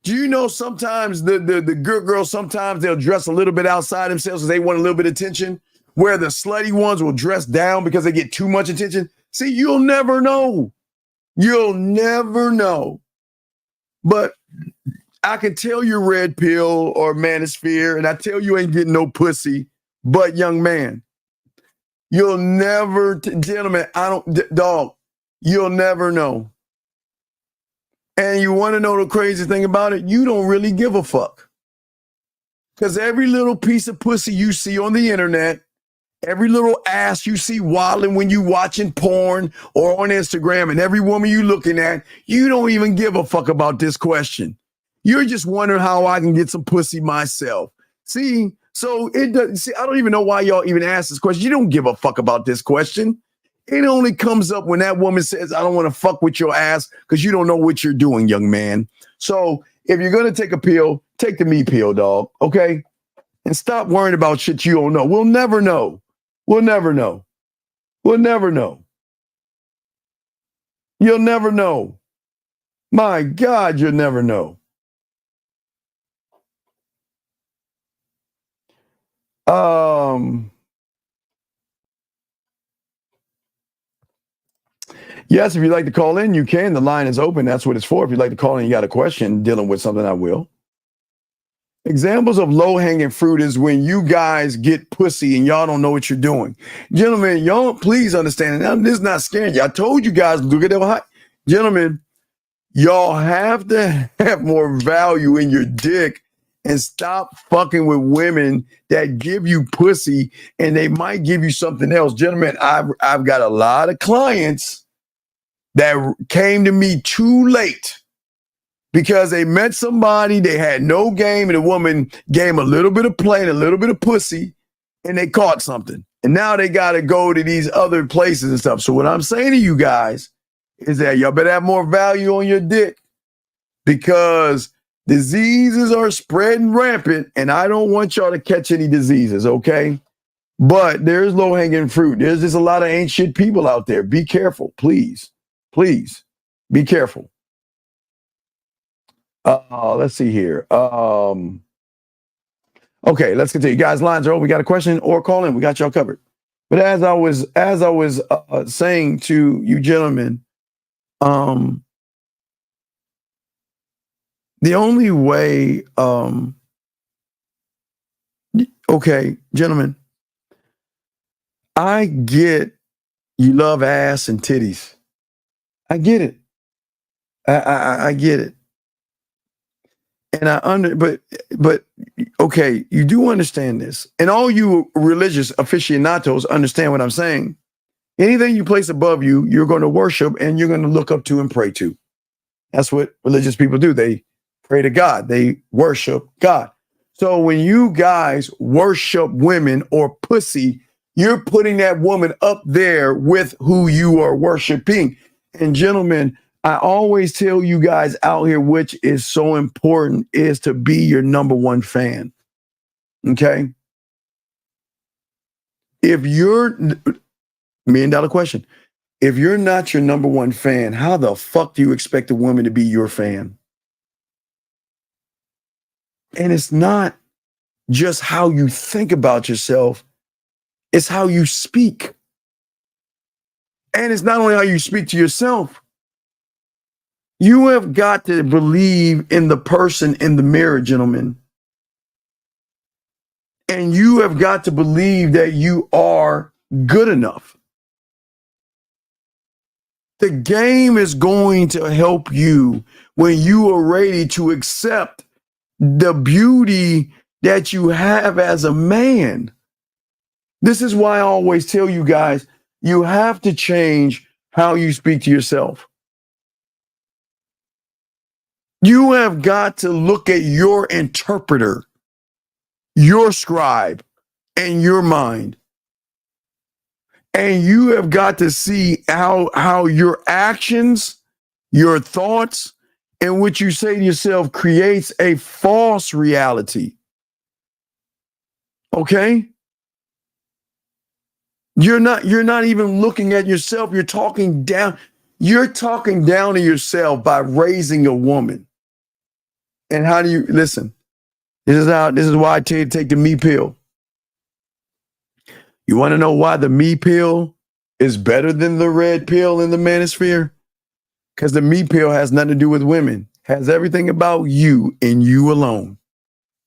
Do you know sometimes the good girls, sometimes they'll dress a little bit outside themselves because they want a little bit of attention, where the slutty ones will dress down because they get too much attention? See, you'll never know. You'll never know. But I can tell you red pill or manosphere, and I tell you ain't getting no pussy. But young man, you'll never, gentlemen, dog, you'll never know. And you want to know the crazy thing about it? You don't really give a fuck. Because every little piece of pussy you see on the internet, every little ass you see waddling when you watching porn or on Instagram, and every woman you looking at, you don't even give a fuck about this question. You're just wondering how I can get some pussy myself. See, so it does. See, I don't even know why y'all even ask this question. You don't give a fuck about this question. It only comes up when that woman says, I don't want to fuck with your ass because you don't know what you're doing, young man. So if you're going to take a pill, take the me pill, dog. Okay? And stop worrying about shit you don't know. We'll never know. We'll never know. We'll never know. You'll never know. My God, you'll never know. Yes, if you'd like to call in, you can. The line is open. That's what it's for. If you'd like to call in, you got a question dealing with something, I will. Examples of low-hanging fruit is when you guys get pussy and y'all don't know what you're doing. Gentlemen, y'all please understand. Now, this is not scaring you. I told you guys, look at that. Gentlemen, y'all have to have more value in your dick and stop fucking with women that give you pussy and they might give you something else. Gentlemen, I've got a lot of clients that came to me too late because they met somebody, they had no game, and the woman gave them a little bit of play and a little bit of pussy, and they caught something. And now they got to go to these other places and stuff. So what I'm saying to you guys is that y'all better have more value on your dick, because diseases are spreading rampant, and I don't want y'all to catch any diseases, okay? But there's low-hanging fruit. There's just a lot of ain't shit people out there. Be careful, please. Please, be careful. Let's see here. Okay, let's continue. Guys, lines are open. We got a question or call in. We got y'all covered. But as I was saying to you gentlemen, the only way, okay, gentlemen, I get you love ass and titties. I get it. I get it. And but okay, you do understand this. And all you religious aficionados understand what I'm saying. Anything you place above you, you're going to worship and you're going to look up to and pray to. That's what religious people do. They pray to God. They worship God. So when you guys worship women or pussy, you're putting that woman up there with who you are worshiping. And gentlemen, I always tell you guys out here, which is so important, is to be your number one fan. Okay? If you're, $1 million question, if you're not your number one fan, how the fuck do you expect a woman to be your fan? And it's not just how you think about yourself, it's how you speak. And it's not only how you speak to yourself. You have got to believe in the person in the mirror, gentlemen. And you have got to believe that you are good enough. The game is going to help you when you are ready to accept the beauty that you have as a man. This is why I always tell you guys, you have to change how you speak to yourself. You have got to look at your interpreter, your scribe, and your mind. And you have got to see how your actions, your thoughts, and what you say to yourself creates a false reality. Okay? You're not even looking at yourself. You're talking down. You're talking down to yourself by raising a woman. And how do you listen? This is why I tell you to take the me pill. You want to know why the me pill is better than the red pill in the manosphere? Because the me pill has nothing to do with women. Has everything about you and you alone.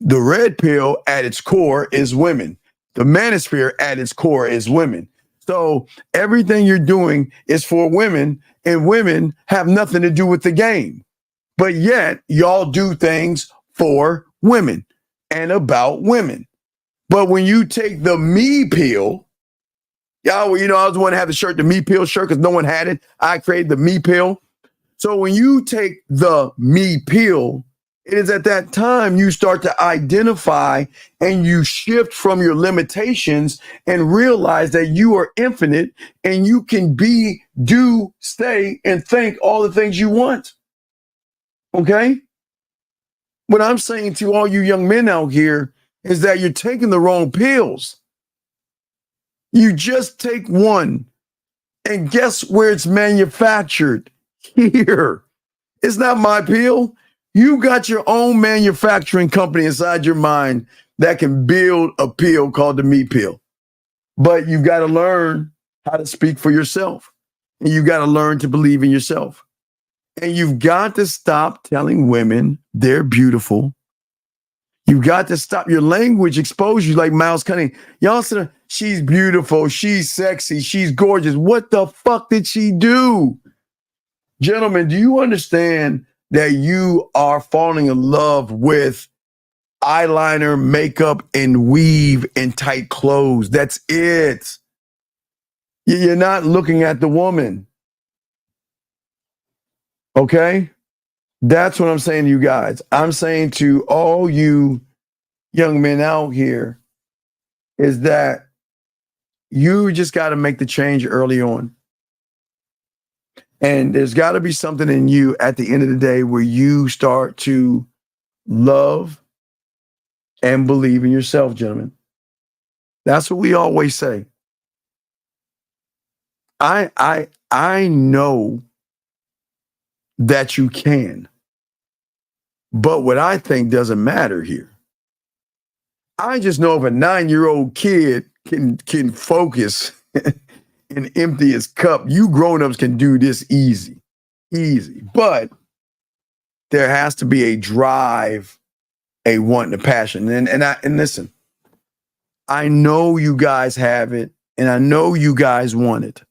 The red pill at its core is women. The manosphere at its core is women. So everything you're doing is for women, and women have nothing to do with the game. But yet, y'all do things for women and about women. But when you take the me pill, y'all, you know, I was the one to have the shirt, the me pill shirt, because no one had it. I created the me pill. So when you take the me pill, it is at that time you start to identify and you shift from your limitations and realize that you are infinite and you can be, do, stay, and think all the things you want. Okay? What I'm saying to all you young men out here is that you're taking the wrong pills. You just take one, and guess where it's manufactured? Here. It's not my pill. You got your own manufacturing company inside your mind that can build a pill called the me pill. But you've got to learn how to speak for yourself. And you got to learn to believe in yourself. And you've got to stop telling women they're beautiful. You've got to stop your language expose you like Miles Cunningham. Y'all said, she's beautiful, she's sexy, she's gorgeous. What the fuck did she do? Gentlemen, do you understand that you are falling in love with eyeliner, makeup, and weave and tight clothes? That's it. You're not looking at the woman. Okay? That's what I'm saying to you guys. I'm saying to all you young men out here is that you just got to make the change early on. And there's got to be something in you at the end of the day where you start to love and believe in yourself, gentlemen. That's what we always say. I know that you can. But what I think doesn't matter here. I just know if a 9-year-old kid can focus and empty his cup, you grown-ups can do this easy. But there has to be a drive, a want, and a passion. And listen, I know you guys have it, and I know you guys want it.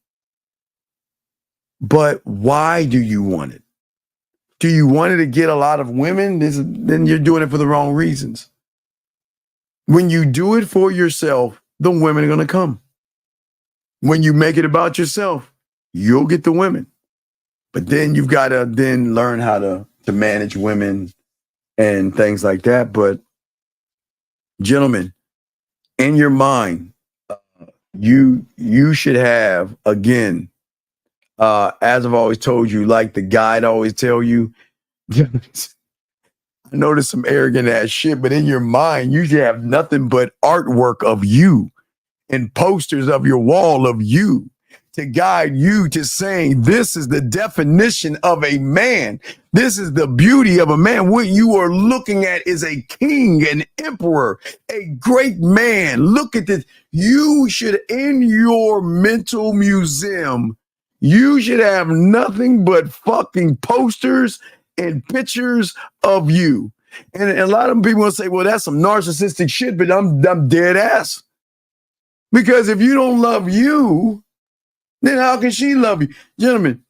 But why do you want it? Do you want it to get a lot of women? Then you're doing it for the wrong reasons. When you do it for yourself, the women are going to come. When you make it about yourself, you'll get the women. But then you've got to then learn how to manage women and things like that. But gentlemen, in your mind, you should have, again, as I've always told you, like the guide always tell you, I know there's some arrogant ass shit, but in your mind, you should have nothing but artwork of you and posters of your wall of you to guide you to saying, this is the definition of a man. This is the beauty of a man. What you are looking at is a king, an emperor, a great man. Look at this. You should, in your mental museum, you should have nothing but fucking posters and pictures of you. And a lot of people will say, well, that's some narcissistic shit, but I'm dead ass. Because if you don't love you, then how can she love you? Gentlemen,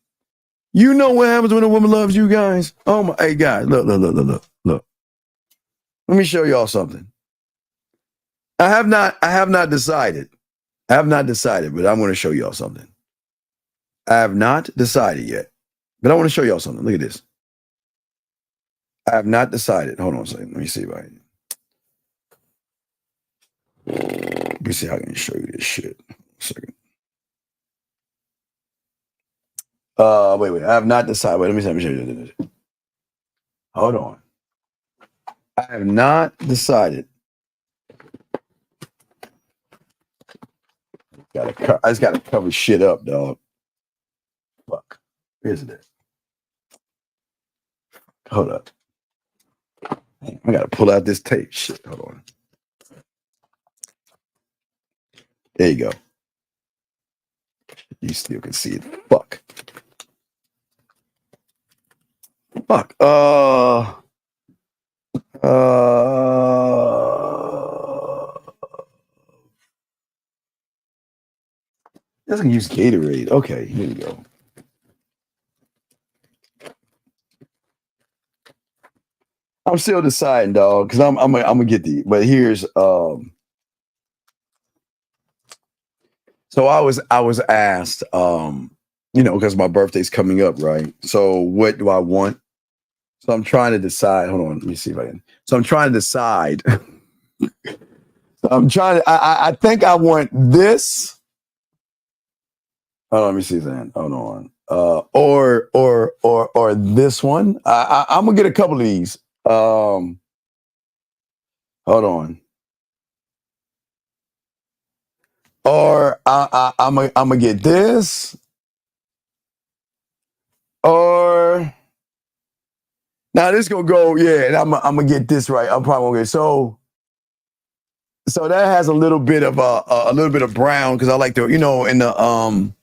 you know what happens when a woman loves you guys? Oh my, hey guys, look. Let me show y'all something. I have not decided. I have not decided, but I'm going to show y'all something. I have not decided yet, but I want to show y'all something. Look at this. I have not decided. Hold on a second. Let me see if I can. Let me see how I can show you this shit. A second. Wait. I have not decided. Wait, let me show you this. Hold on. I have not decided. I just gotta cover shit up, dog. Fuck. Where's it? Hold up. I gotta pull out this tape. Shit. Hold on. There you go. You still can see it. Fuck. Doesn't use Gatorade. Okay, here we go. I'm still deciding, dog, because I'm gonna get the. But here's so I was asked, because my birthday's coming up, right? So what do I want? So I'm trying to decide. Hold on, let me see if I can. So I'm trying to decide. I think I want this. Hold on, let me see that. Hold on. Or this one. I'm gonna get a couple of these. Hold on. Or I'm gonna get this. Or now this gonna go, yeah, and I'm gonna get this right. I'm probably gonna get so that has a little bit of brown because I like to, in the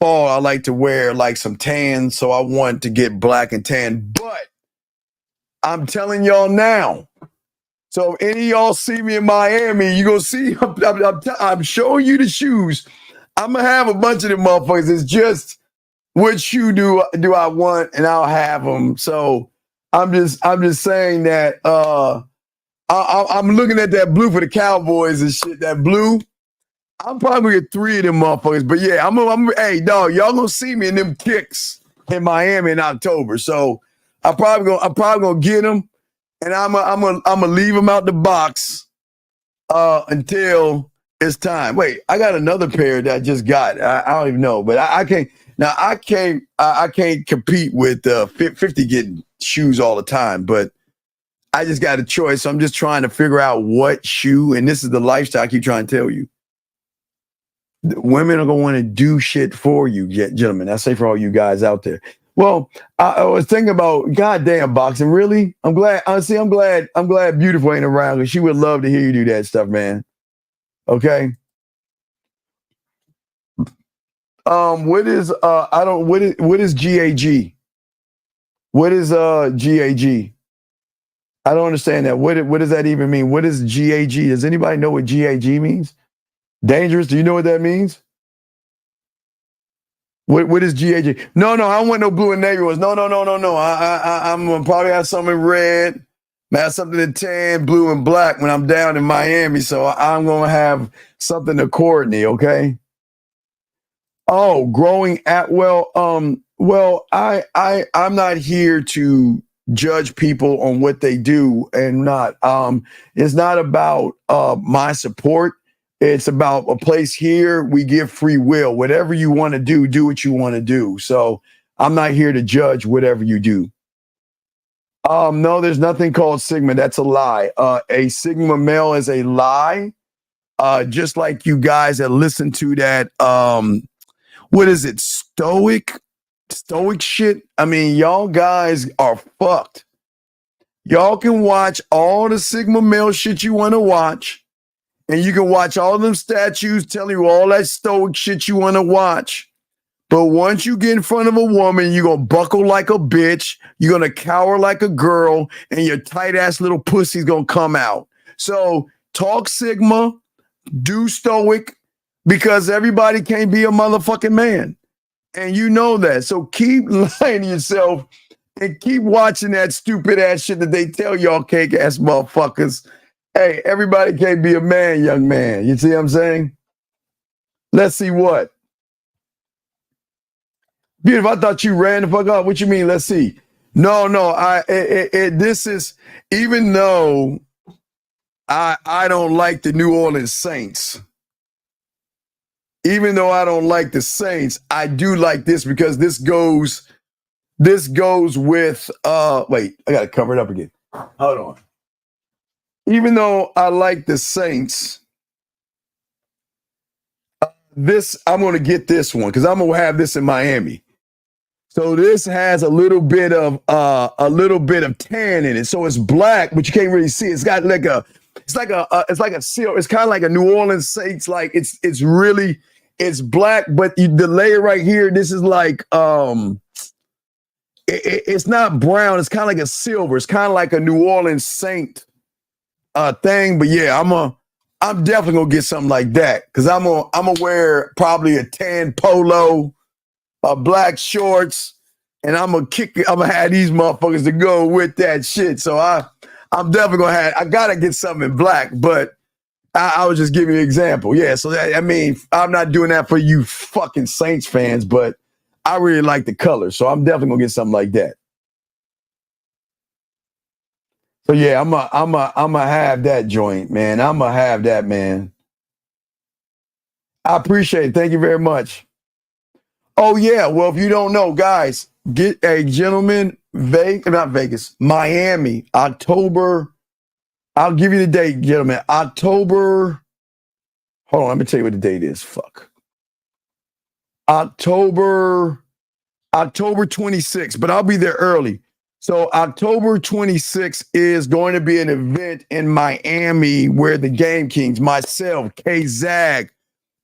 fall I like to wear like some tan, so I want to get black and tan. But I'm telling y'all now. So if any of y'all see me in Miami, you gonna see I'm showing you the shoes. I'm gonna have a bunch of them motherfuckers. It's just what shoe do I want, and I'll have them. So I'm just saying that I'm looking at that blue for the Cowboys and shit. That blue, I'm probably gonna get 3 of them motherfuckers. But yeah, I'm hey dog, y'all gonna see me in them kicks in Miami in October. So I'm probably gonna get them, and I'm gonna leave them out the box until it's time. Wait, I got another pair that I just got. I don't even know, but I can't. Now I can't compete with 50 getting shoes all the time, but I just got a choice. So I'm just trying to figure out what shoe, and this is the lifestyle I keep trying to tell you. Women are going to want to do shit for you, gentlemen. I say for all you guys out there. Well, I was thinking about goddamn boxing. Really, I'm glad. Honestly, I'm glad Beautiful ain't around because she would love to hear you do that stuff, man. Okay. What is what is GAG? What is GAG? I don't understand that. What does that even mean? What is GAG? Does anybody know what GAG means? Dangerous? Do you know what that means? What is GAG? No, I don't want no blue and navy ones. No. I'm gonna probably have something in red, have something in tan, blue, and black when I'm down in Miami. So I'm gonna have something to coordinate. Okay. Oh, growing at well, I'm not here to judge people on what they do and not. It's not about my support. It's about a place here. We give free will. Whatever you want to do what you want to do. So I'm not here to judge whatever you do. No, there's nothing called Sigma. That's a lie. A Sigma male is a lie. Just like you guys that listen to that. What is it? Stoic shit. I mean, y'all guys are fucked. Y'all can watch all the Sigma male shit you want to watch. And you can watch all them statues telling you all that stoic shit you want to watch. But once you get in front of a woman, you're going to buckle like a bitch. You're going to cower like a girl. And your tight ass little pussy's going to come out. So talk Sigma, do stoic, because everybody can't be a motherfucking man. And you know that. So keep lying to yourself and keep watching that stupid ass shit that they tell y'all cake ass motherfuckers. Hey, everybody can't be a man, young man. You see what I'm saying? Let's see what. Beautiful. I thought you ran the fuck up. What you mean? Let's see. No. This is, even though I don't like the New Orleans Saints. Even though I don't like the Saints, I do like this because this goes with wait, I gotta cover it up again. Hold on. Even though I like the Saints, I'm going to get this one because I'm going to have this in Miami. So this has a little bit of tan in it. So it's black, but you can't really see it. It's got like it's like a seal. It's kind of like a New Orleans Saints. Like it's black, but the layer right here, this is like it's not brown. It's kind of like a silver. It's kind of like a New Orleans Saint thing. But yeah, I'm definitely gonna get something like that because I'm gonna wear probably a tan polo, black shorts, and I'm gonna have these motherfuckers to go with that shit. So I'm definitely gonna I gotta get something in black, but I was just giving you an example. Yeah, so I mean, I'm not doing that for you fucking Saints fans, but I really like the color, so I'm definitely gonna get something like that. So yeah, I'm a have that joint, man. I'm gonna have that, man. I appreciate it. Thank you very much. Oh yeah, well, if you don't know, guys, get a gentleman, Miami, October. I'll give you the date, gentlemen. October. Hold on, let me tell you what the date is. Fuck. October 26th, but I'll be there early. So October 26th is going to be an event in Miami where the Game Kings, myself, K-Zag,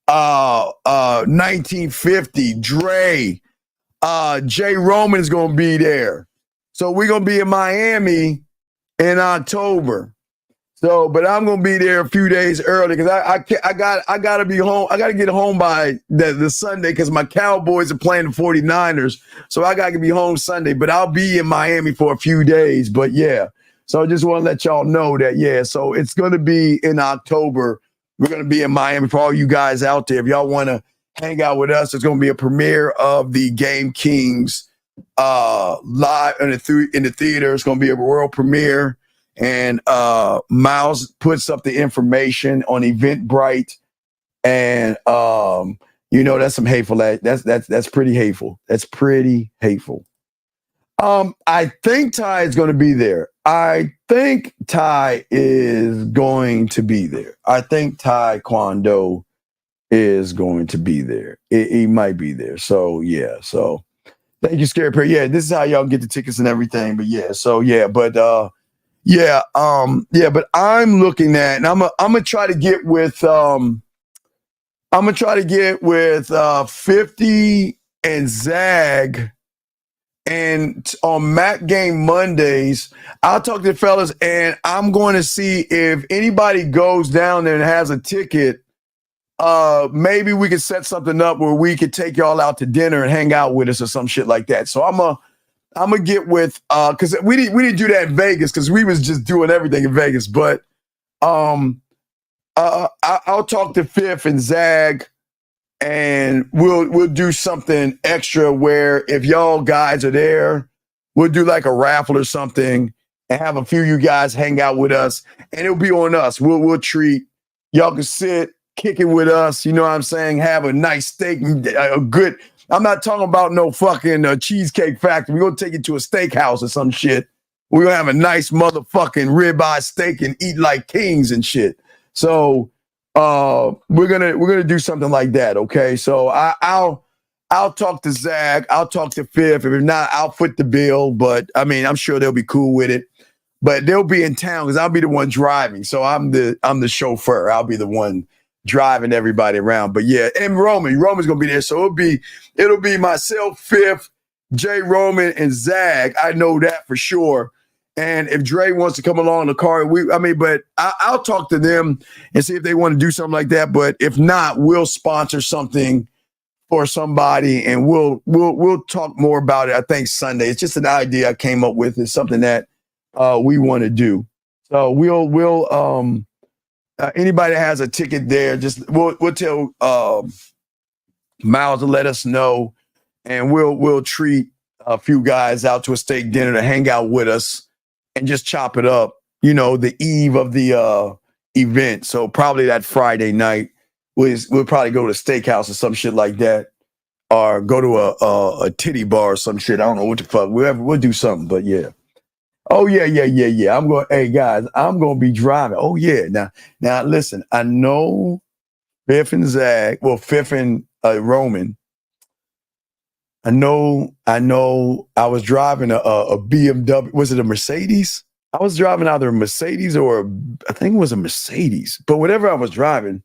1950, Dre, Jay Roman is going to be there. So we're going to be in Miami in October. So, but I'm going to be there a few days early because I got to be home. I got to get home by the Sunday because my Cowboys are playing the 49ers. So I got to be home Sunday, but I'll be in Miami for a few days. But yeah, so I just want to let y'all know that, yeah, so it's going to be in October. We're going to be in Miami for all you guys out there. If y'all want to hang out with us, it's going to be a premiere of the Game Kings live in the theater. It's going to be a world premiere. And Miles puts up the information on Eventbrite. And that's some hateful. That's pretty hateful. That's pretty hateful. I think Ty is going to be there. I think Ty is going to be there. I think Ty Kwando is going to be there. He might be there. So yeah. So thank you, Scary Perry. Yeah, this is how y'all get the tickets and everything. But yeah, so yeah, but but I'm looking at, and I'm gonna try to get with 50 and Zag. And on Mac Game Mondays, I'll talk to the fellas, and I'm going to see if anybody goes down there and has a ticket. Maybe we could set something up where we could take y'all out to dinner and hang out with us or some shit like that. So I'm gonna get with because we didn't do that in Vegas because we was just doing everything in Vegas. But I'll talk to Fifth and Zag. And we'll do something extra where if y'all guys are there, we'll do like a raffle or something and have a few of you guys hang out with us. And it'll be on us. We'll treat. Y'all can sit, kick it with us. You know what I'm saying? Have a nice steak, a good. I'm not talking about no fucking Cheesecake Factory. We're going to take you to a steakhouse or some shit. We're going to have a nice motherfucking ribeye steak and eat like kings and shit. So we're gonna do something like that, okay? So I'll talk to Zach, I'll talk to Fifth. If not, I'll foot the bill. But I mean, I'm sure they'll be cool with it. But they'll be in town because I'll be the one driving. So I'm the chauffeur. I'll be the one driving everybody around. But yeah, and Roman's gonna be there. So it'll be myself, Fifth, Jay Roman, and Zag. I know that for sure. And if Dre wants to come along in the car, but I'll talk to them and see if they want to do something like that. But if not, we'll sponsor something for somebody, and we'll talk more about it. I think Sunday. It's just an idea I came up with. It's something that we want to do. So we'll anybody that has a ticket there, just we'll tell Miles to let us know, and we'll treat a few guys out to a steak dinner to hang out with us. And just chop it up, the eve of the event. So probably that Friday night, we'll probably go to a steakhouse or some shit like that, or go to a titty bar or some shit. I don't know what the fuck. We'll do something, but yeah. Oh yeah. Hey guys, I'm gonna be driving. Oh yeah. Now listen. I know Fifth and Zag. Well, Fifth and Roman. I know I was driving a BMW. Was it a Mercedes? I was driving either a Mercedes or I think it was a Mercedes. But whatever I was driving,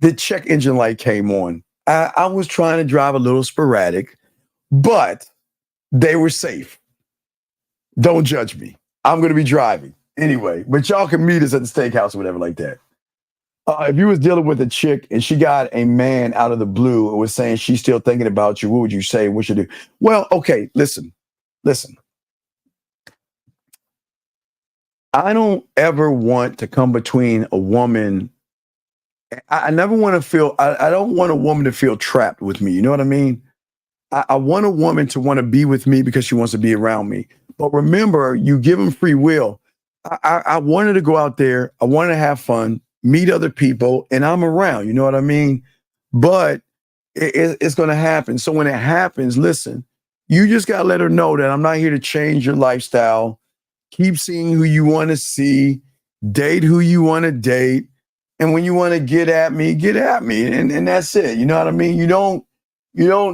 the check engine light came on. I was trying to drive a little sporadic, but they were safe. Don't judge me. I'm going to be driving anyway. But y'all can meet us at the steakhouse or whatever like that. If you was dealing with a chick and she got a man out of the blue and was saying she's still thinking about you, what would you say? What should you do? Well, okay, listen. I don't ever want to come between a woman. I never want to feel, I don't want a woman to feel trapped with me. You know what I mean? I want a woman to want to be with me because she wants to be around me. But remember, you give them free will. I wanted to go out there. I wanted to have fun. Meet other people, and I'm around, you know what I mean? But it's going to happen. So when it happens, listen, you just got to let her know that I'm not here to change your lifestyle. Keep seeing who you want to see, date who you want to date. And when you want to get at me. And that's it. You know what I mean? You don't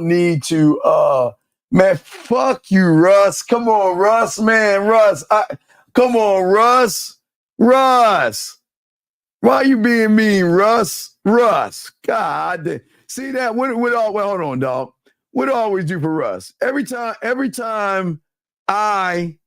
need to, man, fuck you, Russ. Come on, Russ, man, Russ. Come on, Russ. Why are you being mean, Russ? God, see that? What hold on, dog. What do I always do for Russ? Every time I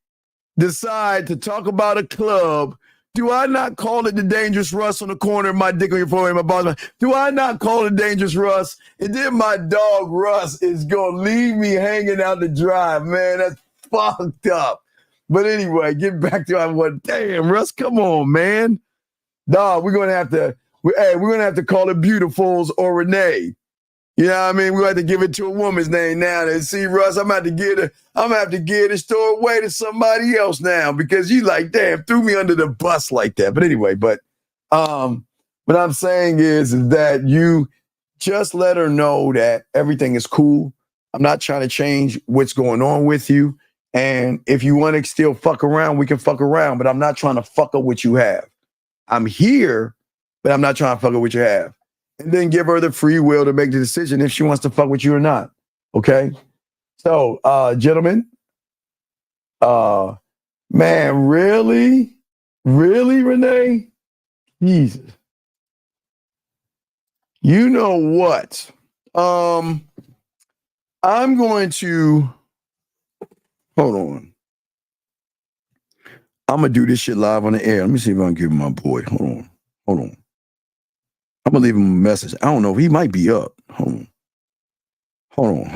decide to talk about a club, do I not call it the Dangerous Russ on the corner of my dick on your forehead, my balls? Do I not call it Dangerous Russ? And then my dog Russ is gonna leave me hanging out to dry, man. That's fucked up. But anyway, get back to what? Damn, Russ, come on, man. Dog, we're gonna have to call it Beautifuls or Renee. You know what I mean? We have to give it to a woman's name now. And see, Russ, I'm gonna have to give the store away to somebody else now because you like, damn, threw me under the bus like that. But anyway, what I'm saying is that you just let her know that everything is cool. I'm not trying to change what's going on with you. And if you want to still fuck around, we can fuck around, but I'm not trying to fuck up what you have. I'm here, but I'm not trying to fuck up what you have. And then give her the free will to make the decision if she wants to fuck with you or not. Okay? So, gentlemen, man, really? Really, Renee? Jesus. You know what? I'm going to, hold on. I'm going to do this shit live on the air. Let me see if I can give my boy. Hold on. I'm going to leave him a message. I don't know. He might be up. Hold on. I'm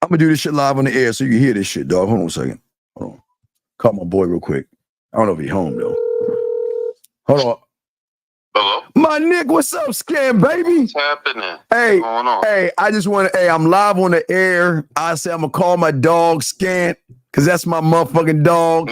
going to do this shit live on the air so you can hear this shit, dog. Hold on a second. Hold on. Call my boy real quick. I don't know if he's home, though. Hold on. Hello? My Nick, what's up, Scam, baby? What's happening? Hey, What's going on? hey, I just want to, I'm live on the air. I say I'm going to call my dog Scant because that's my motherfucking dog.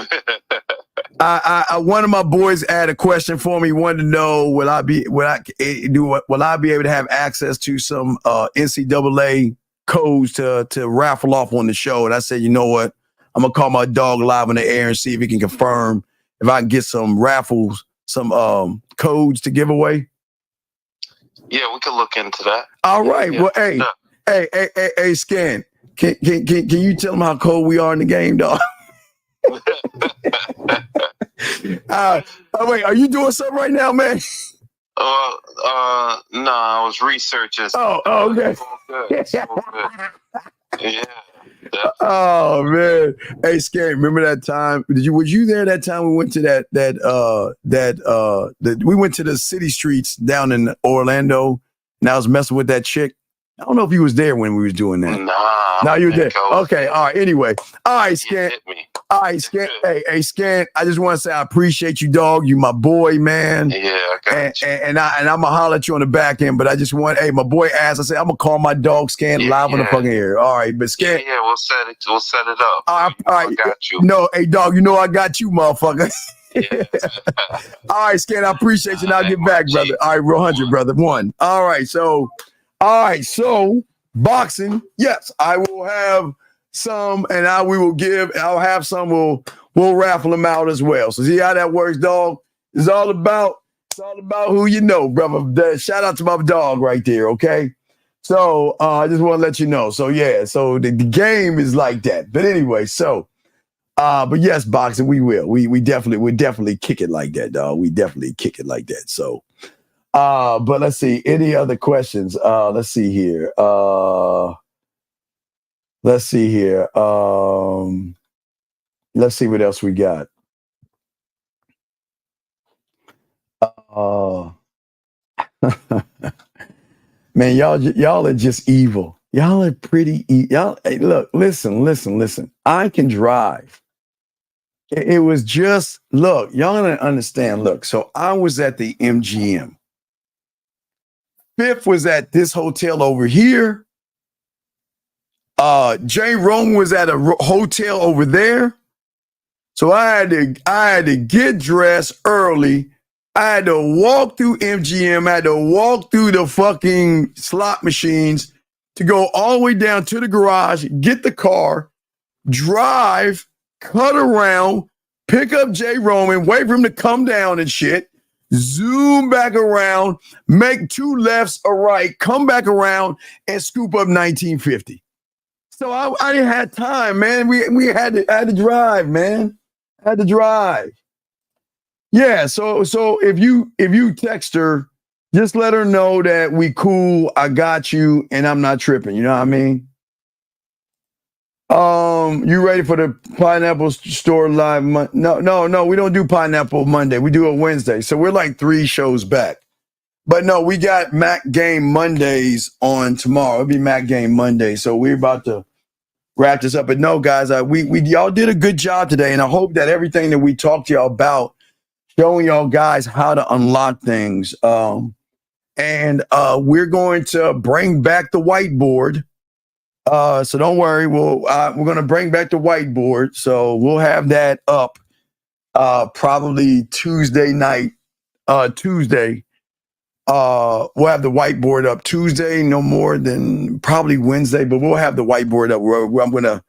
One of my boys had a question for me. He wanted to know, will I be able to have access to some NCAA codes to raffle off on the show? And I said, you know what? I'm gonna call my dog live on the air and see if he can confirm if I can get some raffles, some codes to give away. Yeah, we could look into that. All right. Yeah. Well, hey, Scan. Can you tell them how cold we are in the game, dog? Wait, are you doing something right now, man? No, I was researching. Oh, okay. It's all good. Yeah. Oh man. Hey, Scary, remember that time? Was you there that time we went to we went to the city streets down in Orlando and I was messing with that chick? I don't know if he was there when we was doing that. No, you were there. Okay, all right. Anyway, all right, Scan. All right, Scan. Hey, Scan. I just want to say I appreciate you, dog. You my boy, man. Yeah, I got you. And I'm gonna holler at you on the back end, but I just want, my boy asked. I said I'm gonna call my dog Scan live on the fucking air. All right, but Scan. Yeah, we'll set it up. All right, I got you. No, hey, dog. You know I got you, motherfucker. All right, Scan. I appreciate you. And I'll get back, brother. All right, real 100, brother. One. All right, so boxing. Yes, I will have some, and I'll have some. We'll raffle them out as well. So see how that works, dog. It's all about who you know, brother. Shout out to my dog right there. Okay. So I just want to let you know. So yeah, so the game is like that. But anyway, so but yes, boxing, we will. We definitely kick it like that, dog. We definitely kick it like that. So but let's see. Any other questions? Let's see here. Let's see what else we got. Man, y'all are just evil. Y'all are pretty y'all. Hey, look, listen. I can drive. It was just, look, y'all don't understand. Look, so I was at the MGM. Fifth was at this hotel over here. Jay Rome was at a hotel over there. So I had to get dressed early. I had to walk through MGM. I had to walk through the fucking slot machines to go all the way down to the garage, get the car, drive, cut around, pick up Jay Roman, wait for him to come down and shit, zoom back around, make two lefts, a right, come back around, and scoop up 1950. So I didn't have time, man. We had to drive, man. I had to drive. Yeah, so if you text her, just let her know that we cool, I got you, and I'm not tripping. You know what I mean? You ready for the Pineapple Store Live? No, we don't do Pineapple Monday. We do it Wednesday. So we're like 3 shows back. But no, we got Mac Game Mondays on tomorrow. It'll be Mac Game Monday. So we're about to wrap this up. But no, guys, we y'all did a good job today, and I hope that everything that we talked to y'all about, showing y'all guys how to unlock things, And we're going to bring back the whiteboard. So don't worry. We're going to bring back the whiteboard. So we'll have that up probably Tuesday night. Tuesday. We'll have the whiteboard up Tuesday, no more than probably Wednesday, but we'll have the whiteboard up where I'm going to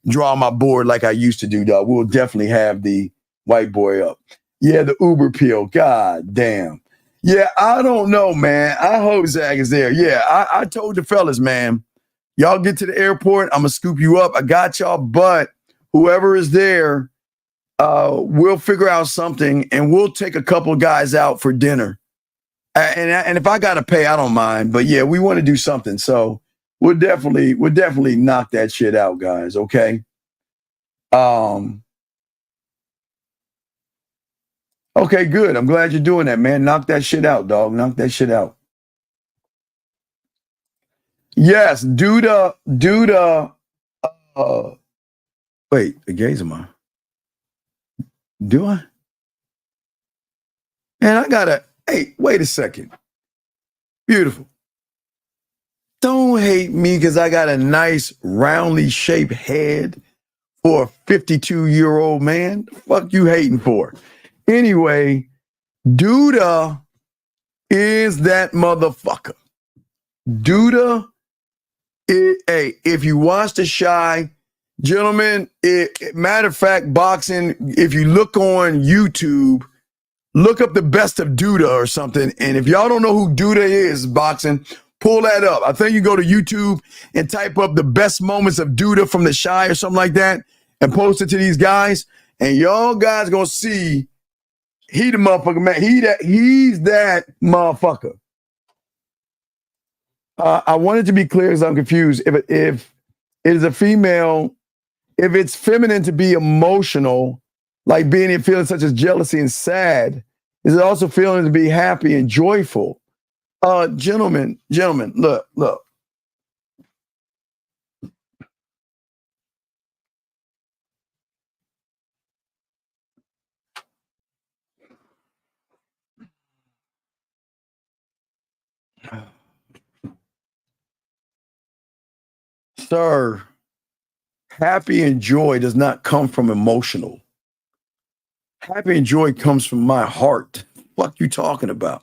draw my board like I used to do, dog. We'll definitely have the whiteboard up. Yeah, the Uber peel. God damn. Yeah, I don't know, man. I hope Zach is there. Yeah, I told the fellas, man, y'all get to the airport. I'm going to scoop you up. I got y'all, but whoever is there, we'll figure out something and we'll take a couple of guys out for dinner. And if I got to pay, I don't mind. But yeah, we want to do something. So we'll definitely knock that shit out, guys. Okay. Okay, good. I'm glad you're doing that, man. Knock that shit out, dog. Knock that shit out. Yes, Duda. Wait, the gays am I? Do I? Man, I gotta. Hey, wait a second. Beautiful. Don't hate me because I got a nice roundly shaped head for a 52-year-old man. The fuck you hating for? Anyway, Duda is that motherfucker. Duda, hey, if you watch The Shy, gentlemen, matter of fact, boxing, if you look on YouTube, look up the best of Duda or something. And if y'all don't know who Duda is, boxing, pull that up. I think you go to YouTube and type up the best moments of Duda from The Shy or something like that and post it to these guys. And y'all guys gonna see he the motherfucker, man. He's that motherfucker. I wanted to be clear because I'm confused. If it is a female, if it's feminine to be emotional, like being in feelings such as jealousy and sad, is it also feeling to be happy and joyful? Gentlemen, look. Sir, happy and joy does not come from emotional. Happy and joy comes from my heart. What you talking about?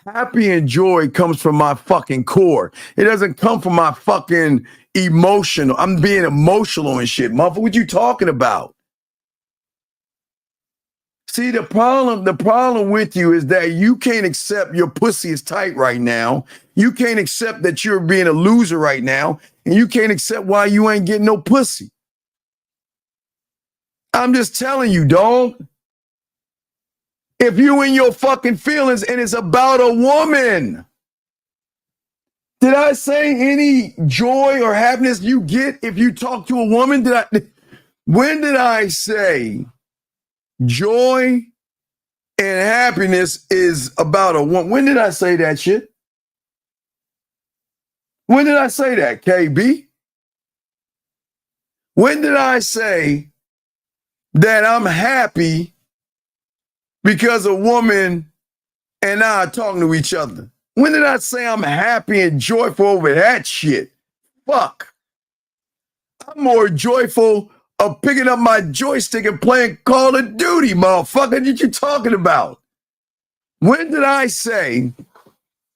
Happy and joy comes from my fucking core. It doesn't come from my fucking emotional. I'm being emotional and shit. Motherfucker, what you talking about? See, the problem with you is that you can't accept your pussy is tight right now. You can't accept that you're being a loser right now. And you can't accept why you ain't getting no pussy. I'm just telling you, dog. If you in your fucking feelings and it's about a woman, did I say any joy or happiness you get if you talk to a woman? When did I say joy and happiness is about a woman? When did I say that shit? When did I say that, KB? When did I say that I'm happy because a woman and I are talking to each other? When did I say I'm happy and joyful over that shit? Fuck. I'm more joyful of picking up my joystick and playing Call of Duty, motherfucker. What you talking about? When did I say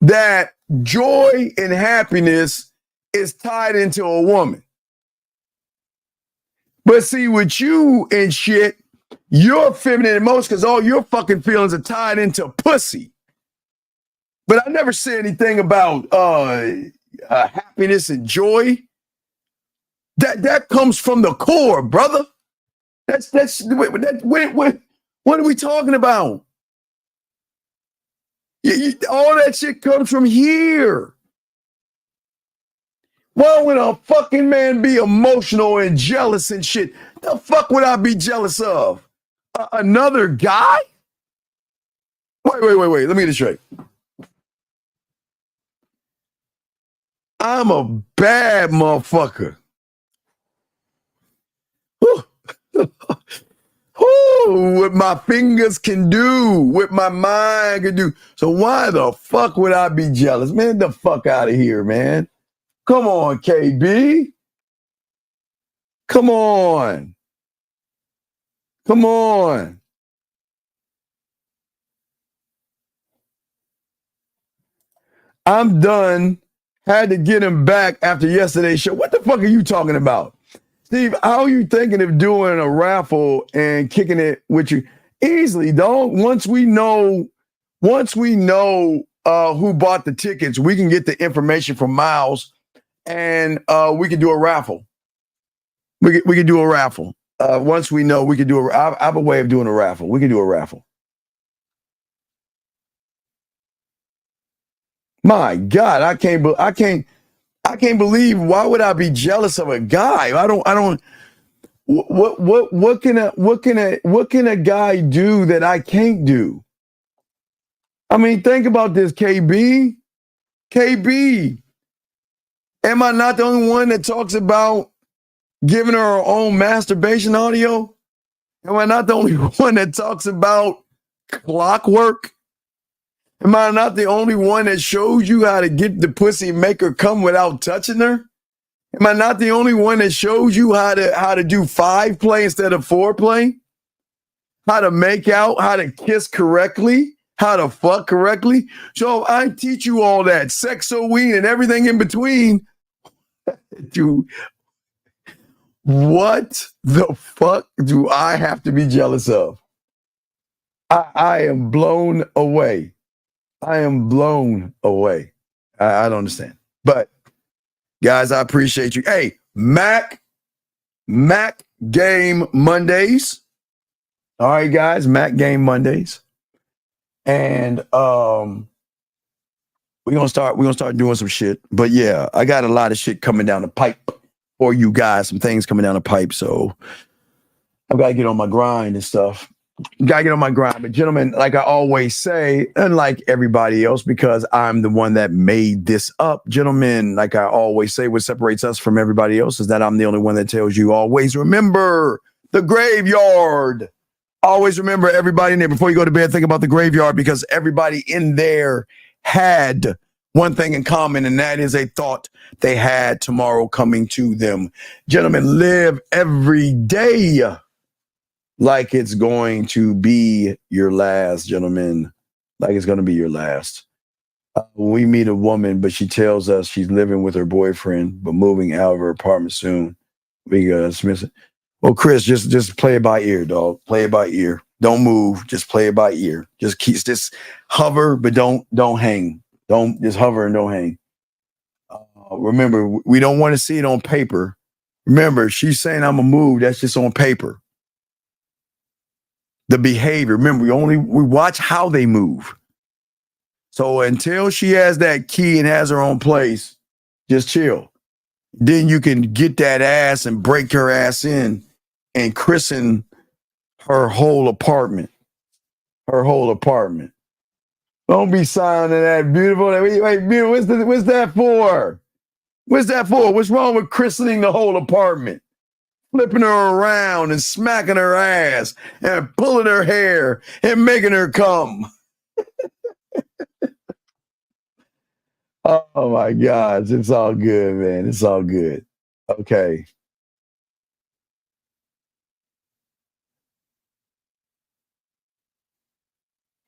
that joy and happiness is tied into a woman? But see, with you and shit, you're feminine most because all your fucking feelings are tied into pussy. But I never said anything about happiness and joy. That comes from the core, brother. What are we talking about? All that shit comes from here. Why would a fucking man be emotional and jealous and shit? The fuck would I be jealous of? Another guy? Wait. Let me get this straight. I'm a bad motherfucker. what my fingers can do, what my mind can do. So why the fuck would I be jealous? Man, the fuck out of here, man. Come on, KB. Come on. Come on. I'm done. Had to get him back after yesterday's show. What the fuck are you talking about? Steve, how are you thinking of doing a raffle and kicking it with you? Easily, dog. Once we know who bought the tickets, we can get the information from Miles and we can do a raffle. We can do a raffle. Once we know, we can do I have a way of doing a raffle. We can do a raffle. My God, I can't believe. Why would I be jealous of a guy? I don't. What can a guy do that I can't do? I mean, think about this, KB. KB, am I not the only one that talks about giving her own masturbation audio? Am I not the only one that talks about clockwork? Am I not the only one that shows you how to get the pussy and make her come without touching her? Am I not the only one that shows you how to do 5 play instead of 4 play? How to make out, how to kiss correctly, how to fuck correctly? So I teach you all that, sexo-ween and everything in between. Dude, what the fuck do I have to be jealous of? I am blown away. I am blown away. I don't understand. But guys, I appreciate you. Hey, Mac Game Mondays. All right, guys, Mac Game Mondays. And we're gonna start doing some shit. But yeah, I got a lot of shit coming down the pipe for you guys, some things coming down the pipe. So I've got to get on my grind and stuff. Gotta get on my grind. But gentlemen, like I always say, unlike everybody else, because I'm the one that made this up, gentlemen, like I always say, what separates us from everybody else is that I'm the only one that tells you always remember the graveyard. Always remember, everybody in there, before you go to bed, think about the graveyard, because everybody in there had one thing in common, and that is a thought they had tomorrow coming to them. Gentlemen, live every day like it's going to be your last, gentlemen. Like it's going to be your last. We meet a woman, but she tells us she's living with her boyfriend, but moving out of her apartment soon. We dismiss it. Well, Chris, just play it by ear, dog. Play it by ear. Don't move. Just play it by ear. Just hover, but don't hang. Don't just hover and don't hang. Remember, we don't want to see it on paper. Remember, she's saying I'm gonna move. That's just on paper. The behavior. Remember, we watch how they move. So until she has that key and has her own place, just chill. Then you can get that ass and break her ass in and christen her whole apartment. Her whole apartment. Don't be sounding that beautiful. Wait, beautiful. What's that for? What's that for? What's wrong with christening the whole apartment? Flipping her around and smacking her ass and pulling her hair and making her come. Oh my gosh, it's all good, man. It's all good. Okay.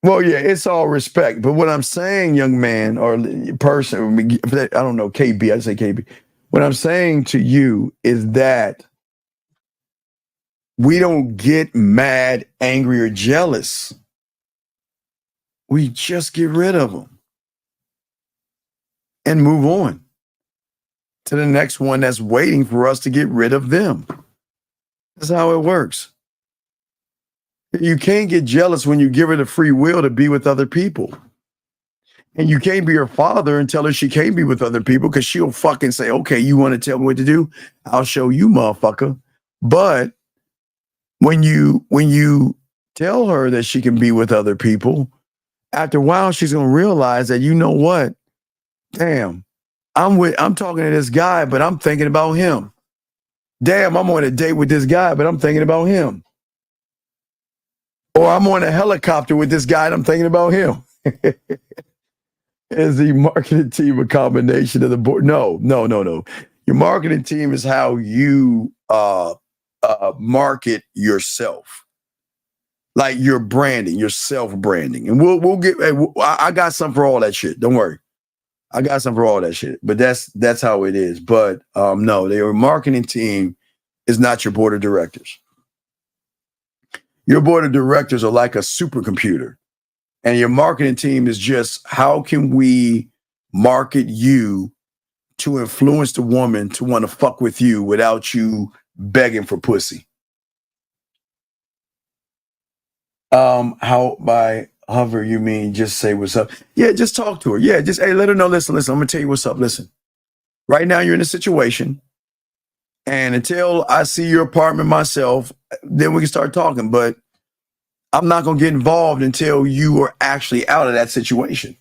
Well, yeah, it's all respect. But what I'm saying, young man or person, I don't know, KB, I say KB. What I'm saying to you is that we don't get mad, angry, or jealous. We just get rid of them and move on to the next one that's waiting for us to get rid of them. That's how it works. You can't get jealous when you give her the free will to be with other people. And you can't be her father and tell her she can't be with other people, because she'll fucking say, okay, you want to tell me what to do? I'll show you, motherfucker. But when you tell her that she can be with other people, after a while, she's going to realize that, you know what? Damn, I'm talking to this guy, but I'm thinking about him. Damn, I'm on a date with this guy, but I'm thinking about him. Or I'm on a helicopter with this guy and I'm thinking about him. Is the marketing team a combination of the board? No. Your marketing team is how you market yourself, like your branding, your self-branding. And we'll get. I got some for all that shit. Don't worry, I got some for all that shit. But that's how it is. But no, your marketing team is not your board of directors. Your board of directors are like a supercomputer. And your marketing team is just, how can we market you to influence the woman to want to fuck with you without you begging for pussy? How by hover you mean just say what's up? Yeah, just talk to her. Yeah, just, hey, let her know, listen, I'm gonna tell you what's up. Listen, right now you're in a situation, and until I see your apartment myself, then we can start talking. But I'm not going to get involved until you are actually out of that situation.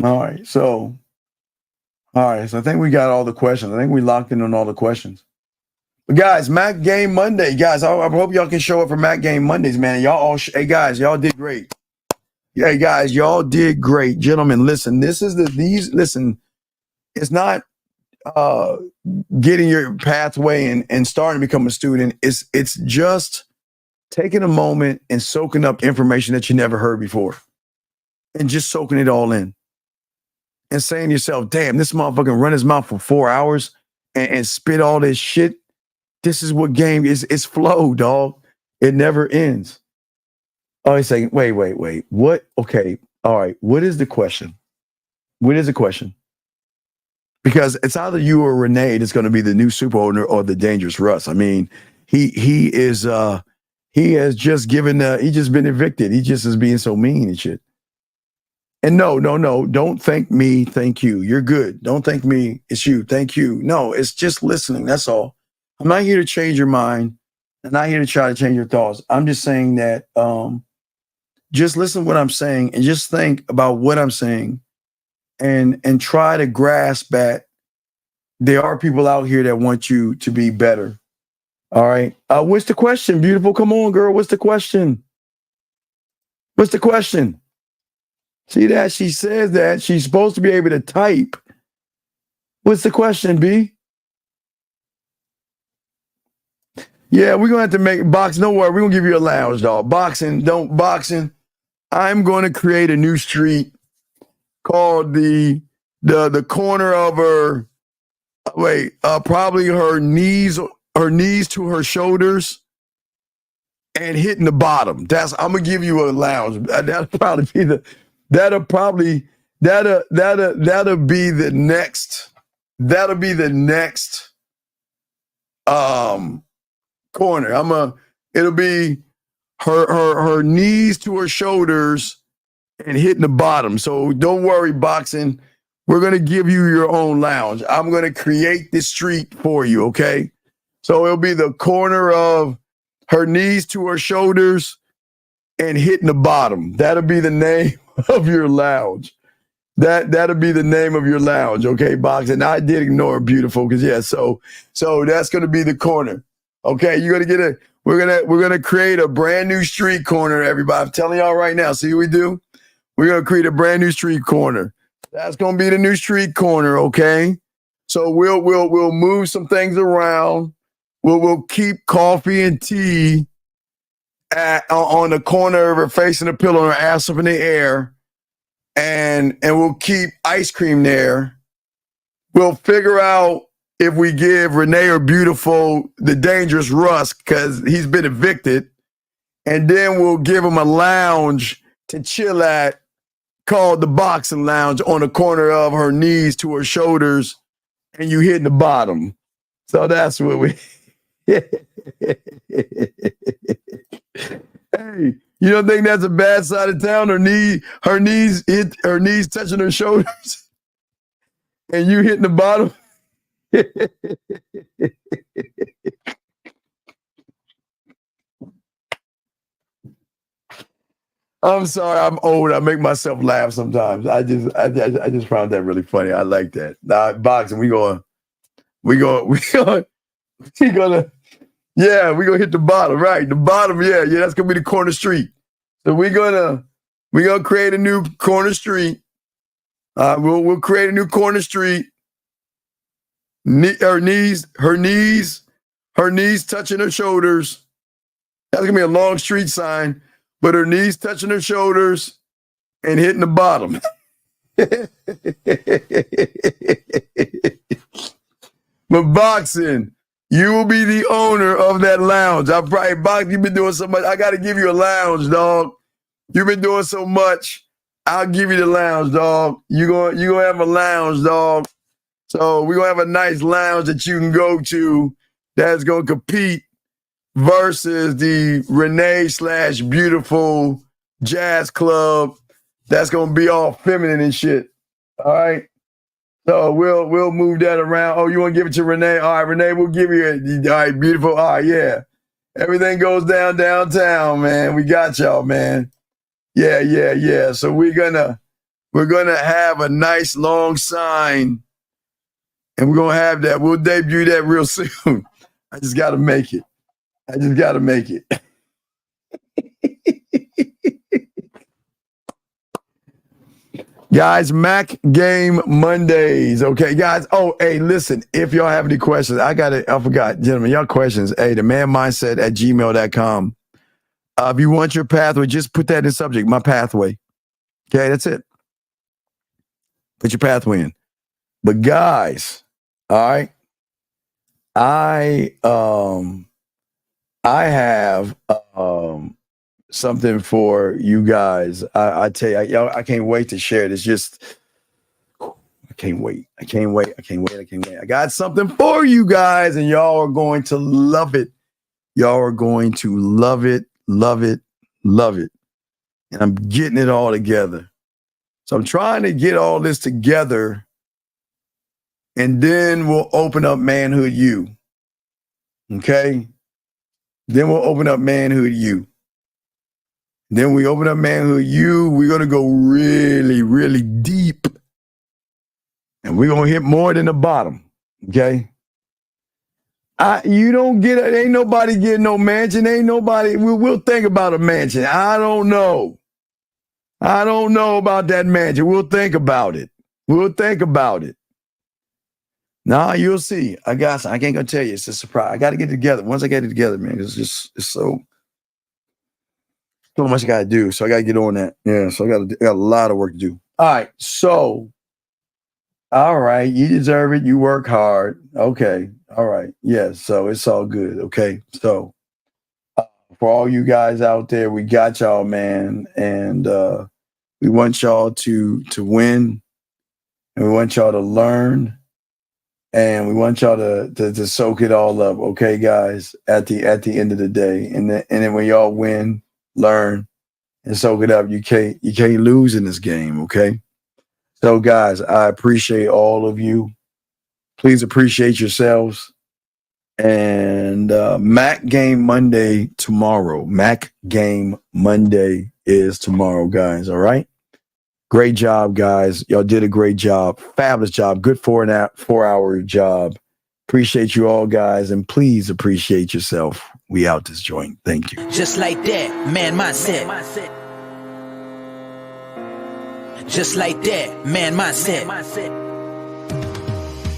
All right. So I think we got all the questions. I think we locked in on all the questions. But guys, Mac Game Monday. Guys, I hope y'all can show up for Mac Game Mondays, man. Y'all all, hey guys, y'all did great. Yeah, guys, y'all did great. Gentlemen, listen, listen, it's not getting your pathway and starting to become a student. It's just taking a moment and soaking up information that you never heard before and just soaking it all in and saying to yourself, damn, this motherfucker run his mouth for 4 hours and spit all this shit. This is what game is. It's flow, dog. It never ends. Oh, he's saying, wait. What? Okay. All right. What is the question? What is the question? Because it's either you or Renee that's going to be the new super owner or the dangerous Russ. I mean, he has just he just been evicted. He just is being so mean and shit. And no, don't thank me, thank you. You're good. Don't thank me, it's you, thank you. No, it's just listening, that's all. I'm not here to change your mind. I'm not here to try to change your thoughts. I'm just saying that just listen to what I'm saying and just think about what I'm saying. And try to grasp that there are people out here that want you to be better. All right. What's the question, beautiful? Come on, girl. What's the question? What's the question? See that? She says that she's supposed to be able to type. What's the question, B? Yeah, we're going to have to make boxing. Don't worry. We're going to give you a lounge, dog. Boxing. I'm going to create a new street called the corner of her, probably her knees to her shoulders and hitting the bottom. I'm gonna give you a lounge. That'll be the next corner. It'll be her knees to her shoulders and hitting the bottom. So don't worry, boxing. We're going to give you your own lounge. I'm going to create this street for you, okay? So it'll be the corner of her knees to her shoulders and hitting the bottom. That'll be the name of your lounge. That'll be the name of your lounge, okay, boxing? I did ignore beautiful because, yeah, so that's going to be the corner, okay? You're going to we're going to create a brand new street corner, everybody. I'm telling y'all right now. See what we do? We're going to create a brand new street corner. That's going to be the new street corner, okay? So we'll move some things around. We'll keep coffee and tea on the corner of her facing the pillow and her ass up in the air. And we'll keep ice cream there. We'll figure out if we give Renee or Beautiful the dangerous Russ because he's been evicted. And then we'll give him a lounge to chill at called the boxing lounge on the corner of her knees to her shoulders and you hitting the bottom. So that's what we... Hey, you don't think that's a bad side of town? Her knees touching her shoulders and you hitting the bottom? I'm sorry, I'm old. I make myself laugh sometimes. I just found that really funny. I like that. Boxing, we're gonna Yeah, we're gonna hit the bottom, right? The bottom, yeah, that's gonna be the corner street. So we're gonna create a new corner street. We'll create a new corner street. Her knees touching her shoulders. That's gonna be a long street sign, but her knees touching her shoulders and hitting the bottom. But boxing, you will be the owner of that lounge. You've been doing so much. I got to give you a lounge, dog. You've been doing so much. I'll give you the lounge, dog. You're gonna have a lounge, dog. So we're going to have a nice lounge that you can go to that's going to compete versus the Renee/Beautiful Jazz Club that's going to be all feminine and shit. All right? So we'll move that around. Oh, you want to give it to Renee? All right, Renee, we'll give you it. All right, beautiful. All right, yeah. Everything goes downtown, man. We got y'all, man. Yeah. So we're gonna have a nice long sign. And we're going to have that. We'll debut that real soon. I just got to make it. Guys, Mac Game Mondays. Okay, guys. Oh, hey, listen. If y'all have any questions, I forgot. Gentlemen, y'all questions. Hey, themanmindset@gmail.com. If you want your pathway, just put that in the subject. My pathway. Okay, that's it. Put your pathway in. But guys, all right, I have something for you guys. I tell you, y'all, I can't wait to share it. It's just, I can't wait. I got something for you guys, and y'all are going to love it. Y'all are going to love it. And I'm getting it all together. So I'm trying to get all this together. And then we'll open up Manhood U. Okay? Then we'll open up Manhood U. Then we open up Manhood U. We're going to go really, really deep. And we're going to hit more than the bottom. Okay? You don't get it. Ain't nobody getting no mansion. Ain't nobody. We'll think about a mansion. I don't know about that mansion. We'll think about it. Nah, you'll see. I can't gonna tell you. It's a surprise. I got to get it together. Once I get it together, man, it's so much I got to do. So I got to get on that. Yeah. So I got a lot of work to do. All right. So, all right. You deserve it. You work hard. Okay. All right. Yeah. So it's all good. Okay. So for all you guys out there, we got y'all, man. And we want y'all to win. And we want y'all to learn. And we want y'all to soak it all up, okay, guys, at the end of the day. And then when y'all win, learn, and soak it up, you can't lose in this game, okay? So, guys, I appreciate all of you. Please appreciate yourselves. And Mac Game Monday tomorrow. Mac Game Monday is tomorrow, guys, all right? Great job, guys. Y'all did a great job. Fabulous job. Good 4-hour job. Appreciate you all, guys. And please appreciate yourself. We out this joint. Thank you. Just like that, man mindset. Just like that, man mindset.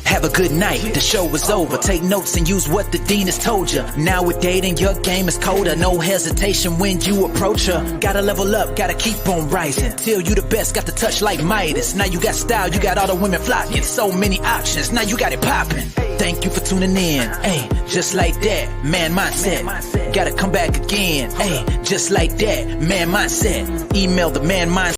Have a good night, the show is over. Take notes and use what the dean has told you. Now with dating, your game is colder. No hesitation when you approach her. Gotta level up, gotta keep on rising. Till you the best, got the touch like Midas. Now you got style, you got all the women flocking. So many options, now you got it popping. Thank you for tuning in. Hey, just like that, man mindset. Gotta come back again. Hey, just like that, man mindset. Email the man mindset.